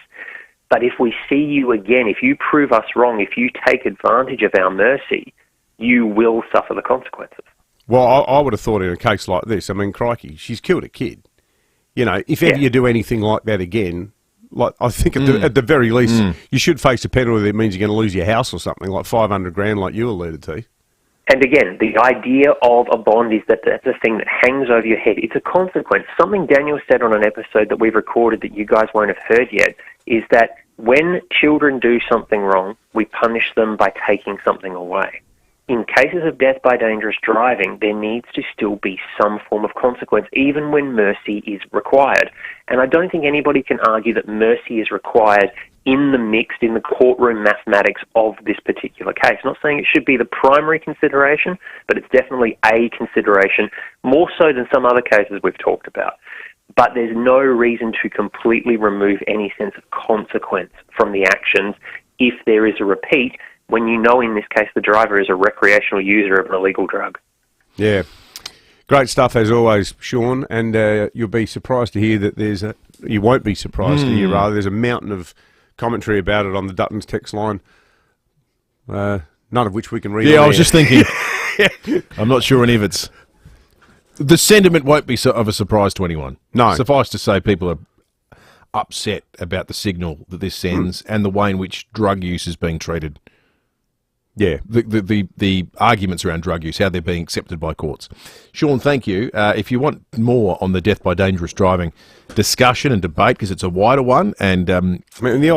But if we see you again, if you prove us wrong, if you take advantage of our mercy, you will suffer the consequences. Well, I would have thought in a case like this, I mean, crikey, she's killed a kid. You know, if ever you do anything like that again, like I think at the very least, you should face a penalty that means you're going to lose your house or something, like $500,000 like you alluded to. And again, the idea of a bond is that that's a thing that hangs over your head. It's a consequence. Something Daniel said on an episode that we've recorded that you guys won't have heard yet is that when children do something wrong, we punish them by taking something away. In cases of death by dangerous driving, there needs to still be some form of consequence, even when mercy is required. And I don't think anybody can argue that mercy is required in the courtroom mathematics of this particular case. I'm not saying it should be the primary consideration, but it's definitely a consideration, more so than some other cases we've talked about. But there's no reason to completely remove any sense of consequence from the actions if there is a repeat, when you know in this case the driver is a recreational user of an illegal drug. Yeah. Great stuff as always, Sean, and you'll be surprised to hear that you won't be surprised to hear, rather, there's a mountain of commentary about it on the Duttons text line, none of which we can read. Yeah, I was just thinking, I'm not sure any of it's... The sentiment won't be of a surprise to anyone. No. Suffice to say, people are upset about the signal that this sends and the way in which drug use is being treated. Yeah. The arguments around drug use, how they're being accepted by courts. Sean, thank you. If you want more on the death by dangerous driving discussion and debate, because it's a wider one, and I mean, the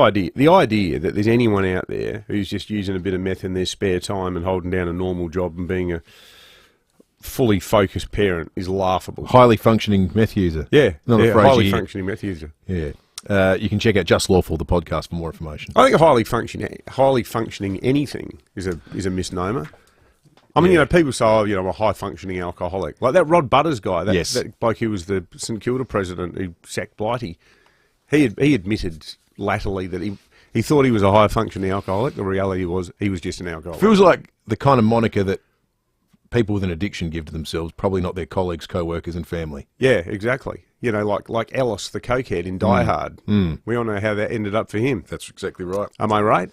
idea that there's anyone out there who's just using a bit of meth in their spare time and holding down a normal job and being a fully focused parent is laughable. Highly functioning meth user. Yeah, Not a phrase highly you hear. functioning meth user. Yeah. You can check out Just Lawful, the podcast, for more information. I think a highly functioning anything is a misnomer. I mean, you know, people say, I'm a high-functioning alcoholic. Like that Rod Butters guy, that bloke who was the St Kilda president who sacked Blighty. He admitted latterly that he thought he was a high-functioning alcoholic. The reality was he was just an alcoholic. Feels like the kind of moniker that people with an addiction give to themselves, probably not their colleagues, co-workers and family. Yeah, exactly. You know, like Ellis, the cokehead in Die Hard. We all know how that ended up for him. That's exactly right. Am I right?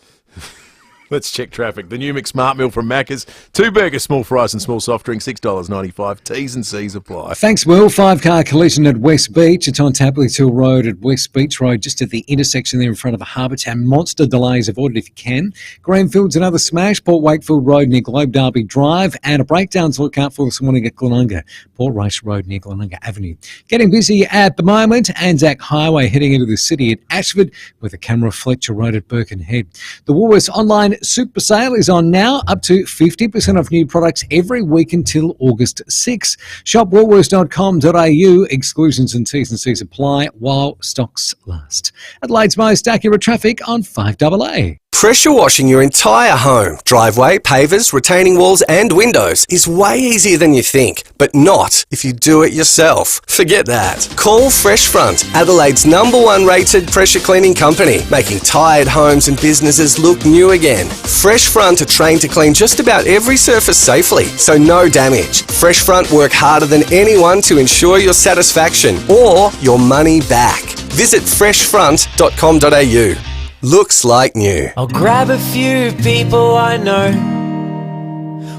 Let's check traffic. The new McSmart meal from Macca's. 2 burgers, small fries and small soft drink, $6.95. T's and C's apply. Thanks, Will. 5-car collision at West Beach. It's on Tapley Hill Road at West Beach Road, just at the intersection there in front of a harbour town. Monster delays avoided if you can. Greenfield's another smash. Port Wakefield Road near Globe Derby Drive. And a breakdown to look out for this morning at Glenunga. Port Race Road near Glenunga Avenue. Getting busy at the moment. Anzac Highway heading into the city at Ashford with a camera Fletcher Road at Birkenhead. The Woolworths online super sale is on now, up to 50% off new products every week until August 6. Shop woolworths.com.au. Exclusions and T's and C's apply while stocks last. Adelaide's most accurate traffic on 5AA. Pressure washing your entire home, driveway, pavers, retaining walls and windows is way easier than you think, but not if you do it yourself. Forget that. Call Freshfront, Adelaide's #1 rated pressure cleaning company, making tired homes and businesses look new again. Freshfront are trained to clean just about every surface safely, so no damage. Freshfront work harder than anyone to ensure your satisfaction or your money back. Visit freshfront.com.au. Looks like new. I'll grab a few people I know.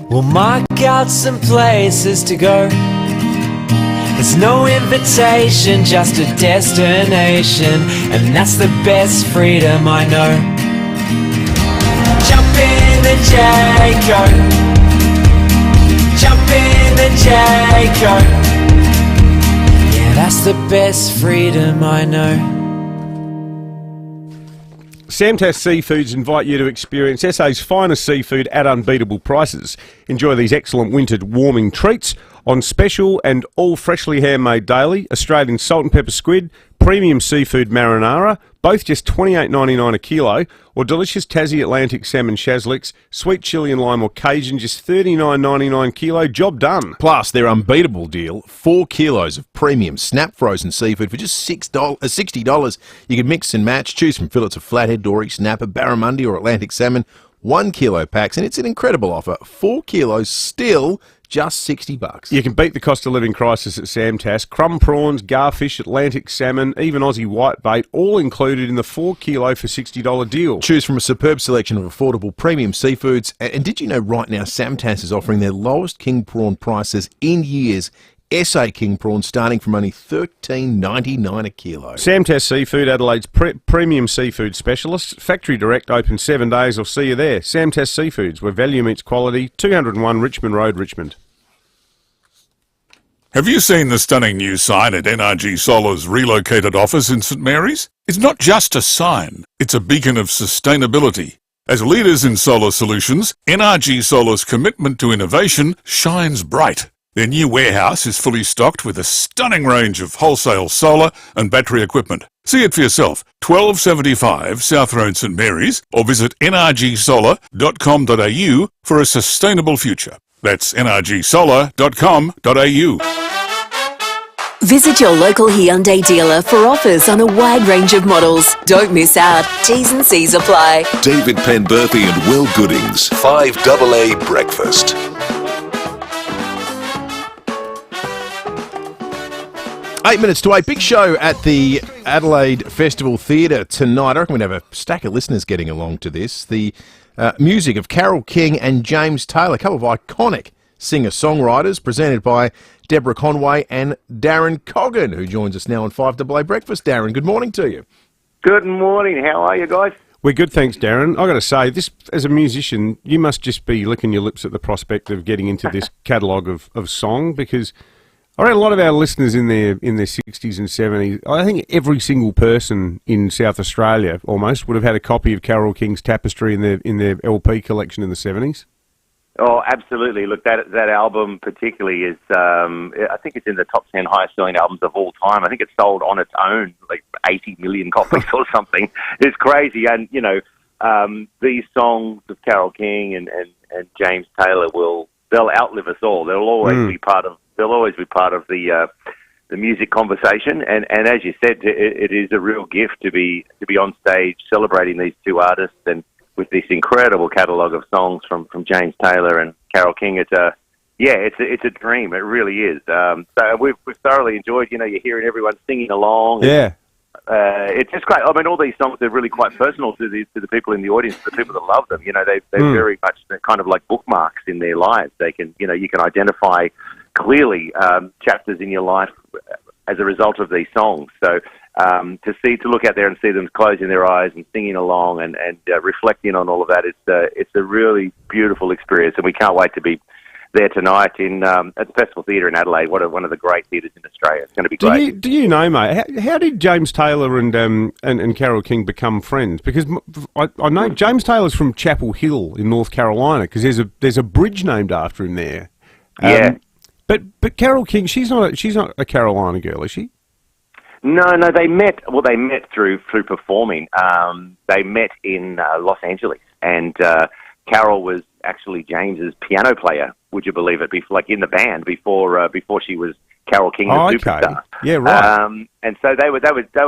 We'll mark out some places to go. There's no invitation, just a destination, and that's the best freedom I know. Jump in the Jayco. Jump in the Jayco. Yeah, that's the best freedom I know. Samtas Seafoods invite you to experience SA's finest seafood at unbeatable prices. Enjoy these excellent wintered warming treats on special and all freshly handmade daily. Australian salt and pepper squid, premium seafood marinara, both just $28.99 a kilo, or delicious Tassie Atlantic salmon shazlicks, sweet chilli and lime or Cajun, just $39.99 a kilo. Job done. Plus, their unbeatable deal, 4 kilos of premium snap frozen seafood for just $60. You can mix and match, choose from fillets of flathead, dory, snapper, barramundi or Atlantic salmon, 1 kilo packs, and it's an incredible offer. 4 kilos still just $60. You can beat the cost of living crisis at Samtas. Crumb prawns, garfish, Atlantic salmon, even Aussie whitebait, all included in the 4 kilo for $60 deal. Choose from a superb selection of affordable premium seafoods. And did you know right now Samtas is offering their lowest king prawn prices in years? SA king prawns starting from only $13.99 a kilo. Samtas Seafood, Adelaide's premium seafood specialist. Factory direct, open 7 days. I'll see you there. Samtas Seafoods, where value meets quality. 201 Richmond Road, Richmond. Have you seen the stunning new sign at NRG Solar's relocated office in St Mary's? It's not just a sign, it's a beacon of sustainability. As leaders in solar solutions, NRG Solar's commitment to innovation shines bright. Their new warehouse is fully stocked with a stunning range of wholesale solar and battery equipment. See it for yourself, 1275 South Road, St Mary's, or visit nrgsolar.com.au for a sustainable future. That's nrgsolar.com.au. Visit your local Hyundai dealer for offers on a wide range of models. Don't miss out. T's and C's apply. David Penberthy and Will Goodings, 5AA Breakfast. 8 minutes to 8. Big show at the Adelaide Festival Theatre tonight. I reckon we'd have a stack of listeners getting along to this. The music of Carole King and James Taylor, a couple of iconic singer-songwriters, presented by Deborah Conway and Darren Coggan, who joins us now on 5AA Breakfast. Darren, good morning to you. Good morning. How are you guys? We're good, thanks, Darren. I've got to say, this as a musician, you must just be licking your lips at the prospect of getting into this catalogue of song, because I read a lot of our listeners in their 60s and 70s. I think every single person in South Australia almost would have had a copy of Carole King's Tapestry in their LP collection in the 70s. Oh, absolutely. Look, that album particularly is, I think it's in the top 10 highest selling albums of all time. I think it's sold on its own like 80 million copies or something. It's crazy. And, you know, these songs of Carole King and James Taylor they'll outlive us all. They'll always be part of the music conversation, and as you said, it is a real gift to be on stage celebrating these two artists, and with this incredible catalogue of songs from James Taylor and Carole King. It's a dream. It really is. So we've thoroughly enjoyed. You know, you're hearing everyone singing along. Yeah. It's just great. I mean, all these songs are really quite personal to the people in the audience, the people that love them. You know, they're very much kind of like bookmarks in their lives. They can, you know, you can identify clearly chapters in your life as a result of these songs. So to look out there and see them closing their eyes and singing along and reflecting on all of that, it's a really beautiful experience, and we can't wait to be there tonight at the Festival Theatre in Adelaide. One of the great theatres in Australia. It's going to be great. Do you know, mate? How did James Taylor and Carole King become friends? Because I know James Taylor's from Chapel Hill in North Carolina, because there's a bridge named after him there. Yeah. But Carole King, she's not a Carolina girl, is she? No, they met. Well, they met through performing. They met in Los Angeles, and Carole was actually James's piano player. Would you believe it? Like in the band before she was Carole King, the superstar. Yeah, right. And so they were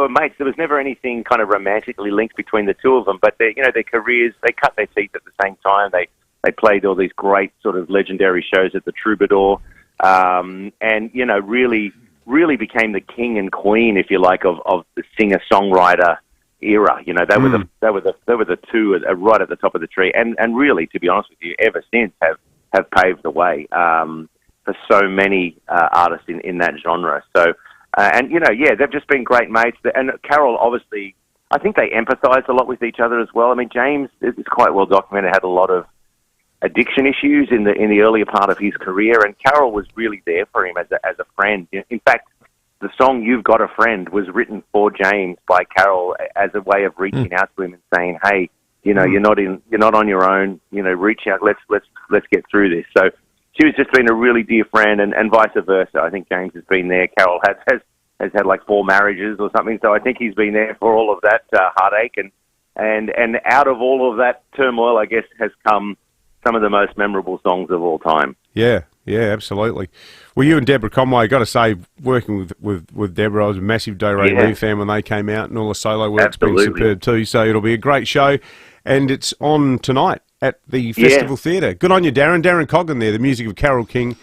mates. There was never anything kind of romantically linked between the two of them. But their careers, they cut their teeth at the same time. They played all these great sort of legendary shows at the Troubadour, and really became the king and queen, if you like, of the singer-songwriter era. You know, they were the two right at the top of the tree, and really, to be honest with you, ever since have paved the way for so many artists in that genre. So, they've just been great mates. And Carole, obviously, I think they empathise a lot with each other as well. I mean, James is quite well documented, had a lot of addiction issues in the earlier part of his career, and Carole was really there for him as a friend. In fact, the song "You've Got a Friend" was written for James by Carole as a way of reaching out to him and saying, "Hey, you're not on your own. You know, reach out. Let's get through this." So she was just been a really dear friend, and vice versa. I think James has been there. Carole has had like 4 marriages or something, so I think he's been there for all of that heartache, and out of all of that turmoil, I guess, has come some of the most memorable songs of all time. Yeah, absolutely. Well, you and Deborah Conway, I got to say, working with Deborah, I was a massive Do Re Mi fan when they came out, and all the solo work's been superb too. So it'll be a great show, and it's on tonight at the Festival Theatre. Good on you, Darren. Darren Coggan there, the music of Carole King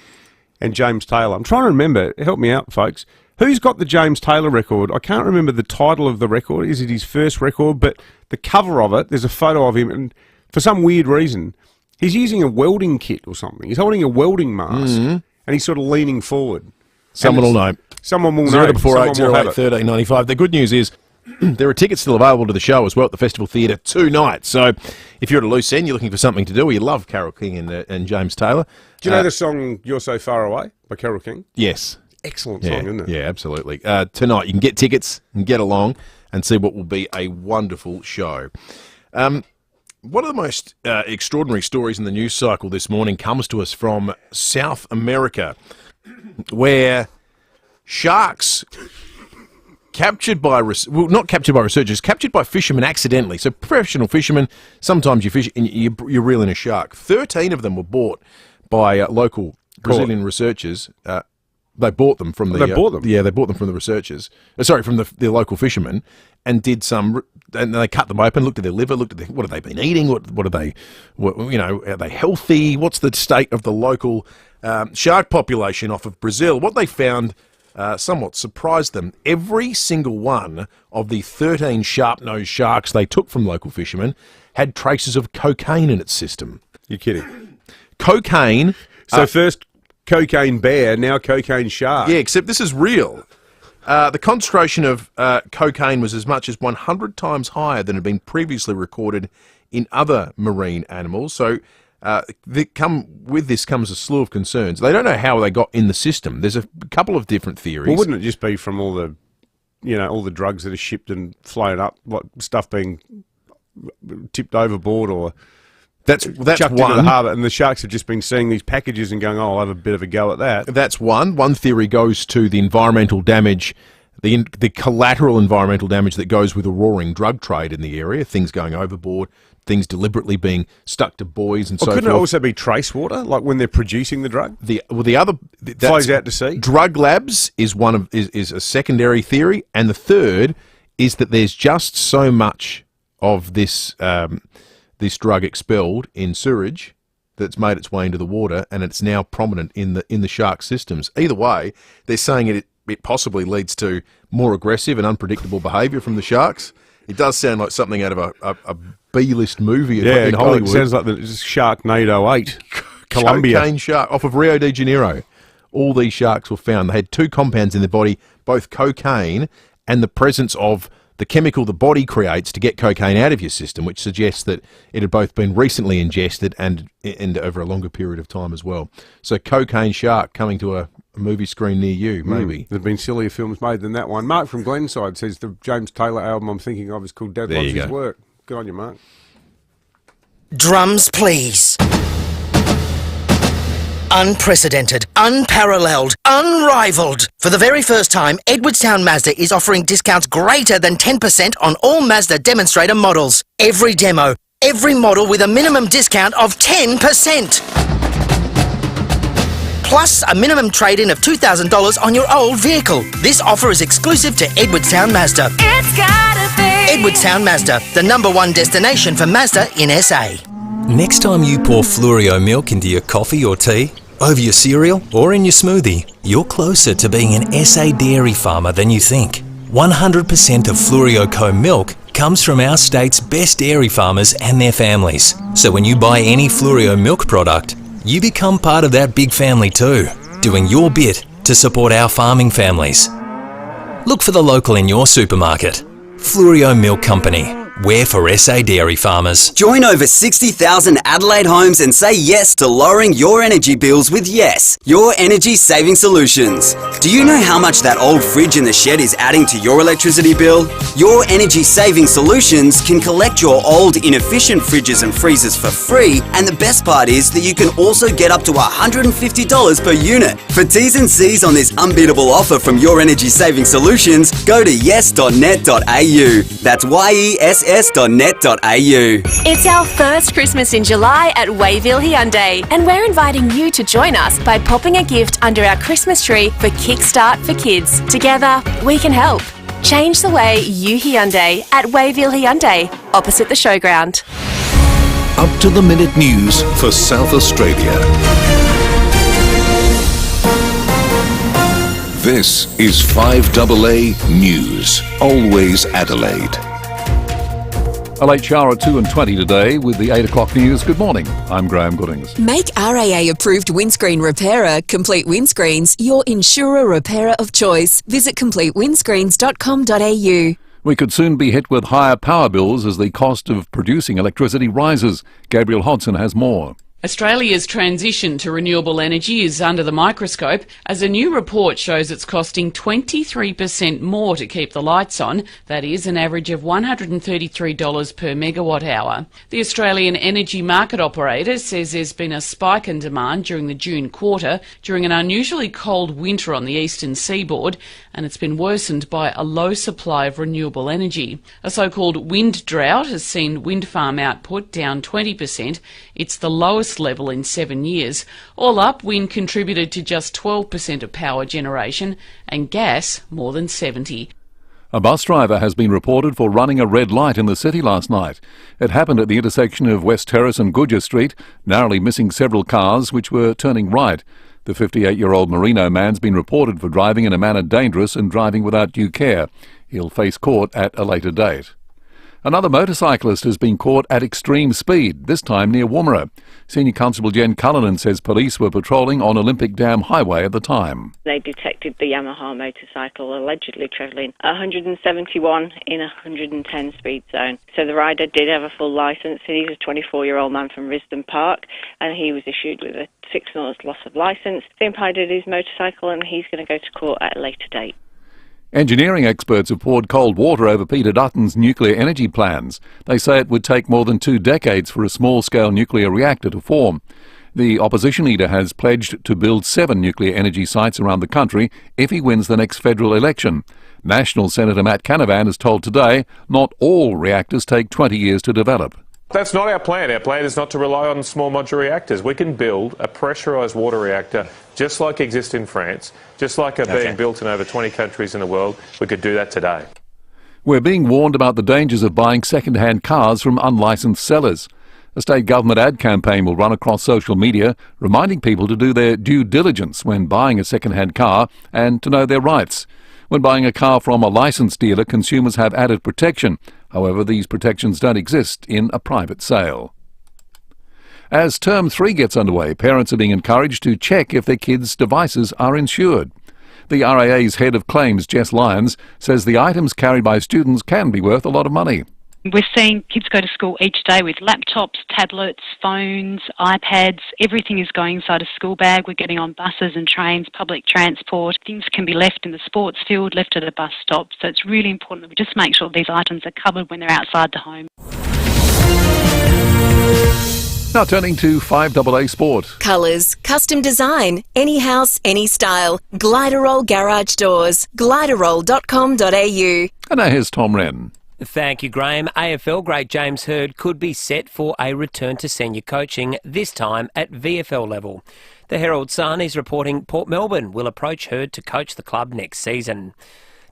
and James Taylor. I'm trying to remember. Help me out, folks. Who's got the James Taylor record? I can't remember the title of the record. Is it his first record? But the cover of it, there's a photo of him, and for some weird reason, he's using a welding kit or something. He's holding a welding mask, and he's sort of leaning forward. Someone will know. Someone will know. 0480081395. The good news is there are tickets still available to the show as well at the Festival Theatre tonight. So if you're at a loose end, you're looking for something to do, or you love Carole King and James Taylor. Do you know the song You're So Far Away by Carole King? Yes. Excellent song, isn't it? Yeah, absolutely. Tonight, you can get tickets and get along and see what will be a wonderful show. One of the most extraordinary stories in the news cycle this morning comes to us from South America, where sharks captured by not captured by researchers, captured by fishermen accidentally. So professional fishermen, sometimes you fish and you're reeling a shark. 13 of them were bought by local Brazilian researchers. They bought them from the. They bought them. Yeah, they bought them from the researchers. Sorry, from the local fishermen, and did some. And they cut them open, looked at their liver, looked at what have they been eating, what are they, are they healthy? What's the state of the local shark population off of Brazil? What they found somewhat surprised them. Every single one of the 13 sharp-nosed sharks they took from local fishermen had traces of cocaine in its system. You're kidding. Cocaine. So first cocaine bear, now cocaine shark. Yeah, except this is real. The concentration of cocaine was as much as 100 times higher than had been previously recorded in other marine animals. So with this comes a slew of concerns. They don't know how they got in the system. There's a couple of different theories. Well, wouldn't it just be from all the, all the drugs that are shipped and flown up, what stuff being tipped overboard or that's chucked one. into the harbour, and the sharks have just been seeing these packages and going, I'll have a bit of a go at that. That's one. One theory goes to the environmental damage, the collateral environmental damage that goes with a roaring drug trade in the area, things going overboard, things deliberately being stuck to buoys and so forth. Couldn't it also be trace water, like when they're producing the drug? The other flows out to sea. Drug labs is is a secondary theory, and the third is that there's just so much of this this drug expelled in sewage that's made its way into the water, and it's now prominent in the shark systems. Either way, they're saying it possibly leads to more aggressive and unpredictable behaviour from the sharks. It does sound like something out of a B-list movie in Hollywood. It sounds like the Sharknado 8, Colombia. Cocaine shark off of Rio de Janeiro. All these sharks were found. They had two compounds in their body, both cocaine and the presence of the chemical the body creates to get cocaine out of your system, which suggests that it had both been recently ingested and over a longer period of time as well. So cocaine shark coming to a movie screen near you, maybe. There have been sillier films made than that one. Mark from Glenside says the James Taylor album I'm thinking of is called Dad Loves His Work. Good on you, Mark. Drums, please. Unprecedented, unparalleled, unrivaled. For the very first time, Edwardstown Mazda is offering discounts greater than 10% on all Mazda demonstrator models. Every demo, every model with a minimum discount of 10%. Plus a minimum trade-in of $2,000 on your old vehicle. This offer is exclusive to Edwardstown Mazda. It's gotta be Edwardstown Mazda, the #1 destination for Mazda in SA. Next time you pour Fluorio milk into your coffee or tea, over your cereal or in your smoothie, you're closer to being an SA dairy farmer than you think. 100% of Fluorio Co milk comes from our state's best dairy farmers and their families. So when you buy any Fluorio milk product, you become part of that big family too, doing your bit to support our farming families. Look for the local in your supermarket. Fluorio Milk Company. We're for SA dairy farmers. Join over 60,000 Adelaide homes and say yes to lowering your energy bills with Yes, your energy saving solutions. Do you know how much that old fridge in the shed is adding to your electricity bill? Your energy saving solutions can collect your old inefficient fridges and freezers for free, and the best part is that you can also get up to $150 per unit. For T's and C's on this unbeatable offer from your energy saving solutions, go to yes.net.au. That's YESS.net.au. It's our first Christmas in July at Wayville Hyundai, and we're inviting you to join us by popping a gift under our Christmas tree for Kickstart for Kids. Together, we can help. Change the way you Hyundai at Wayville Hyundai, opposite the showground. Up to the minute news for South Australia. This is 5AA News. Always Adelaide. A late shower at 2:20 today with the 8 o'clock news. Good morning. I'm Graham Goodings. Make RAA-approved windscreen repairer, Complete Windscreens, your insurer repairer of choice. Visit completewindscreens.com.au. We could soon be hit with higher power bills as the cost of producing electricity rises. Gabriel Hodson has more. Australia's transition to renewable energy is under the microscope as a new report shows it's costing 23% more to keep the lights on. That is an average of $133 per megawatt hour. The Australian Energy Market Operator says there's been a spike in demand during the June quarter during an unusually cold winter on the eastern seaboard, and it's been worsened by a low supply of renewable energy. A so-called wind drought has seen wind farm output down 20%. It's the lowest level in 7 years. All up, wind contributed to just 12% of power generation and gas more than 70%. A bus driver has been reported for running a red light in the city last night. It happened at the intersection of West Terrace and Goodger Street, narrowly missing several cars which were turning right. The 58-year-old Merino man's been reported for driving in a manner dangerous and driving without due care. He'll face court at a later date. Another motorcyclist has been caught at extreme speed, this time near Woomera. Senior Constable Jen Cullinan says police were patrolling on Olympic Dam Highway at the time. They detected the Yamaha motorcycle allegedly travelling 171 in a 110 speed zone. So the rider did have a full licence. He's a 24-year-old man from Risdon Park, and he was issued with a 6 months loss of licence. They impounded his motorcycle, and he's going to go to court at a later date. Engineering experts have poured cold water over Peter Dutton's nuclear energy plans. They say it would take more than 2 decades for a small-scale nuclear reactor to form. The opposition leader has pledged to build 7 nuclear energy sites around the country if he wins the next federal election. National Senator Matt Canavan has told Today not all reactors take 20 years to develop. That's not our plan. Our plan is not to rely on small modular reactors. We can build a pressurised water reactor just like exists in France, just like are being built in over 20 countries in the world. We could do that today. We're being warned about the dangers of buying second-hand cars from unlicensed sellers. A state government ad campaign will run across social media, reminding people to do their due diligence when buying a second-hand car and to know their rights. When buying a car from a licensed dealer, consumers have added protection. However, these protections don't exist in a private sale. As Term 3 gets underway, parents are being encouraged to check if their kids' devices are insured. The RAA's head of claims, Jess Lyons, says the items carried by students can be worth a lot of money. We're seeing kids go to school each day with laptops, tablets, phones, iPads. Everything is going inside a school bag. We're getting on buses and trains, public transport. Things can be left in the sports field, left at a bus stop. So it's really important that we just make sure these items are covered when they're outside the home. Now turning to 5AA Sport. Colours, custom design, any house, any style. Gliderol Garage Doors. Gliderol.com.au. And now here's Tom Wren. Thank you, Graham. AFL great James Hird could be set for a return to senior coaching, this time at VFL level. The Herald Sun is reporting Port Melbourne will approach Hird to coach the club next season.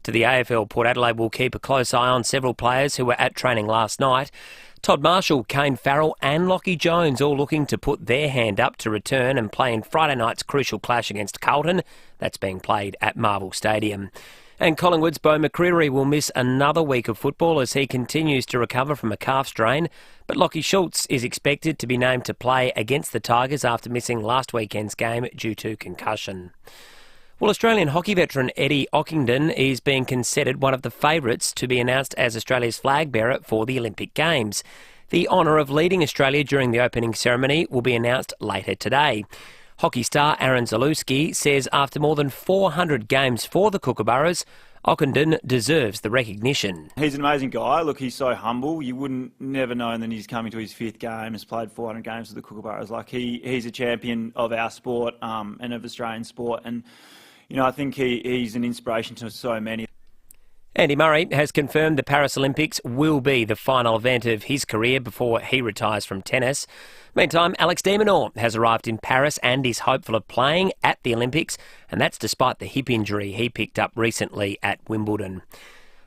To the AFL, Port Adelaide will keep a close eye on several players who were at training last night. Todd Marshall, Kane Farrell and Lockie Jones all looking to put their hand up to return and play in Friday night's crucial clash against Carlton. That's being played at Marvel Stadium. And Collingwood's Beau McCreery will miss another week of football as he continues to recover from a calf strain. But Lockie Schultz is expected to be named to play against the Tigers after missing last weekend's game due to concussion. Well, Australian hockey veteran Eddie Ockington is being considered one of the favourites to be announced as Australia's flag bearer for the Olympic Games. The honour of leading Australia during the opening ceremony will be announced later today. Hockey star Aaron Zalewski says after more than 400 games for the Kookaburras, Ockington deserves the recognition. He's an amazing guy. Look, he's so humble. You wouldn't never known that he's coming to his 5th game, has played 400 games with the Kookaburras. Like he's a champion of our sport and of Australian sport. And, you know, I think he's an inspiration to so many. Andy Murray has confirmed the Paris Olympics will be the final event of his career before he retires from tennis. Meantime, Alex de Minaur has arrived in Paris and is hopeful of playing at the Olympics, and that's despite the hip injury he picked up recently at Wimbledon.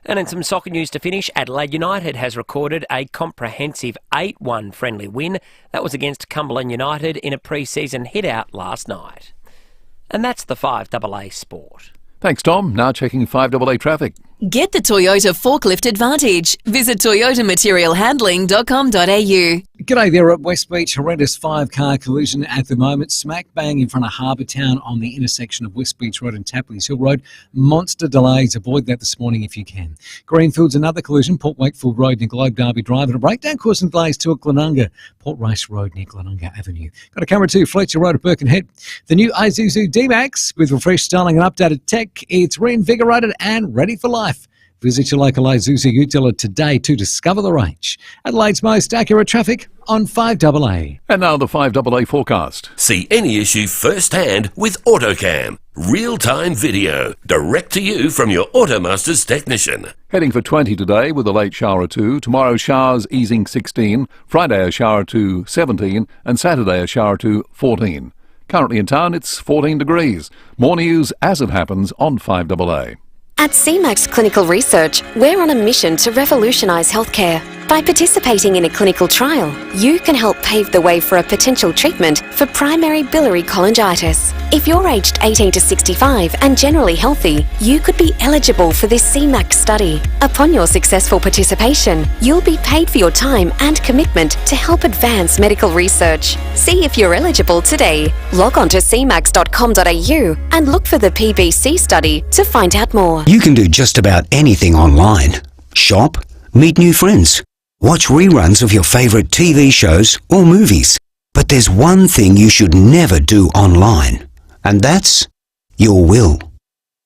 And in some soccer news to finish, Adelaide United has recorded a comprehensive 8-1 friendly win. That was against Cumberland United in a pre-season hit-out last night. And that's the 5AA Sport. Thanks, Tom. Now checking 5AA traffic. Get the Toyota Forklift Advantage. Visit toyotamaterialhandling.com.au. G'day there at West Beach. Horrendous 5-car collision at the moment. Smack bang in front of Harbour Town on the intersection of West Beach Road and Tapley's Hill Road. Monster delays. Avoid that this morning if you can. Greenfields, another collision. Port Wakefield Road near Globe Derby Drive. And a breakdown causing delays to Glenunga. Port Race Road near Glenunga Avenue. Got a camera too. Fletcher Road at Birkenhead. The new Isuzu D-Max with refreshed styling and updated tech. It's reinvigorated and ready for life. Visit your local Isuzu ute dealer today to discover the range. Adelaide's most accurate traffic on 5AA. And now the 5AA forecast. See any issue firsthand with AutoCam. Real-time video, direct to you from your Automasters technician. Heading for 20 today with a late shower or two. Tomorrow showers easing 16. Friday a shower to 17. And Saturday a shower to 14. Currently in town it's 14 degrees. More news as it happens on 5AA. At CMAX Clinical Research, we're on a mission to revolutionise healthcare. By participating in a clinical trial, you can help pave the way for a potential treatment for primary biliary cholangitis. If you're aged 18 to 65 and generally healthy, you could be eligible for this CMAX study. Upon your successful participation, you'll be paid for your time and commitment to help advance medical research. See if you're eligible today. Log on to cmax.com.au and look for the PBC study to find out more. You can do just about anything online. Shop, meet new friends, watch reruns of your favourite TV shows or movies. But there's one thing you should never do online, and that's your will.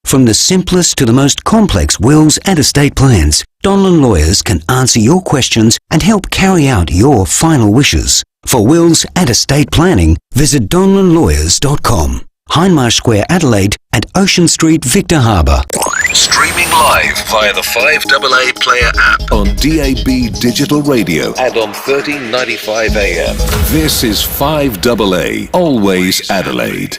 From the simplest to the most complex wills and estate plans, Donlan Lawyers can answer your questions and help carry out your final wishes. For wills and estate planning, visit donlanlawyers.com. Hindmarsh Square, Adelaide, and Ocean Street, Victor Harbour. Streaming live via the 5AA Player app on DAB Digital Radio and on 1395 AM. This is 5AA, always Adelaide.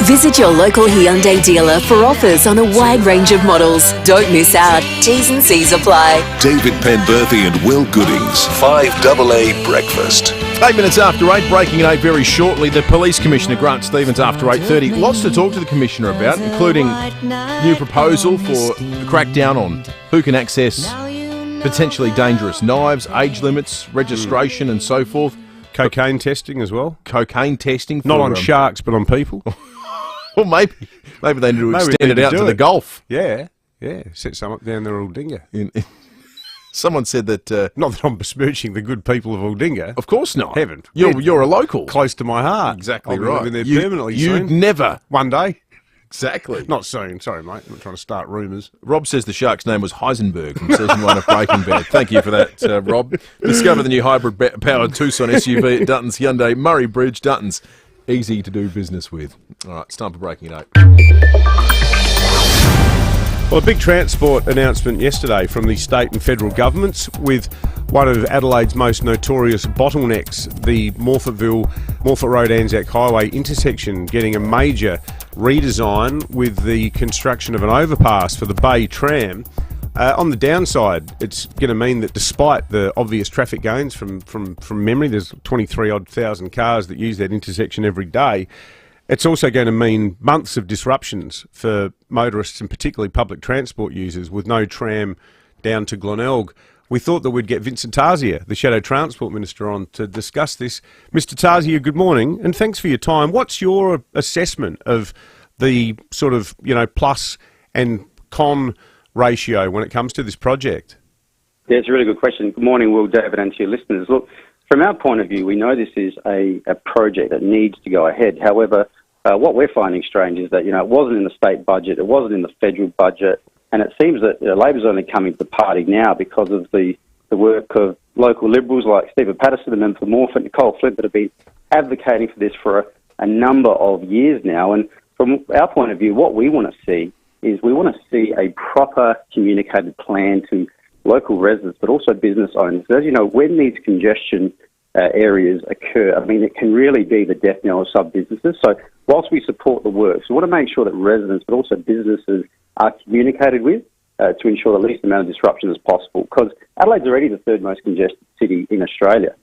Visit your local Hyundai dealer for offers on a wide range of models. Don't miss out. T's and C's apply. David Penberthy and Will Goodings, 5AA Breakfast. 8 minutes after 8, breaking at 8 very shortly. The Police Commissioner, Grant Stevens, after 8:30. Lots to talk to the Commissioner about, including new proposal for a crackdown on who can access potentially dangerous knives, age limits, registration and so forth. Cocaine testing as well. Cocaine testing. Not on sharks, but on people. Well, maybe they need to extend it out to the Gulf. Yeah. Set some up down there, Aldinga. Someone said that... not that I'm besmirching the good people of Aldinga. Of course not. Haven't. You're a local. Close to my heart. Exactly I'll be right. living there permanently You'd soon. never. One day. Exactly. Not soon. Sorry, mate. I'm not trying to start rumours. Rob says the shark's name was Heisenberg from season 1 of Breaking Bad. Thank you for that, Rob. Discover the new hybrid-powered Tucson SUV at Dutton's Hyundai Murray Bridge. Dutton's, easy to do business with. All right, it's time for Breaking at 8. Well, a big transport announcement yesterday from the state and federal governments with one of Adelaide's most notorious bottlenecks, the Morphett Road Anzac Highway intersection, getting a major redesign with the construction of an overpass for the Bay Tram. On the downside, it's going to mean that despite the obvious traffic gains from memory, there's 23,000 cars that use that intersection every day. It's also going to mean months of disruptions for motorists and particularly public transport users with no tram down to Glenelg. We thought that we'd get Vincent Tarzia, the Shadow Transport Minister, on to discuss this. Mr. Tarzia, good morning and thanks for your time. What's your assessment of the sort of, plus and con ratio when it comes to this project? Yeah, it's a really good question. Good morning, Will, David, and to your listeners. Look, from our point of view, we know this is a project that needs to go ahead. However, what we're finding strange is that, it wasn't in the state budget, it wasn't in the federal budget, and it seems that Labor's only coming to the party now because of the work of local Liberals like Stephen Patterson, the member for Morphett, Nicole Flint, that have been advocating for this for a number of years now. And from our point of view, what we want to see is we want to see a proper communicated plan to local residents, but also business owners. As you know, when these congestion areas occur, it can really be the death knell of some businesses. So whilst we support the works, we want to make sure that residents, but also businesses, are communicated with to ensure the least amount of disruption as possible. Because Adelaide's already the third most congested city in Australia.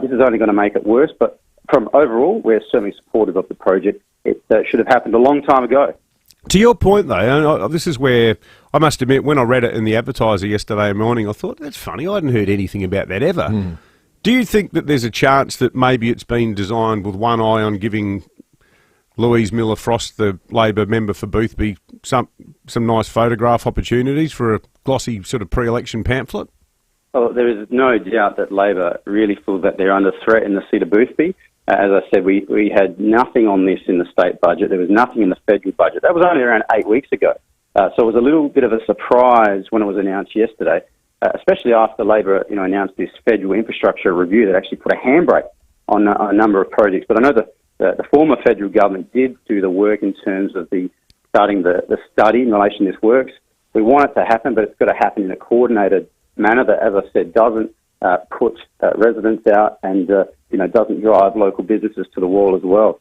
This is only going to make it worse, but from overall, we're certainly supportive of the project. It should have happened a long time ago. To your point, though, this is where I must admit, when I read it in the Advertiser yesterday morning, I thought, that's funny, I hadn't heard anything about that ever. Do you think that there's a chance that maybe it's been designed with one eye on giving Louise Miller-Frost, the Labor member for Boothby, some nice photograph opportunities for a glossy sort of pre-election pamphlet? Well, there is no doubt that Labor really feel that they're under threat in the seat of Boothby. As I said, we had nothing on this in the state budget. There was nothing in the federal budget. That was only around 8 weeks ago. So it was a little bit of a surprise when it was announced yesterday, especially after Labor announced this federal infrastructure review that actually put a handbrake on a number of projects. But I know the former federal government did do the work in terms of starting the study in relation to this works. We want it to happen, but it's got to happen in a coordinated manner that, as I said, doesn't put residents out and doesn't drive local businesses to the wall as well.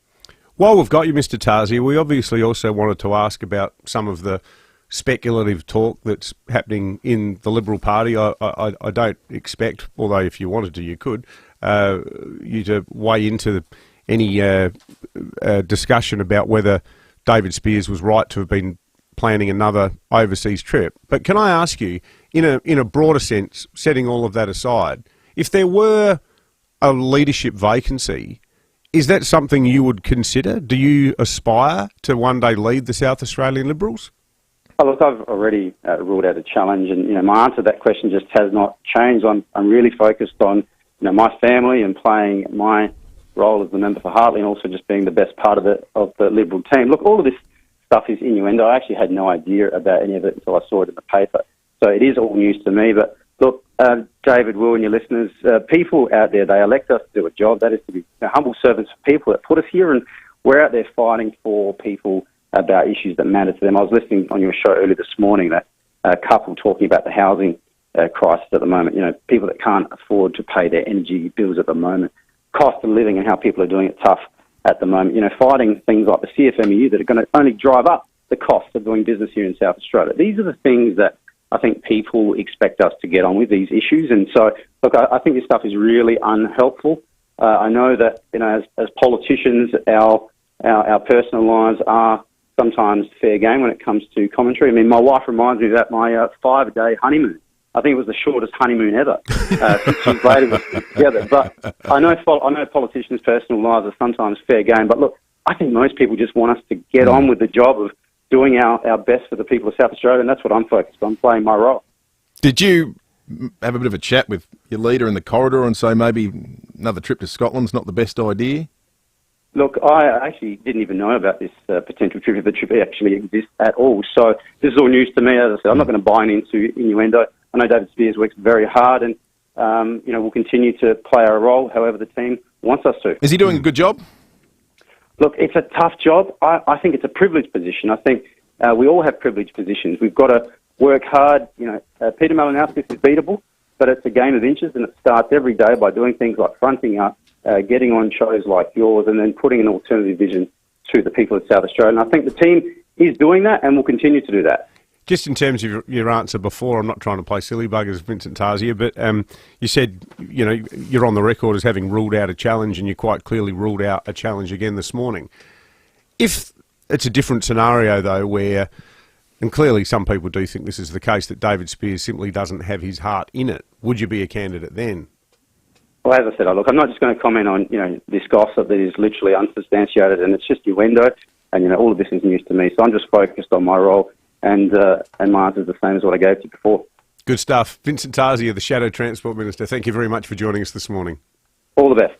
While we've got you, Mr. Tarzia, we obviously also wanted to ask about some of the speculative talk that's happening in the Liberal Party. I don't expect, although if you wanted to, you could, you to weigh into any discussion about whether David Spears was right to have been planning another overseas trip. But can I ask you, in a broader sense, setting all of that aside, if there were a leadership vacancy, is that something you would consider? Do you aspire to one day lead the South Australian Liberals? Oh, look, I've already ruled out a challenge, and my answer to that question just has not changed. I'm really focused on my family and playing my role as the member for Hartley, and also just being the best part of the Liberal team. Look, all of this stuff is innuendo. I actually had no idea about any of it until I saw it in the paper, so it is all news to me. But look, David, Will, and your listeners, people out there, they elect us to do a job. That is to be humble servants for people that put us here, and we're out there fighting for people about issues that matter to them. I was listening on your show earlier this morning, that couple talking about the housing crisis at the moment, people that can't afford to pay their energy bills at the moment, cost of living and how people are doing it tough at the moment, fighting things like the CFMEU that are going to only drive up the cost of doing business here in South Australia. These are the things that I think people expect us to get on with, these issues. And so, look, I think this stuff is really unhelpful. I know that, as politicians, our personal lives are sometimes fair game when it comes to commentary. I mean, my wife reminds me that my 5-day honeymoon, I think it was the shortest honeymoon ever since she's later together. But I know politicians' personal lives are sometimes fair game. But look, I think most people just want us to get on with the job of doing our best for the people of South Australia, and that's what I'm focused on, playing my role. Did you have a bit of a chat with your leader in the corridor and say maybe another trip to Scotland's not the best idea? Look, I actually didn't even know about this potential trip, if the trip actually exists at all. So this is all news to me. As I said, I'm not going to buy into innuendo. I know David Spears works very hard, and we'll continue to play our role however the team wants us to. Is he doing a good job? Look, it's a tough job. I think it's a privileged position. I think we all have privileged positions. We've got to work hard. Peter Malinowskis is beatable, but it's a game of inches, and it starts every day by doing things like fronting up, getting on shows like yours, and then putting an alternative vision to the people of South Australia. And I think the team is doing that and will continue to do that. Just in terms of your answer before, I'm not trying to play silly buggers, Vincent Tarzia, but you said, you're on the record as having ruled out a challenge, and you quite clearly ruled out a challenge again this morning. If it's a different scenario, though, where, and clearly some people do think this is the case, that David Spears simply doesn't have his heart in it, would you be a candidate then? Well, as I said, look, I'm not just going to comment on, this gossip that is literally unsubstantiated, and it's just innuendo, and, all of this is news to me. So I'm just focused on my role. And my answer is the same as what I gave to you before. Good stuff. Vincent Tarzia, the Shadow Transport Minister, thank you very much for joining us this morning. All the best.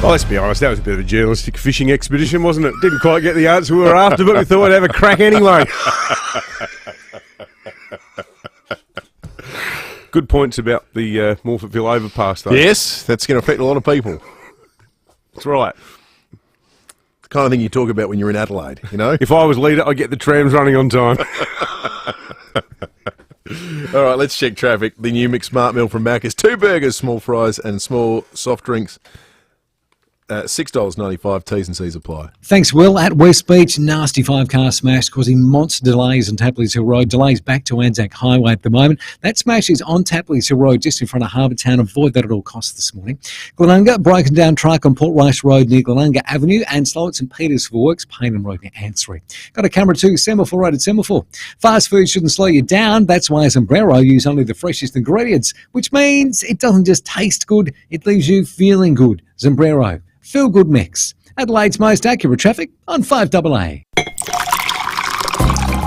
Well, let's be honest, that was a bit of a journalistic fishing expedition, wasn't it? Didn't quite get the answer we were after, but we thought we'd have a crack anyway. Good points about the Morphettville overpass, though. Yes, that's going to affect a lot of people. That's right. The kind of thing you talk about when you're in Adelaide, If I was leader, I'd get the trams running on time. All right, let's check traffic. The new McSmart meal from Macca's. 2 burgers, small fries and small soft drinks. $6.95, T's and C's apply. Thanks, Will. At West Beach, nasty 5-car smash causing monster delays on Tapley's Hill Road. Delays back to Anzac Highway at the moment. That smash is on Tapley's Hill Road, just in front of Harbour Town. Avoid that at all costs this morning. Glenunga, broken down truck on Port Rice Road near Glenunga Avenue, and slow at St Peters for works, Paynham Road near Ansbury. Got a camera too, Semaphore Road at Semaphore. Fast food shouldn't slow you down. That's why Sombrero use only the freshest ingredients, which means it doesn't just taste good, it leaves you feeling good. Sombrero. Feel good mix. Adelaide's most accurate traffic on 5AA.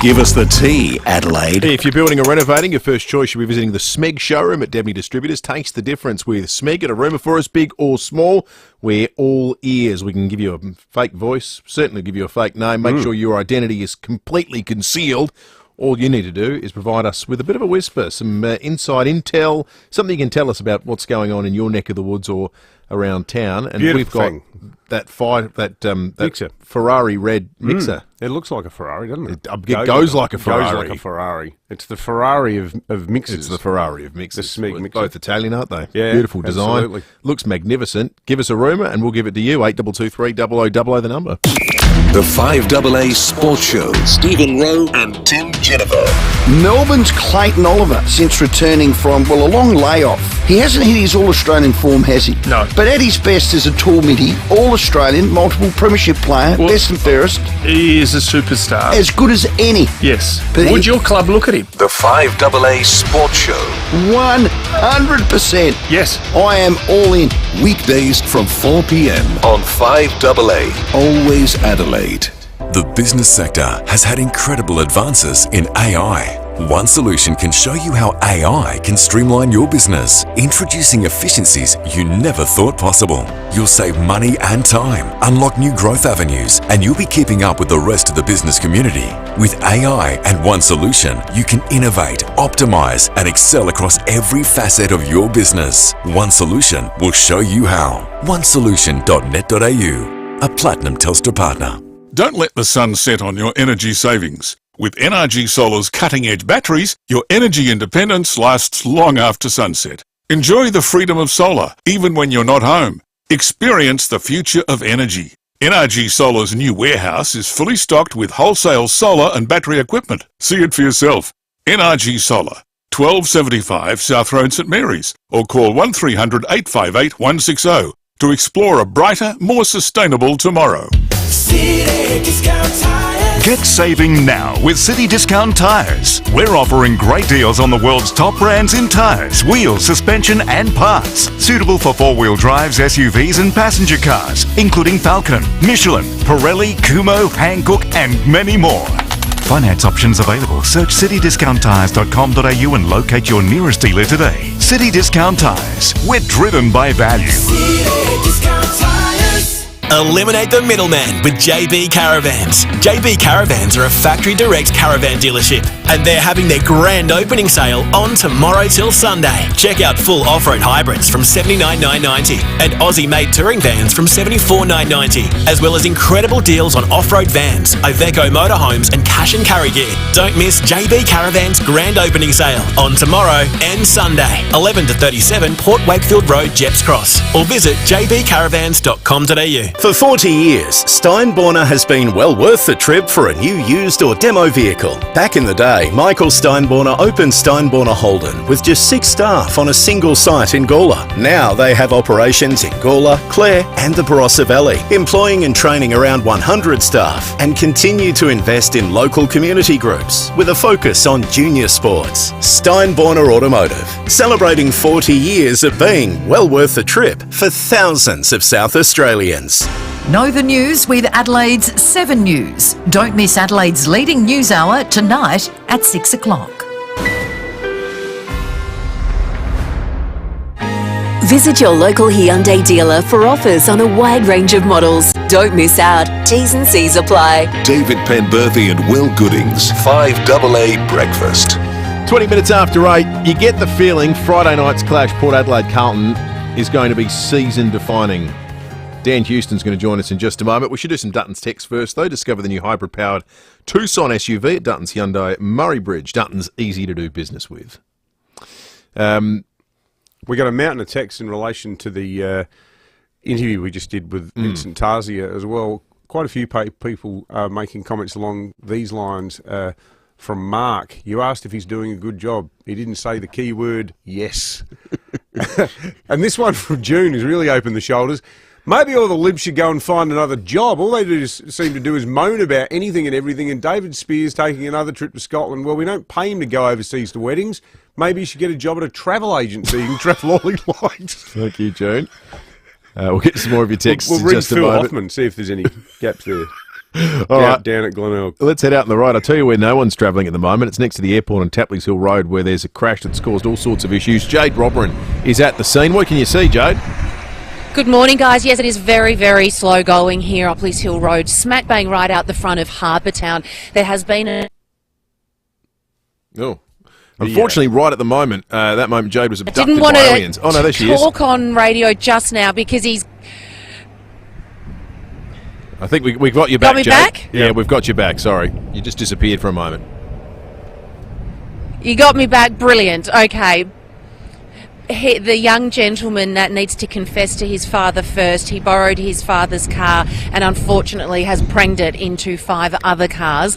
Give us the tea, Adelaide. If you're building or renovating, your first choice should be visiting the Smeg showroom at Debney Distributors. Taste the difference with Smeg. At a rumour for us, big or small, we're all ears. We can give you a fake voice, certainly give you a fake name. Make sure your identity is completely concealed. All you need to do is provide us with a bit of a whisper, some inside intel, something you can tell us about what's going on in your neck of the woods or around town. And we've got that mixer. Ferrari red mixer. It looks like a Ferrari, doesn't it? It goes like a Ferrari. Goes like a Ferrari. It's the Ferrari of mixers. It's the Ferrari of mixers. The Smeg mixer. Both Italian, aren't they? Yeah, beautiful design. Absolutely. Looks magnificent. Give us a rumour and we'll give it to you. 8223 0000 the number. The 5AA Sports Show. Stephen Rowe and Tim Jennifer. Melbourne's Clayton Oliver, since returning from, a long layoff. He hasn't hit his All-Australian form, has he? No. But at his best as a tall middy, All-Australian, multiple premiership player, best and fairest. He is a superstar. As good as any. Yes. But Would your club look at him? The 5AA Sports Show. 100%. Yes. I am all in. Weekdays from 4 p.m. on 5AA. Always Adelaide. The business sector has had incredible advances in AI. One solution can show you how AI can streamline your business, introducing efficiencies you never thought possible. You'll save money and time, unlock new growth avenues, and you'll be keeping up with the rest of the business community. With AI and One Solution, you can innovate, optimize, and excel across every facet of your business. One Solution will show you how. onesolution.net.au, a Platinum Telstra partner. Don't let the sun set on your energy savings. With NRG Solar's cutting-edge batteries, your energy independence lasts long after sunset. Enjoy the freedom of solar, even when you're not home. Experience the future of energy. NRG Solar's new warehouse is fully stocked with wholesale solar and battery equipment. See it for yourself. NRG Solar, 1275 South Road, St Mary's, or call 1300 858 160 to explore a brighter, more sustainable tomorrow. City Discount Tires. Get saving now with City Discount Tires. We're offering great deals on the world's top brands in tires, wheels, suspension and parts. Suitable for four-wheel drives, SUVs and passenger cars, including Falcon, Michelin, Pirelli, Kumho, Hankook and many more. Finance options available. Search citydiscounttires.com.au and locate your nearest dealer today. City Discount Tires. We're driven by value. City Discount Tires. Eliminate the middleman with JB Caravans. JB Caravans are a factory direct caravan dealership and they're having their grand opening sale on tomorrow till Sunday. Check out full off-road hybrids from $79,990 and Aussie-made touring vans from $74,990, as well as incredible deals on off-road vans, Iveco motorhomes and cash and carry gear. Don't miss JB Caravans grand opening sale on tomorrow and Sunday, 11 to 37 Port Wakefield Road, Jeps Cross, or visit jbcaravans.com.au. For 40 years, Steinborner has been well worth the trip for a new, used or demo vehicle. Back in the day, Michael Steinborner opened Steinborner Holden with just 6 staff on a single site in Gawler. Now they have operations in Gawler, Clare and the Barossa Valley, employing and training around 100 staff and continue to invest in local community groups with a focus on junior sports. Steinborner Automotive, celebrating 40 years of being well worth the trip for thousands of South Australians. Know the news with Adelaide's 7 News. Don't miss Adelaide's leading news hour tonight at 6 o'clock. Visit your local Hyundai dealer for offers on a wide range of models. Don't miss out. T's and C's apply. David Penberthy and Will Goodings, 5AA Breakfast. 20 minutes after 8, you get the feeling Friday night's clash, Port Adelaide-Carlton, is going to be season-defining. Dan Houston's going to join us in just a moment. We should do some Dutton's text first, though. Discover the new hybrid-powered Tucson SUV at Dutton's Hyundai Murray Bridge. Dutton's easy to do business with. We got a mountain of text in relation to the interview we just did with Vincent Tarzia as well, quite a few people making comments along these lines. From Mark, you asked if he's doing a good job. He didn't say the key word, yes. And this one from June has really opened the shoulders. Maybe all the libs should go and find another job. All they seem to do is moan about anything and everything. And David Spears taking another trip to Scotland. Well, we don't pay him to go overseas to weddings. Maybe he should get a job at a travel agency. He can travel all he likes. Thank you, June. We'll get some more of your texts We'll in ring just a Phil moment. Hoffman, see if there's any gaps there. All right, down at Glenelg. Let's head out on the right. I'll tell you where no one's travelling at the moment. It's next to the airport on Tapley's Hill Road, where there's a crash that's caused all sorts of issues. Jade Robberin is at the scene. What can you see, Jade? Good morning, guys. Yes, it is very, very slow going here up Tapley's Hill Road, smack bang right out the front of Harbour Town. There has been a... Oh. Unfortunately, right at the moment, that moment, Jade was abducted didn't by want aliens. to Oh, no, there she is. talk on radio just now because he's... I think we've got you back, Got me Jade. back? Yeah, we've got you back. Sorry. You just disappeared for a moment. You got me back. Brilliant. Okay. The young gentleman that needs to confess to his father first. He borrowed his father's car and unfortunately has pranged it into 5 other cars.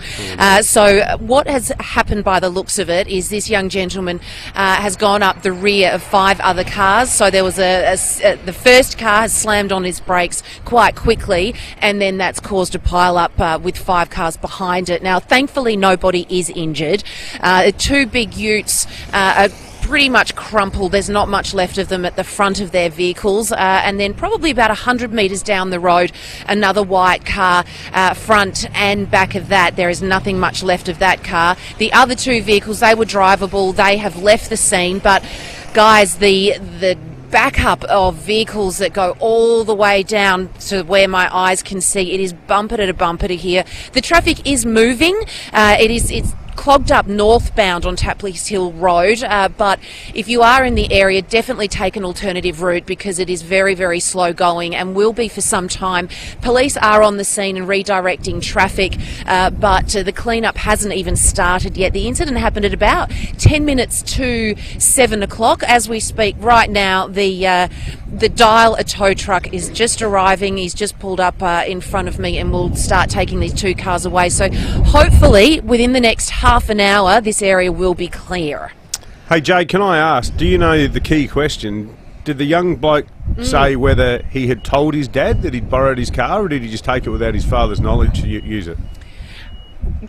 So what has happened by the looks of it is this young gentleman has gone up the rear of 5 other cars. So there was the first car has slammed on his brakes quite quickly, and then that's caused a pile up with 5 cars behind it. Now, thankfully, nobody is injured. 2 big utes are pretty much crumpled. There's not much left of them at the front of their vehicles, and then probably about 100 metres down the road, another white car, front and back of that. There is nothing much left of that car. The other 2 vehicles, they were drivable. They have left the scene, but guys, the backup of vehicles that go all the way down to where my eyes can see, it is bumper to bumper to here. The traffic is moving. It's clogged up northbound on Tapley's Hill Road, but if you are in the area, definitely take an alternative route because it is very, very slow going and will be for some time. Police are on the scene and redirecting traffic, but the cleanup hasn't even started yet. The incident happened at about 10 minutes to 7 o'clock. As we speak right now, the Dial, a tow truck, is just arriving. He's just pulled up in front of me and will start taking these 2 cars away. So hopefully within the next half an hour, this area will be clear. Hey, Jade, can I ask, do you know the key question? Did the young bloke say whether he had told his dad that he'd borrowed his car, or did he just take it without his father's knowledge to use it?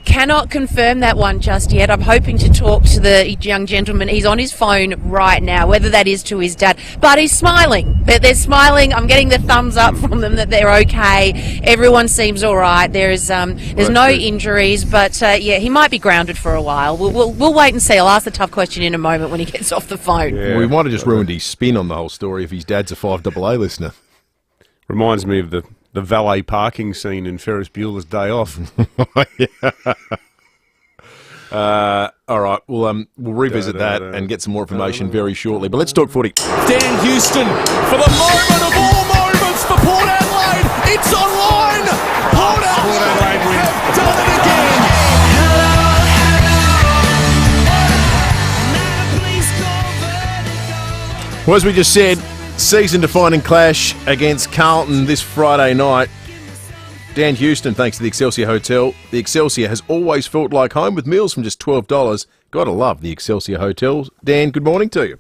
Cannot confirm that one just yet. I'm hoping to talk to the young gentleman. He's on his phone right now, whether that is to his dad. But he's smiling. They're smiling. I'm getting the thumbs up from them that they're okay. Everyone seems all right. There's no injuries, but yeah, he might be grounded for a while. We'll wait and see. I'll ask the tough question in a moment when he gets off the phone. Yeah. Well, we might have just ruined his spin on the whole story if his dad's a 5AA listener. Reminds me of the valet parking scene in Ferris Bueller's Day Off. All right, we'll revisit that and get some more information very shortly. But let's talk footy. Dan Houston for the moment of all moments for Port Adelaide. It's online. Port Adelaide have done it again. Well, as we just said, season-defining clash against Carlton this Friday night. Dan Houston, thanks to the Excelsior Hotel. The Excelsior has always felt like home with meals from just $12. Gotta love the Excelsior Hotel. Dan, good morning to you.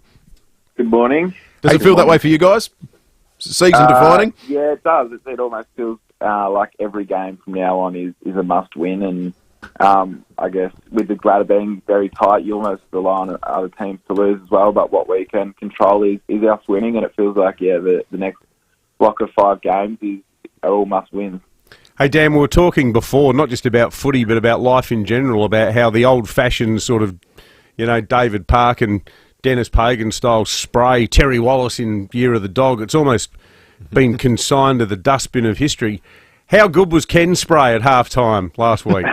Good morning. Does it feel that way for you guys? Season-defining? Yeah, it does. It almost feels like every game from now on is a must-win, and I guess with the ladder being very tight, you almost rely on other teams to lose as well. But what we can control is us winning, and it feels like the next block of 5 games are all must-wins. Hey, Dan, we were talking before, not just about footy, but about life in general, about how the old-fashioned sort of, David Park and Dennis Pagan style spray, Terry Wallace in Year of the Dog, it's almost been consigned to the dustbin of history. How good was Ken's spray at halftime last week?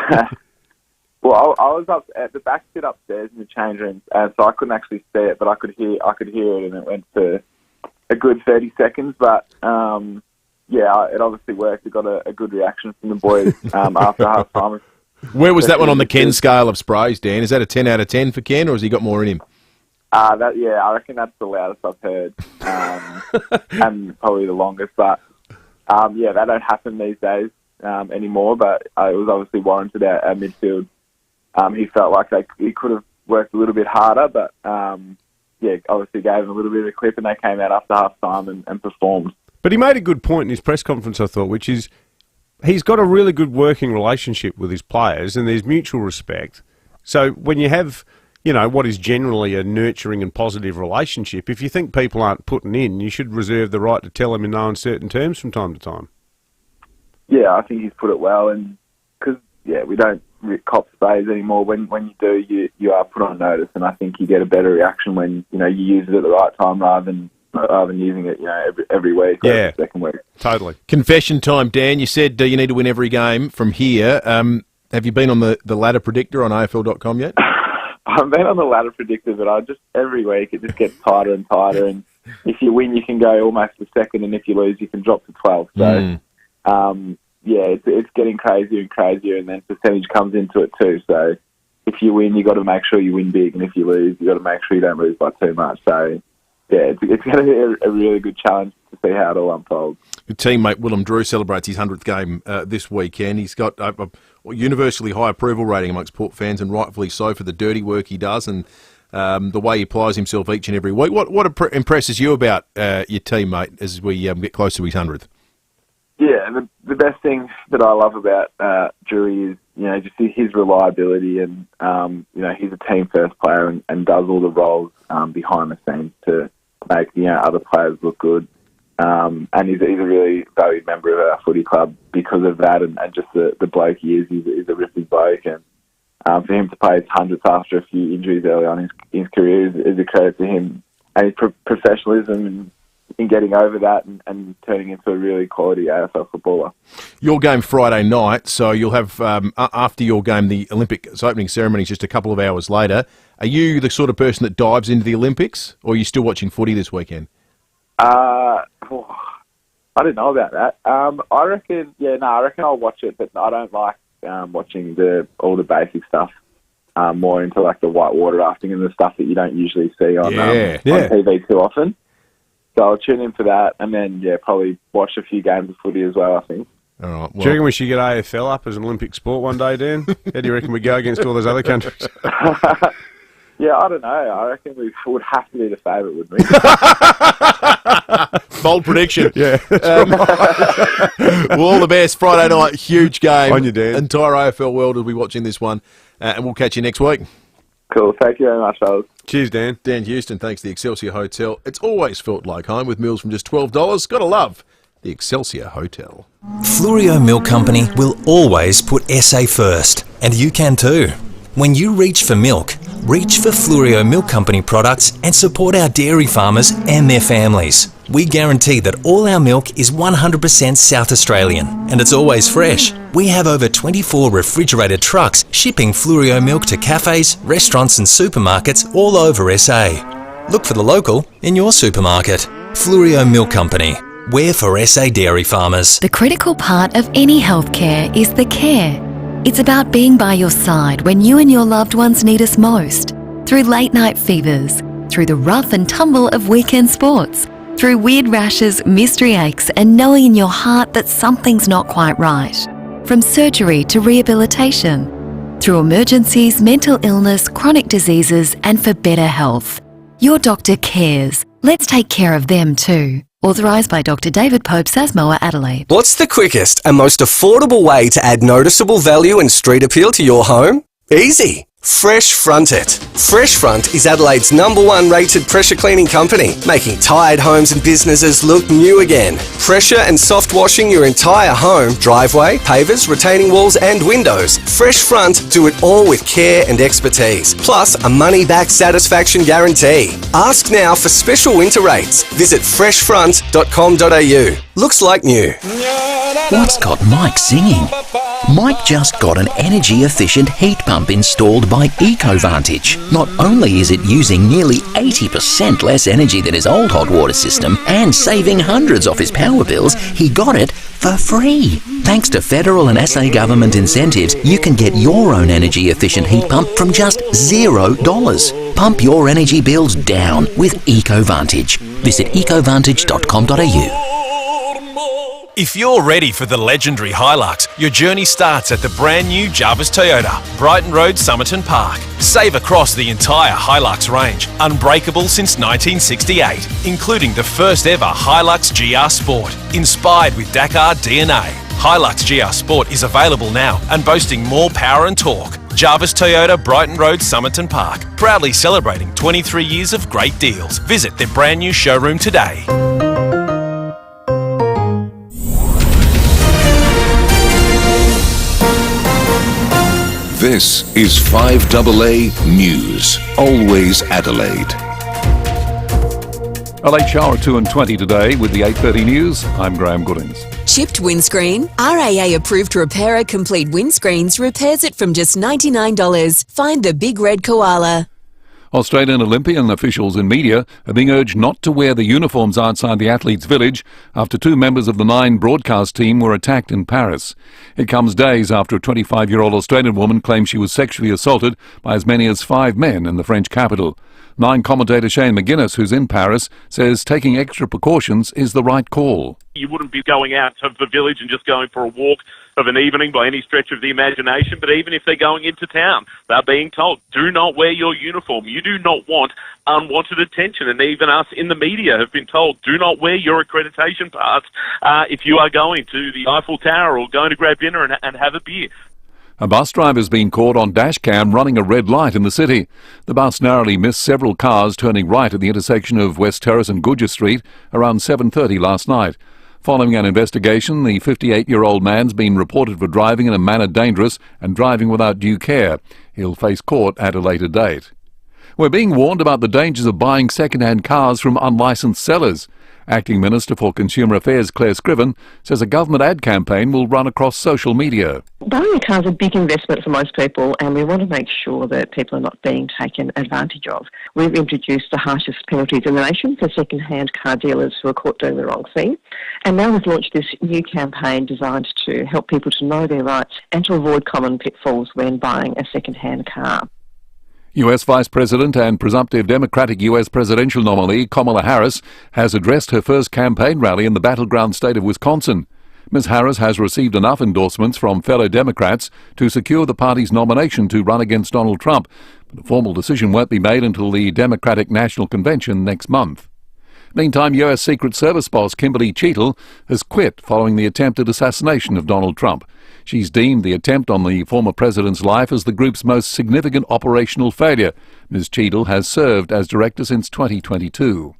Well, I was up at the back sit upstairs in the change room, so I couldn't actually see it, but I could hear it, and it went for a good 30 seconds. But yeah, it obviously worked. It got a good reaction from the boys after half time. Where was that one on the Ken scale of sprays, Dan? Is that a 10 out of 10 for Ken, or has he got more in him? I reckon that's the loudest I've heard, and probably the longest. But they don't happen these days anymore. But it was obviously warranted at midfield. He felt like he could have worked a little bit harder, but obviously gave him a little bit of a clip, and they came out after half time and performed. But he made a good point in his press conference, I thought, which is he's got a really good working relationship with his players, and there's mutual respect. So when you have, what is generally a nurturing and positive relationship, if you think people aren't putting in, you should reserve the right to tell them in no uncertain terms from time to time. Yeah, I think he's put it well, and because we don't cop sprays anymore. When you do, you are put on notice, and I think you get a better reaction when you use it at the right time rather than using it every week or every second week. Totally. Confession time, Dan. You said you need to win every game from here. Have you been on the ladder predictor on AFL.com yet? I've been on the ladder predictor, but every week it just gets tighter and tighter, and if you win, you can go almost to second, and if you lose, you can drop to 12. So, it's getting crazier and crazier, and then percentage comes into it too. So, if you win, you got to make sure you win big, and if you lose, you got to make sure you don't lose by too much. So, it's going to be a really good challenge to see how it all unfolds. Your teammate Willem Drew celebrates his 100th game this weekend. He's got a universally high approval rating amongst Port fans, and rightfully so for the dirty work he does and the way he applies himself each and every week. What impresses you about your teammate as we get close to his 100th? Yeah, the best thing that I love about Drew is, just his reliability, and, he's a team-first player and does all the roles behind the scenes to make, other players look good. And he's a really valued member of our footy club because of that, and just the bloke he is. He's a ripping bloke, and for him to play his 100th after a few injuries early on in his career is a credit to him and his professionalism in getting over that and turning into a really quality AFL footballer. Your game Friday night, so you'll have, after your game, the Olympics opening ceremony is just a couple of hours later. Are you the sort of person that dives into the Olympics, or are you still watching footy this weekend? I didn't know about that. I reckon I'll watch it, but I don't like watching all the basic stuff. More into like the whitewater rafting and the stuff that you don't usually see on TV too often. So I'll tune in for that, and then probably watch a few games of footy as well, I think. All right. Do you reckon we should get AFL up as an Olympic sport one day, Dan? How do you reckon we go against all those other countries? Yeah, I don't know. I reckon we would have to be the favourite, wouldn't we? Bold prediction. Yeah. Well, all the best. Friday night, huge game. On you, Dan. Entire AFL world will be watching this one, and we'll catch you next week. Cool. Thank you very much, fellas. Cheers, Dan. Dan Houston, thanks to the Excelsior Hotel. It's always felt like home with meals from just $12. Gotta love the Excelsior Hotel. Fluorio Milk Company will always put SA first, and you can too. When you reach for milk, reach for Fluorio Milk Company products and support our dairy farmers and their families. We guarantee that all our milk is 100% South Australian and it's always fresh. We have over 24 refrigerated trucks shipping Fluorio milk to cafes, restaurants and supermarkets all over SA. Look for the local in your supermarket. Fluorio Milk Company. We're for SA dairy farmers. The critical part of any healthcare is the care. It's about being by your side when you and your loved ones need us most. Through late night fevers, through the rough and tumble of weekend sports, through weird rashes, mystery aches, and knowing in your heart that something's not quite right. From surgery to rehabilitation, through emergencies, mental illness, chronic diseases, and for better health. Your doctor cares. Let's take care of them too. Authorised by Dr. David Pope, Samoa, Adelaide. What's the quickest and most affordable way to add noticeable value and street appeal to your home? Easy. Fresh Front It. Fresh Front is Adelaide's #1 rated pressure cleaning company, making tired homes and businesses look new again. Pressure and soft washing your entire home, driveway, pavers, retaining walls and windows. Fresh Front do it all with care and expertise, plus a money-back satisfaction guarantee. Ask now for special winter rates. Visit freshfront.com.au. Looks like new. What's got Mike singing? Mike just got an energy-efficient heat pump installed by EcoVantage. Not only is it using nearly 80% less energy than his old hot water system and saving hundreds off his power bills, he got it for free. Thanks to federal and SA government incentives, you can get your own energy-efficient heat pump from just $0. Pump your energy bills down with EcoVantage. Visit ecovantage.com.au. If you're ready for the legendary Hilux, your journey starts at the brand new Jarvis Toyota, Brighton Road, Somerton Park. Save across the entire Hilux range, unbreakable since 1968, including the first ever Hilux GR Sport, inspired with Dakar DNA. Hilux GR Sport is available now and boasting more power and torque. Jarvis Toyota, Brighton Road, Somerton Park, proudly celebrating 23 years of great deals. Visit their brand new showroom today. This is 5AA News, always Adelaide. A late shower at 2 and 20 today with the 8:30 news. I'm Graham Goodings. Chipped windscreen? RAA approved repairer Complete Windscreens repairs it from just $99. Find the big red koala. Australian Olympian officials and media are being urged not to wear the uniforms outside the athletes' village after 2 members of the 9 broadcast team were attacked in Paris. It comes days after a 25-year-old Australian woman claimed she was sexually assaulted by as many as 5 men in the French capital. 9 commentator Shane McGuinness, who's in Paris, says taking extra precautions is the right call. You wouldn't be going out of the village and just going for a walk of an evening by any stretch of the imagination, but even if they're going into town, they're being told, do not wear your uniform. You do not want unwanted attention, and even us in the media have been told, do not wear your accreditation pass if you are going to the Eiffel Tower or going to grab dinner and have a beer. A bus driver's been caught on dash cam running a red light in the city. The bus narrowly missed several cars turning right at the intersection of West Terrace and Goodger Street around 7:30 last night. Following an investigation, the 58-year-old man's been reported for driving in a manner dangerous and driving without due care. He'll face court at a later date. We're being warned about the dangers of buying second-hand cars from unlicensed sellers. Acting Minister for Consumer Affairs Claire Scriven says a government ad campaign will run across social media. Buying a car is a big investment for most people, and we want to make sure that people are not being taken advantage of. We've introduced the harshest penalties in the nation for second-hand car dealers who are caught doing the wrong thing. And now we've launched this new campaign designed to help people to know their rights and to avoid common pitfalls when buying a second-hand car. US Vice President and presumptive Democratic US presidential nominee Kamala Harris has addressed her first campaign rally in the battleground state of Wisconsin. Ms. Harris has received enough endorsements from fellow Democrats to secure the party's nomination to run against Donald Trump, but a formal decision won't be made until the Democratic National Convention next month. Meantime, US Secret Service boss Kimberly Cheatle has quit following the attempted assassination of Donald Trump. She's deemed the attempt on the former president's life as the group's most significant operational failure. Ms. Cheatle has served as director since 2022.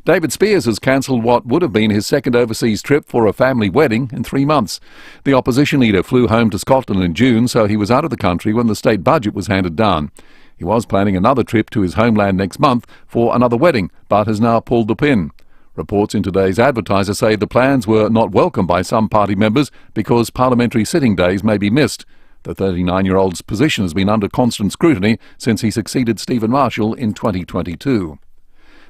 David Spears has cancelled what would have been his second overseas trip for a family wedding in 3 months. The opposition leader flew home to Scotland in June, so he was out of the country when the state budget was handed down. He was planning another trip to his homeland next month for another wedding, but has now pulled the pin. Reports in today's Advertiser say the plans were not welcomed by some party members because parliamentary sitting days may be missed. The 39-year-old's position has been under constant scrutiny since he succeeded Stephen Marshall in 2022.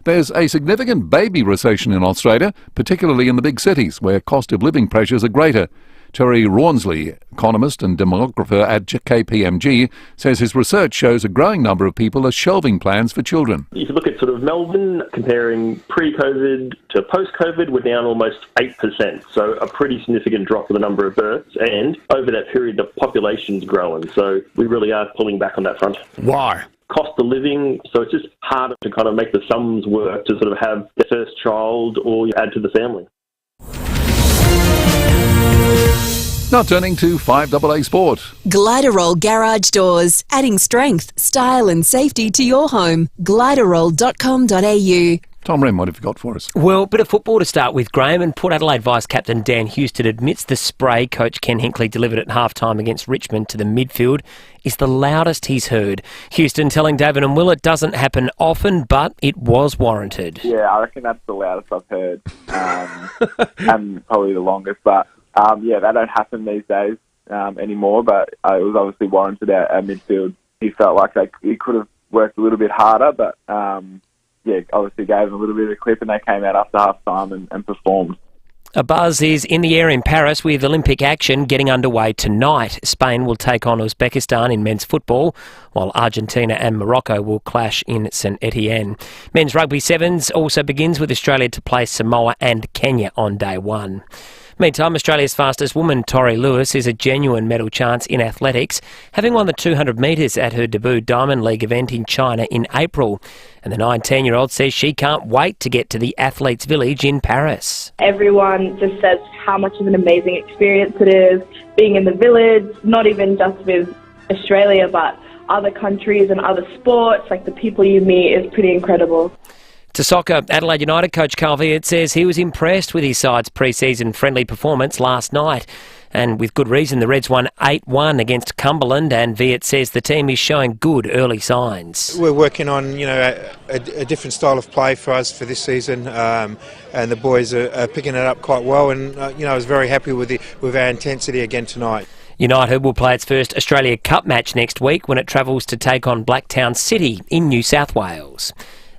There's a significant baby recession in Australia, particularly in the big cities, where cost of living pressures are greater. Terry Rawnsley, economist and demographer at KPMG, says his research shows a growing number of people are shelving plans for children. If you look at sort of Melbourne, comparing pre-COVID to post-COVID, we're down almost 8%. So a pretty significant drop in the number of births. And over that period, the population's growing. So we really are pulling back on that front. Why? Cost of living, so it's just harder to kind of make the sums work to sort of have the first child or you add to the family. Now turning to 5AA Sport. Gliderroll Garage Doors, adding strength, style and safety to your home. Gliderroll.com.au. Tom Wren, what have you got for us? Well, bit of football to start with, Graham, and Port Adelaide Vice-Captain Dan Houston admits the spray coach Ken Hinkley delivered at half-time against Richmond to the midfield is the loudest he's heard. Houston telling David and Will it doesn't happen often, but it was warranted. Yeah, I reckon that's the loudest I've heard, and probably the longest, but yeah, that don't happen these days anymore, but it was obviously warranted at midfield. He felt like he could have worked a little bit harder, but yeah, obviously gave him a little bit of a clip and they came out after half-time and performed. A buzz is in the air in Paris with Olympic action getting underway tonight. Spain will take on Uzbekistan in men's football, while Argentina and Morocco will clash in St Etienne. Men's rugby sevens also begins with Australia to play Samoa and Kenya on day one. Meantime, Australia's fastest woman, Tori Lewis, is a genuine medal chance in athletics, having won the 200 metres at her debut Diamond League event in China in April. And the 19-year-old says she can't wait to get to the Athletes' Village in Paris. Everyone just says how much of an amazing experience it is, being in the village, not even just with Australia, but other countries and other sports. Like, the people you meet is pretty incredible. To soccer, Adelaide United coach Carl Viet says he was impressed with his side's pre-season friendly performance last night. And with good reason, the Reds won 8-1 against Cumberland, and Viet says the team is showing good early signs. We're working on, a different style of play for us for this season, and the boys are picking it up quite well. And I was very happy with our intensity again tonight. United will play its first Australia Cup match next week when it travels to take on Blacktown City in New South Wales.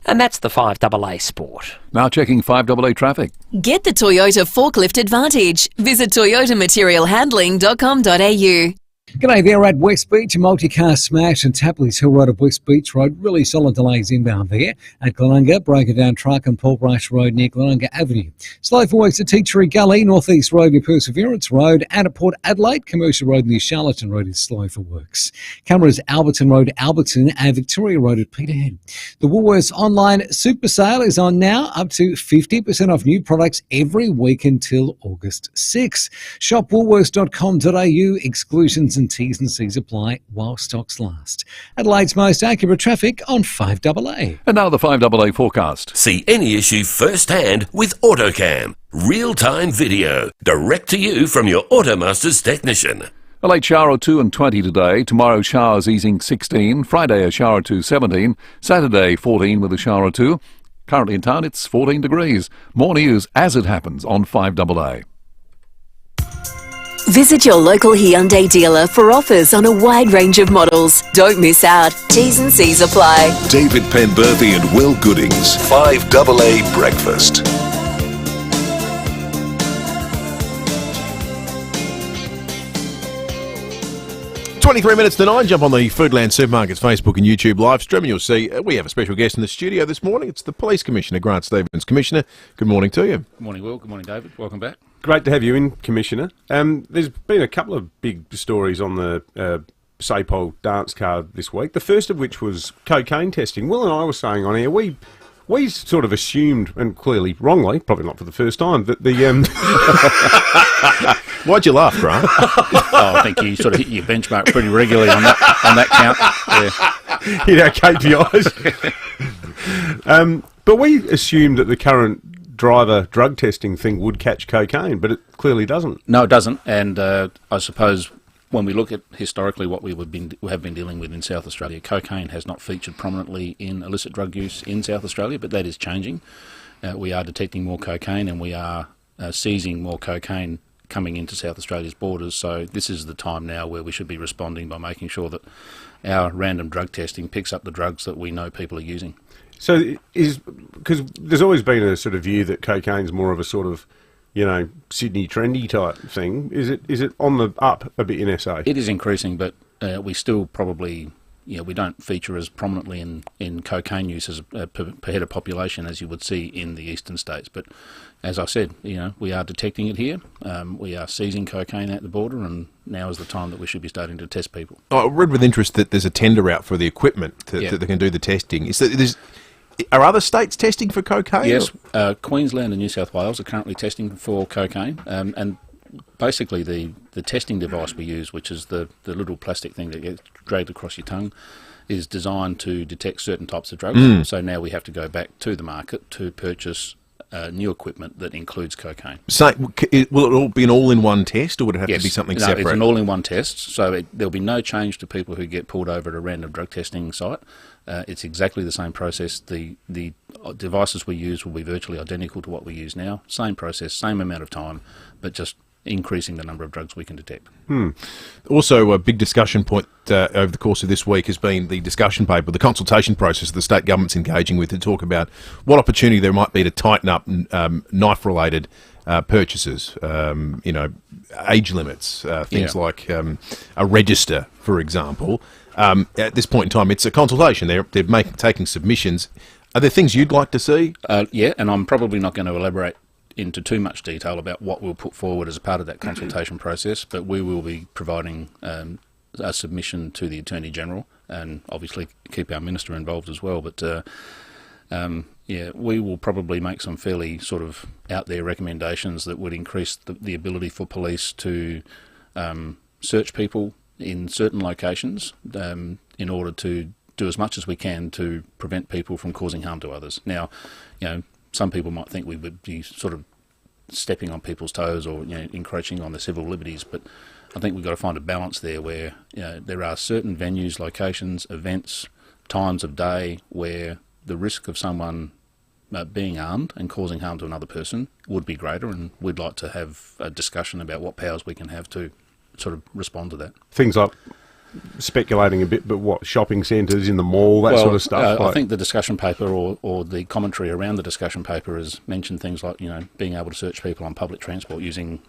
And that's the 5AA Sport. Now checking 5AA traffic. Get the Toyota Forklift Advantage. Visit toyotamaterialhandling.com.au. G'day there at West Beach. A multi-car smash and Tapley's Hill Road at West Beach Road. Really solid delays inbound there. At Glenunga, broken down truck and Paul Brush Road near Glenunga Avenue. Slow for works at Teachery Gully, North East Road near Perseverance Road. And at Port Adelaide, Commercial Road near Charlton Road is slow for works. Cameras Alberton Road, Alberton and Victoria Road at Peterhead. The Woolworths online super sale is on now, up to 50% off new products every week until August 6. Shop woolworths.com.au. Exclusions and T's and C's apply while stocks last. Adelaide's most accurate traffic on 5AA. And now the 5AA forecast. See any issue firsthand with AutoCam. Real-time video, direct to you from your Automasters technician. A late shower or 2 and 20 today. Tomorrow showers easing 16. Friday a shower or 2, 17. Saturday 14 with a shower or 2. Currently in town it's 14 degrees. More news as it happens on 5AA. Visit your local Hyundai dealer for offers on a wide range of models. Don't miss out. T's and C's apply. David Penberthy and Will Goodings, 5AA Breakfast. 23 minutes to 9. Jump on the Foodland Supermarkets Facebook and YouTube live stream, and you'll see we have a special guest in the studio this morning. It's the Police Commissioner, Grant Stevens. Commissioner, good morning to you. Good morning, Will. Good morning, David. Welcome back. Great to have you in, Commissioner. There's been a couple of big stories on the SAPOL dance card this week, the first of which was cocaine testing. Will and I were saying on air, we sort of assumed, and clearly wrongly, probably not for the first time, that the... Why'd you laugh, Grant? I think you sort of hit your benchmark pretty regularly on that count. Yeah. Hit our KPIs. But we assumed that the current driver drug testing thing would catch cocaine, but it clearly doesn't. No, it doesn't. And I suppose when we look at historically what we have been dealing with in South Australia, cocaine has not featured prominently in illicit drug use in South Australia, but that is changing. We are detecting more cocaine, and we are seizing more cocaine coming into South Australia's borders. So this is the time now where we should be responding by making sure that our random drug testing picks up the drugs that we know people are using. So because there's always been a sort of view that cocaine's more of a sort of, Sydney trendy type thing. Is it on the up a bit in SA? It is increasing, but we still probably, we don't feature as prominently in cocaine use as per head of population as you would see in the eastern states. But as I said, we are detecting it here. We are seizing cocaine at the border, and now is the time that we should be starting to test people. I read with interest that there's a tender out for the equipment that can do the testing. Are other states testing for cocaine? Yes, Queensland and New South Wales are currently testing for cocaine, and basically the testing device we use, which is the little plastic thing that gets dragged across your tongue, is designed to detect certain types of drugs. So now we have to go back to the market to purchase new equipment that includes cocaine. So will it all be an all-in-one test, or would it have to be something separate? It's an all-in-one test, so there'll be no change to people who get pulled over at a random drug testing site. It's exactly the same process. The devices we use will be virtually identical to what we use now. Same process, same amount of time, but just increasing the number of drugs we can detect. Also, a big discussion point over the course of this week has been the discussion paper, the consultation process the state government's engaging with to talk about what opportunity there might be to tighten up knife-related purchases, age limits, things like a register, for example. At this point in time, it's a consultation. They're taking submissions. Are there things you'd like to see? Yeah, and I'm probably not going to elaborate into too much detail about what we'll put forward as a part of that consultation process, but we will be providing a submission to the Attorney-General and obviously keep our Minister involved as well. But we will probably make some fairly sort of out there recommendations that would increase the ability for police to search people in certain locations in order to do as much as we can to prevent people from causing harm to others. Now, some people might think we would be sort of stepping on people's toes or encroaching on their civil liberties, but I think we've got to find a balance there where there are certain venues, locations, events, times of day where the risk of someone being armed and causing harm to another person would be greater, and we'd like to have a discussion about what powers we can have to sort of respond to that. Things like speculating a bit, but what, shopping centres, in the mall, that sort of stuff? I think the discussion paper or the commentary around the discussion paper has mentioned things like, being able to search people on public transport using,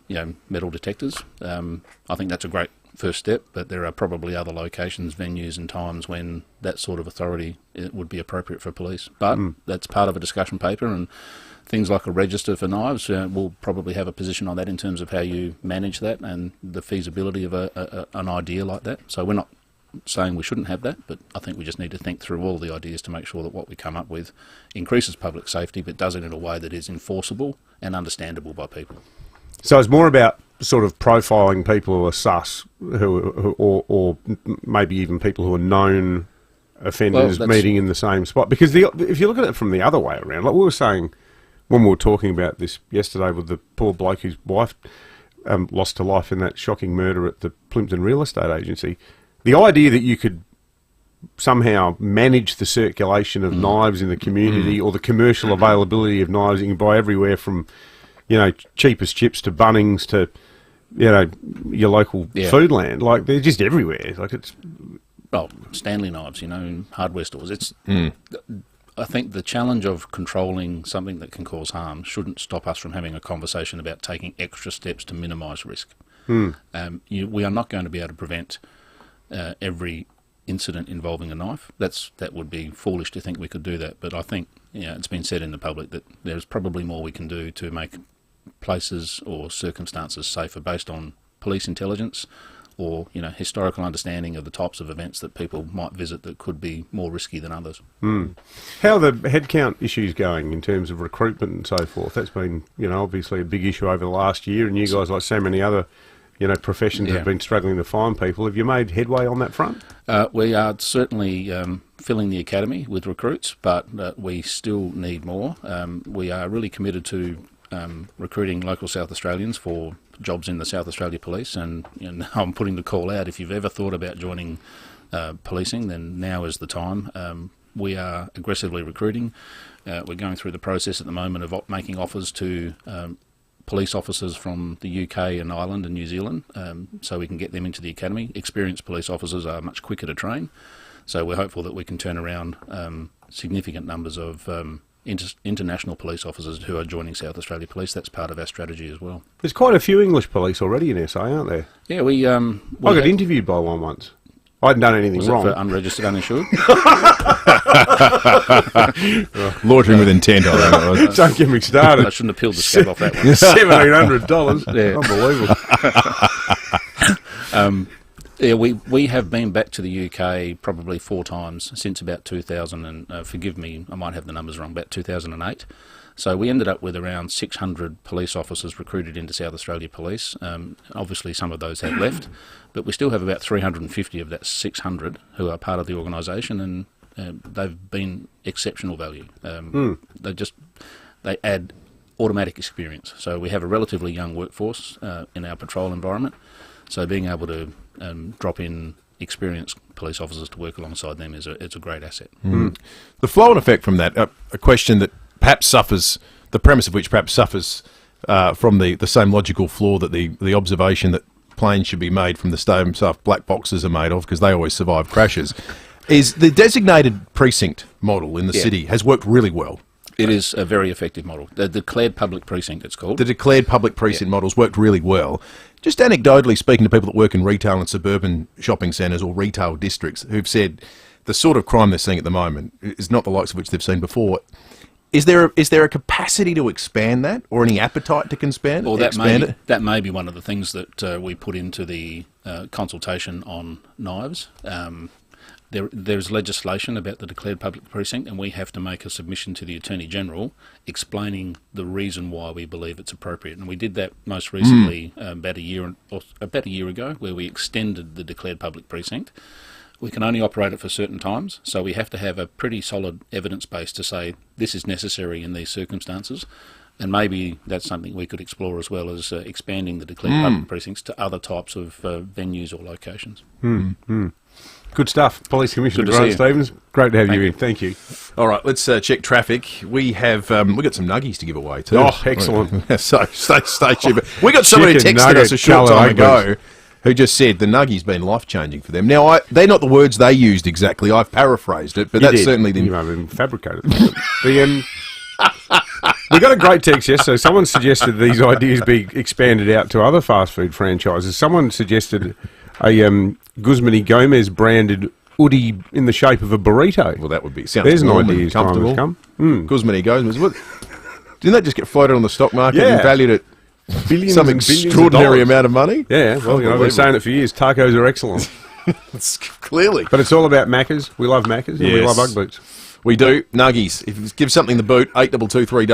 metal detectors. I think that's a great first step, but there are probably other locations, venues and times when that sort of authority would be appropriate for police. But that's part of a discussion paper, and things like a register for knives, we'll probably have a position on that in terms of how you manage that and the feasibility of an idea like that. So we're not saying we shouldn't have that, but I think we just need to think through all the ideas to make sure that what we come up with increases public safety, but does it in a way that is enforceable and understandable by people. So it's more about sort of profiling people who are sus, or maybe even people who are known offenders meeting in the same spot. Because if you look at it from the other way around, like we were saying when we were talking about this yesterday with the poor bloke whose wife lost to life in that shocking murder at the Plimpton Real Estate Agency, the idea that you could somehow manage the circulation of knives in the community or the commercial availability of knives, you can buy everywhere from, cheapest chips to Bunnings to, your local Foodland. Like, they're just everywhere. Like, it's... Well, Stanley knives, in hardware stores. I think the challenge of controlling something that can cause harm shouldn't stop us from having a conversation about taking extra steps to minimise risk. We are not going to be able to prevent every incident involving a knife. That would be foolish to think we could do that. But I think it's been said in the public that there's probably more we can do to make places or circumstances safer based on police intelligence or historical understanding of the types of events that people might visit that could be more risky than others. How are the headcount issues going in terms of recruitment and so forth? That's been obviously a big issue over the last year, and you guys, like so many other professions, have been struggling to find people. Have you made headway on that front? We are certainly filling the academy with recruits, but we still need more. We are really committed to recruiting local South Australians for jobs in the South Australia Police, and I'm putting the call out. If you've ever thought about joining policing, then now is the time. We are aggressively recruiting. We're going through the process at the moment of making offers to police officers from the UK and Ireland and New Zealand, so we can get them into the academy. Experienced police officers are much quicker to train, so we're hopeful that we can turn around significant numbers of international police officers who are joining South Australia Police. That's part of our strategy as well. There's quite a few English police already in SA, aren't there? Yeah, we I got interviewed by one once. I hadn't done anything wrong. For unregistered, uninsured? Loitering with intent, I think it was. Don't get me started. I shouldn't have peeled the scab off that one. $1,700. Yeah. Unbelievable. We have been back to the UK probably 4 times since about 2000, and forgive me, I might have the numbers wrong, about 2008. So we ended up with around 600 police officers recruited into South Australia Police. Obviously some of those have left, but we still have about 350 of that 600 who are part of the organisation, and they've been exceptional value. They add automatic experience. So we have a relatively young workforce in our patrol environment, so being able to drop in experienced police officers to work alongside them is a great asset. The flow-on effect from that, a question that perhaps suffers, the premise of which perhaps suffers from the same logical flaw that the observation that planes should be made from the same stuff black boxes are made of because they always survive crashes, is the designated precinct model in the city has worked really well. It is a very effective model. The declared public precinct, it's called. The declared public precinct models worked really well. Just anecdotally speaking to people that work in retail and suburban shopping centres or retail districts who've said the sort of crime they're seeing at the moment is not the likes of which they've seen before. Is there a capacity to expand that, or any appetite to expand it? That may be one of the things that we put into the consultation on knives. There's legislation about the declared public precinct, and we have to make a submission to the Attorney General explaining the reason why we believe it's appropriate. And we did that most recently about a year ago, where we extended the declared public precinct. We can only operate it for certain times, so we have to have a pretty solid evidence base to say this is necessary in these circumstances. And maybe that's something we could explore, as well as expanding the declared public precincts to other types of venues or locations. Good stuff. Police Commissioner Grant Stevens, great to have you in. Thank you. All right, let's check traffic. We have we got some nuggies to give away too. Oh, excellent. So stay tuned. We got somebody who texted us a short time ago who just said the nuggies been life-changing for them. Now, they're not the words they used exactly. I've paraphrased it, but that's certainly them. You may have fabricated it. We got a great text yesterday. Someone suggested these ideas be expanded out to other fast food franchises. Someone suggested a Guzman y Gomez branded hoodie in the shape of a burrito. Well, that would be There's an idea as time has come. Guzman y Gomez. Didn't that just get floated on the stock market and valued at some extraordinary amount of money? Yeah, well, we've been saying it for years. Tacos are excellent. Clearly. But it's all about Maccas. We love Maccas and we love Ugg boots. We do. Nuggies. If you give something the boot, 8223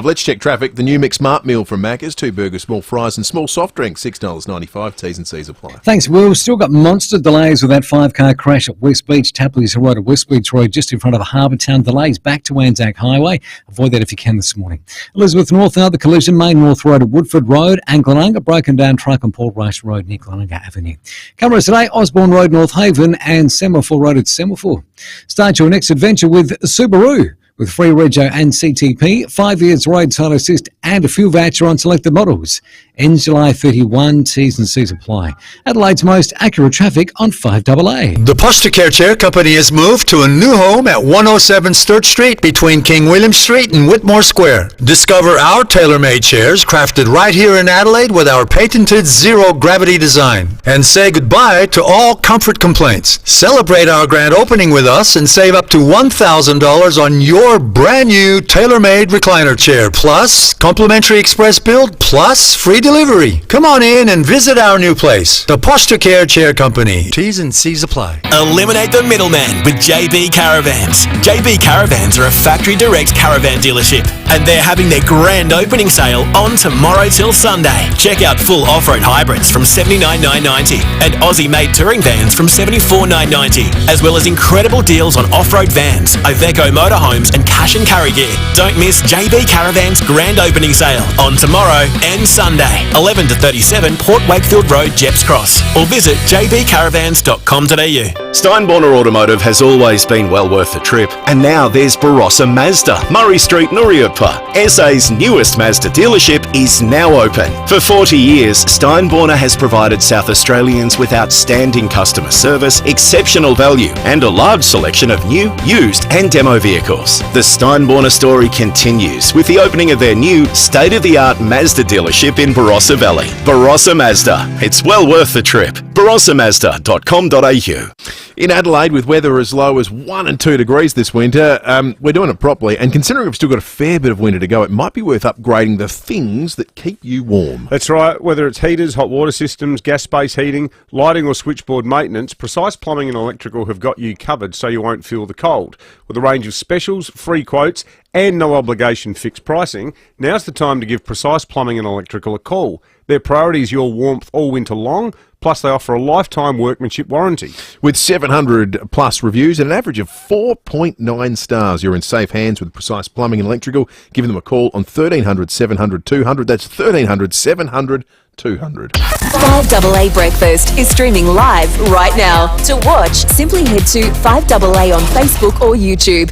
Let's check traffic. The new McSmart meal from Macca's. 2 burgers, small fries and small soft drinks. $6.95. T's and C's apply. Thanks, Will. Still got monster delays with that 5-car crash at West Beach. Tapley's Road at West Beach Road, just in front of Harbour Town. Delays back to Anzac Highway. Avoid that if you can this morning. Elizabeth North, another collision. Main North Road at Woodford Road. And Glenunga, broken down truck on Paul Rice Road near Glenunga Avenue. Cameras today, Osborne Road, North Haven, and Semaphore Road at Semaphore. Start your next adventure with Subaru. With free rego and CTP, 5 years roadside assist and a fuel voucher on selected models. Ends July 31, T's and C's apply. Adelaide's most accurate traffic on 5AA. The Posture Care Chair Company has moved to a new home at 107 Sturt Street between King William Street and Whitmore Square. Discover our tailor-made chairs crafted right here in Adelaide with our patented zero-gravity design. And say goodbye to all comfort complaints. Celebrate our grand opening with us and save up to $1,000 on your brand new tailor-made recliner chair, plus complimentary express build, plus free delivery. Come on in and visit our new place, the Posture Care Chair Company. T's and C's apply. Eliminate the middleman with JB Caravans. JB Caravans are a factory direct caravan dealership, and they're having their grand opening sale on tomorrow till Sunday. Check out full off-road hybrids from $79,990 and Aussie-made touring vans from $74,990, as well as incredible deals on off-road vans, Iveco motorhomes and cash and carry gear. Don't miss JB Caravans grand opening sale on tomorrow and Sunday, 11 to 37 Port Wakefield Road, Jeps Cross, or visit jbcaravans.com.au. Steinborner Automotive has always been well worth the trip, and now there's Barossa Mazda, Murray Street, Nuriutpa. SA's newest Mazda dealership is now open. For 40 years, Steinborner has provided South Australians with outstanding customer service, exceptional value, and a large selection of new, used, and demo vehicles. The Steinborner story continues with the opening of their new state-of-the-art Mazda dealership in Barossa Valley. Barossa Mazda. It's well worth the trip. barossamazda.com.au. In Adelaide, with weather as low as 1 and 2 degrees this winter, we're doing it properly. And considering we've still got a fair bit of winter to go, it might be worth upgrading the things that keep you warm. That's right. Whether it's heaters, hot water systems, gas space heating, lighting or switchboard maintenance, Precise Plumbing and Electrical have got you covered so you won't feel the cold. With a range of specials, free quotes and no obligation fixed pricing, now's the time to give Precise Plumbing and Electrical a call. Their priority is your warmth all winter long, plus they offer a lifetime workmanship warranty. With 700 plus reviews and an average of 4.9 stars, you're in safe hands with Precise Plumbing and Electrical. Give them a call on 1300 700 200. That's 1300 700 200. 5AA Breakfast is streaming live right now. To watch, simply head to 5AA on Facebook or YouTube.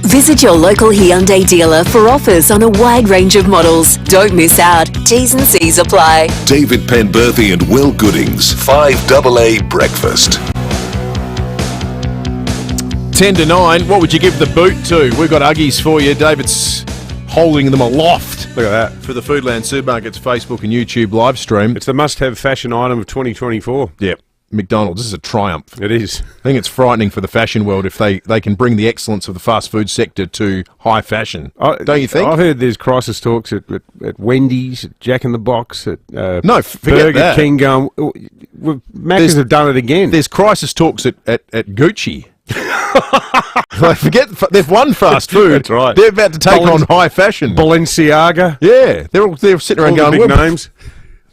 Visit your local Hyundai dealer for offers on a wide range of models. Don't miss out. T's and C's apply. David Penberthy and Will Goodings, 5AA Breakfast. 10 to 9. What would you give the boot to? We've got Uggies for you. David's holding them aloft. Look at that. For the Foodland Supermarkets Facebook and YouTube live stream. It's the must-have fashion item of 2024. Yep. McDonald's, this is a triumph. It is. I think it's frightening for the fashion world if they can bring the excellence of the fast food sector to high fashion. Don't you think? I've heard there's crisis talks at Wendy's, at Jack in the Box, at forget Burger that. King going. Macca's have done it again. There's crisis talks at Gucci. Forget they've won fast food. That's right. They're about to take on high fashion. Balenciaga. Yeah, they're sitting around all going, the big names.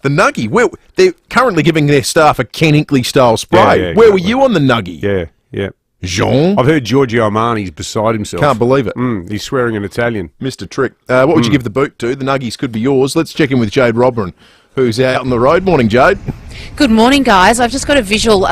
The Nuggie. They're currently giving their staff a Ken Hinkley style spray. Where were you on the Nuggie? Yeah. Jean? I've heard Giorgio Armani's beside himself. Can't believe it. He's swearing in Italian. Mr. Trick. What would you give the boot to? The Nuggies could be yours. Let's check in with Jade Robran, who's out on the road. Morning, Jade. Good morning, guys. I've just got a visual.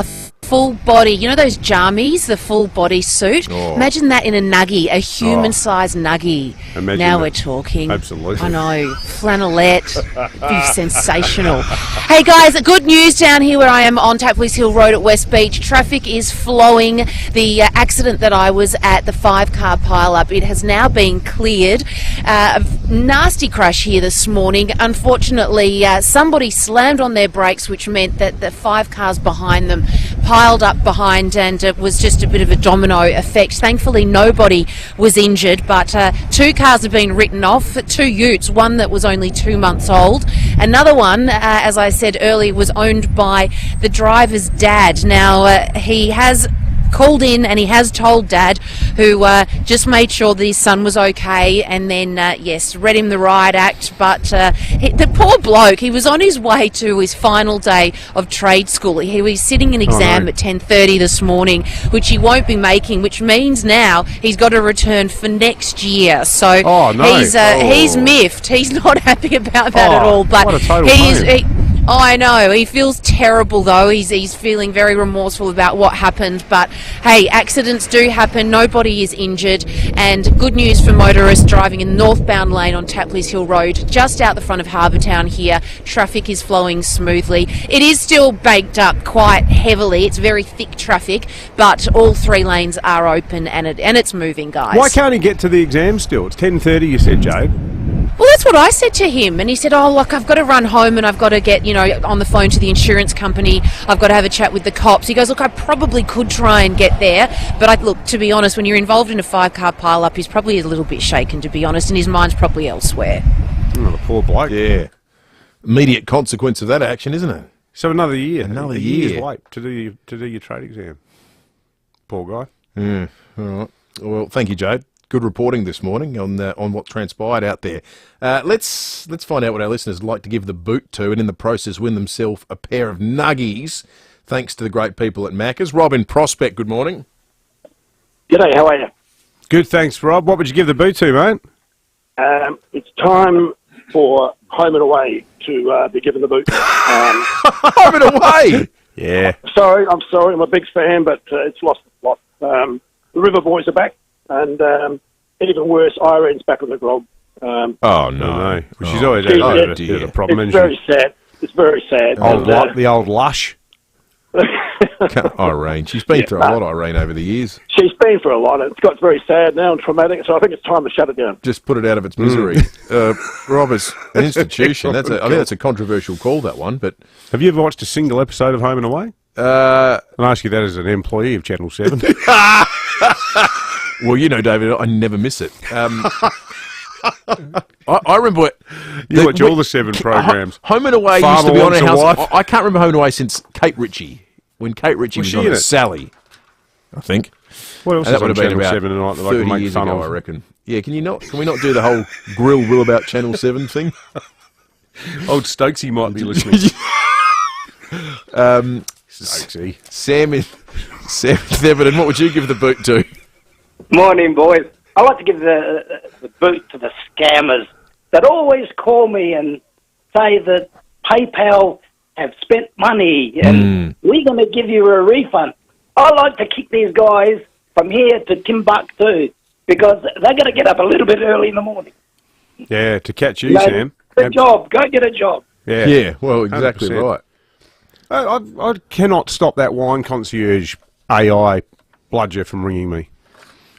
Full body, you know those jammies, the full body suit? Oh. Imagine that in a nuggie, a human-sized nuggie. Imagine now that. we're talking. Absolutely. I know, flannelette, be sensational. Hey guys, good news down here where I am on Tapley's Hill Road at West Beach. Traffic is flowing. The accident that I was at, the 5-car pile-up, it has now been cleared. A nasty crash here this morning. Unfortunately, somebody slammed on their brakes, which meant that the 5 cars behind them piled up behind, and it was just a bit of a domino effect. Thankfully nobody was injured, but 2 cars have been written off, 2 utes, one that was only 2 months old. Another one, as I said earlier, was owned by the driver's dad. Now he has called in and he has told Dad, who just made sure that his son was okay, and then yes, read him the riot act. But the poor bloke, he was on his way to his final day of trade school. He was sitting an exam at 10:30 this morning, which he won't be making, which means now he's got to return for next year. So he's miffed. He's not happy about that at all. But what a total I know, he feels terrible though. He's feeling very remorseful about what happened, but hey, accidents do happen, nobody is injured, and good news for motorists driving in the northbound lane on Tapley's Hill Road, just out the front of Harbour Town here. Traffic is flowing smoothly. It is still baked up quite heavily, it's very thick traffic, but all 3 lanes are open and it's moving, guys. Why can't he get to the exam still? It's 10:30, you said, Jade. Well, that's what I said to him, and he said, oh, look, I've got to run home and I've got to get, on the phone to the insurance company. I've got to have a chat with the cops. He goes, look, I probably could try and get there, but look, to be honest, when you're involved in a 5-car pile-up, he's probably a little bit shaken, to be honest, and his mind's probably elsewhere. Oh, the poor bloke. Yeah. Immediate consequence of that action, isn't it? So another year. Another a year. year's wait to do your trade exam. Poor guy. Yeah. All right. Well, thank you, Jade. Good reporting this morning on what transpired out there. Let's find out what our listeners would like to give the boot to, and in the process win themselves a pair of Nuggies, thanks to the great people at Macca's. Rob in Prospect, good morning. G'day, how are you? Good, thanks, Rob. What would you give the boot to, mate? It's time for Home and Away to be given the boot. Home and Away? Yeah. I'm sorry, I'm a big fan, but it's lost the plot. The River Boys are back, and even worse, Irene's back on the grog. No. Well, she's always had a problem. It's very sad. It's very sad. The old lush. Irene. She's been through a lot, Irene, over the years. She's been through a lot. It's got very sad now and traumatic, so I think it's time to shut it down. Just put it out of its misery. Rob is an institution. I think that's a controversial call, that one. But have you ever watched a single episode of Home and Away? I'll ask you that as an employee of Channel 7. Well, David, I never miss it. I remember you watch all the 7 programs. Home and Away used to be on our house. I can't remember Home and Away since Kate Ritchie, when Kate Ritchie was on Sally, I think. What else that is would on have been Channel about 7 tonight that I 30 can make years fun ago, of? I reckon. Yeah, can we not do the whole grill will about Channel 7 thing? Old Stokesy might be listening. Stokesy. Sam in Theberton, what would you give the boot to? Morning, boys. I like to give the boot to the scammers that always call me and say that PayPal have spent money and we're going to give you a refund. I like to kick these guys from here to Timbuktu because they're going to get up a little bit early in the morning. Yeah, to catch you, Sam. Good job. Go get a job. Yeah, well, exactly 100%. right. I cannot stop that wine concierge AI bludger from ringing me.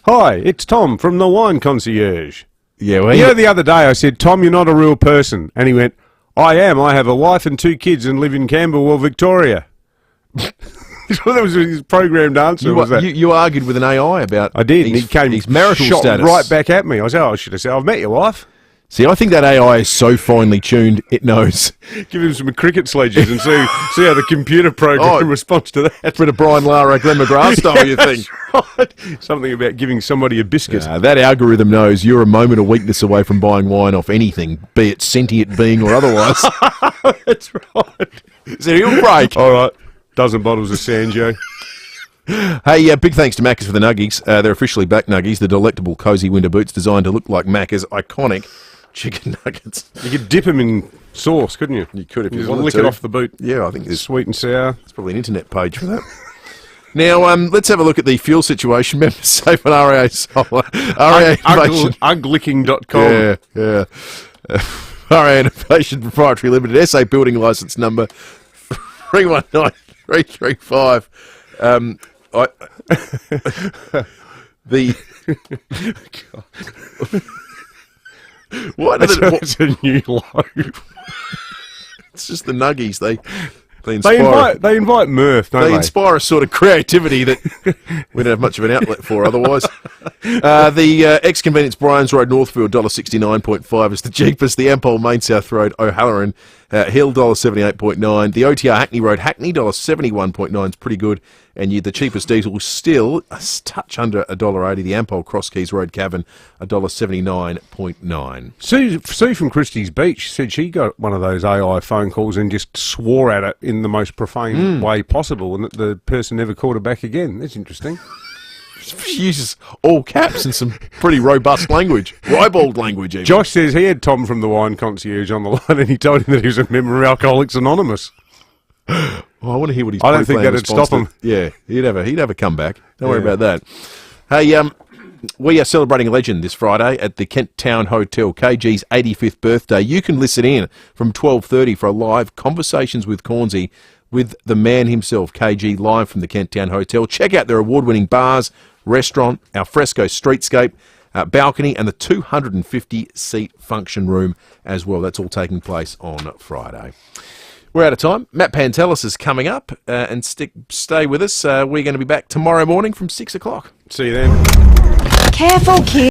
Hi, it's Tom from the Wine Concierge. Yeah, well, you know, the other day I said, Tom, you're not a real person. And he went, I am. I have a wife and 2 kids and live in Camberwell, Victoria. That was his programmed answer. You argued with an AI about I did, and he came his marital shot status. right back at me. I said, I should have said, I've met your wife. See, I think that AI is so finely tuned, it knows. Give him some cricket sledges and see how the computer program responds to that. Bit of Brian Lara, Glenn McGrath style, you think? Right. Something about giving somebody a biscuit. That algorithm knows you're a moment of weakness away from buying wine off anything, be it sentient being or otherwise. That's right. So he'll break. All right. Dozen bottles of Sanjo. Hey, big thanks to Macca's for the Nuggies. They're officially back, Nuggies. The delectable cosy winter boots designed to look like Macca's iconic chicken nuggets. You could dip them in sauce, couldn't you? You could if you just wanted lick to. it off the boot. Yeah, I think there's sweet and sour. There's probably an internet page for that. Now, let's have a look at the fuel situation. Remember, safe on RAA Solar. RAA Innovation. Uglicking.com. Yeah. RAA Innovation Proprietary Limited, SA Building Licence Number 319335. It's a new low. It's just the Nuggies. They inspire. They invite mirth, don't they? They inspire a sort of creativity that we don't have much of an outlet for otherwise. The ex-convenience Bryans Road Northfield $1.69.5 is the cheapest. The Ampol Main South Road O'Halloran Hill $1.78.9. The OTR Hackney Road Hackney $1.71.9 is pretty good. And the cheapest diesel still a touch under $1.80. The Ampol Cross Keys Road Cavan $1.79.9. Sue from Christie's Beach said she got one of those AI phone calls and just swore at it in the most profane way possible, and that the person never called her back again. That's interesting. She uses all caps and some pretty robust language, ribald language even. Josh says he had Tom from the Wine Concierge on the line, and he told him that he was a member of Alcoholics Anonymous. Well, I want to hear what his I don't think that'd stop him. Yeah, he'd have a comeback. Don't worry about that. Hey, we are celebrating a legend this Friday at the Kent Town Hotel, KG's 85th birthday. You can listen in from 12:30 for a live Conversations with Cornsey with the man himself, KG, live from the Kent Town Hotel. Check out their award-winning bars, restaurant, our fresco streetscape, balcony, and the 250-seat function room as well. That's all taking place on Friday. We're out of time. Matt Pantelis is coming up, and stay with us. We're going to be back tomorrow morning from 6 o'clock. See you then. Careful, kids.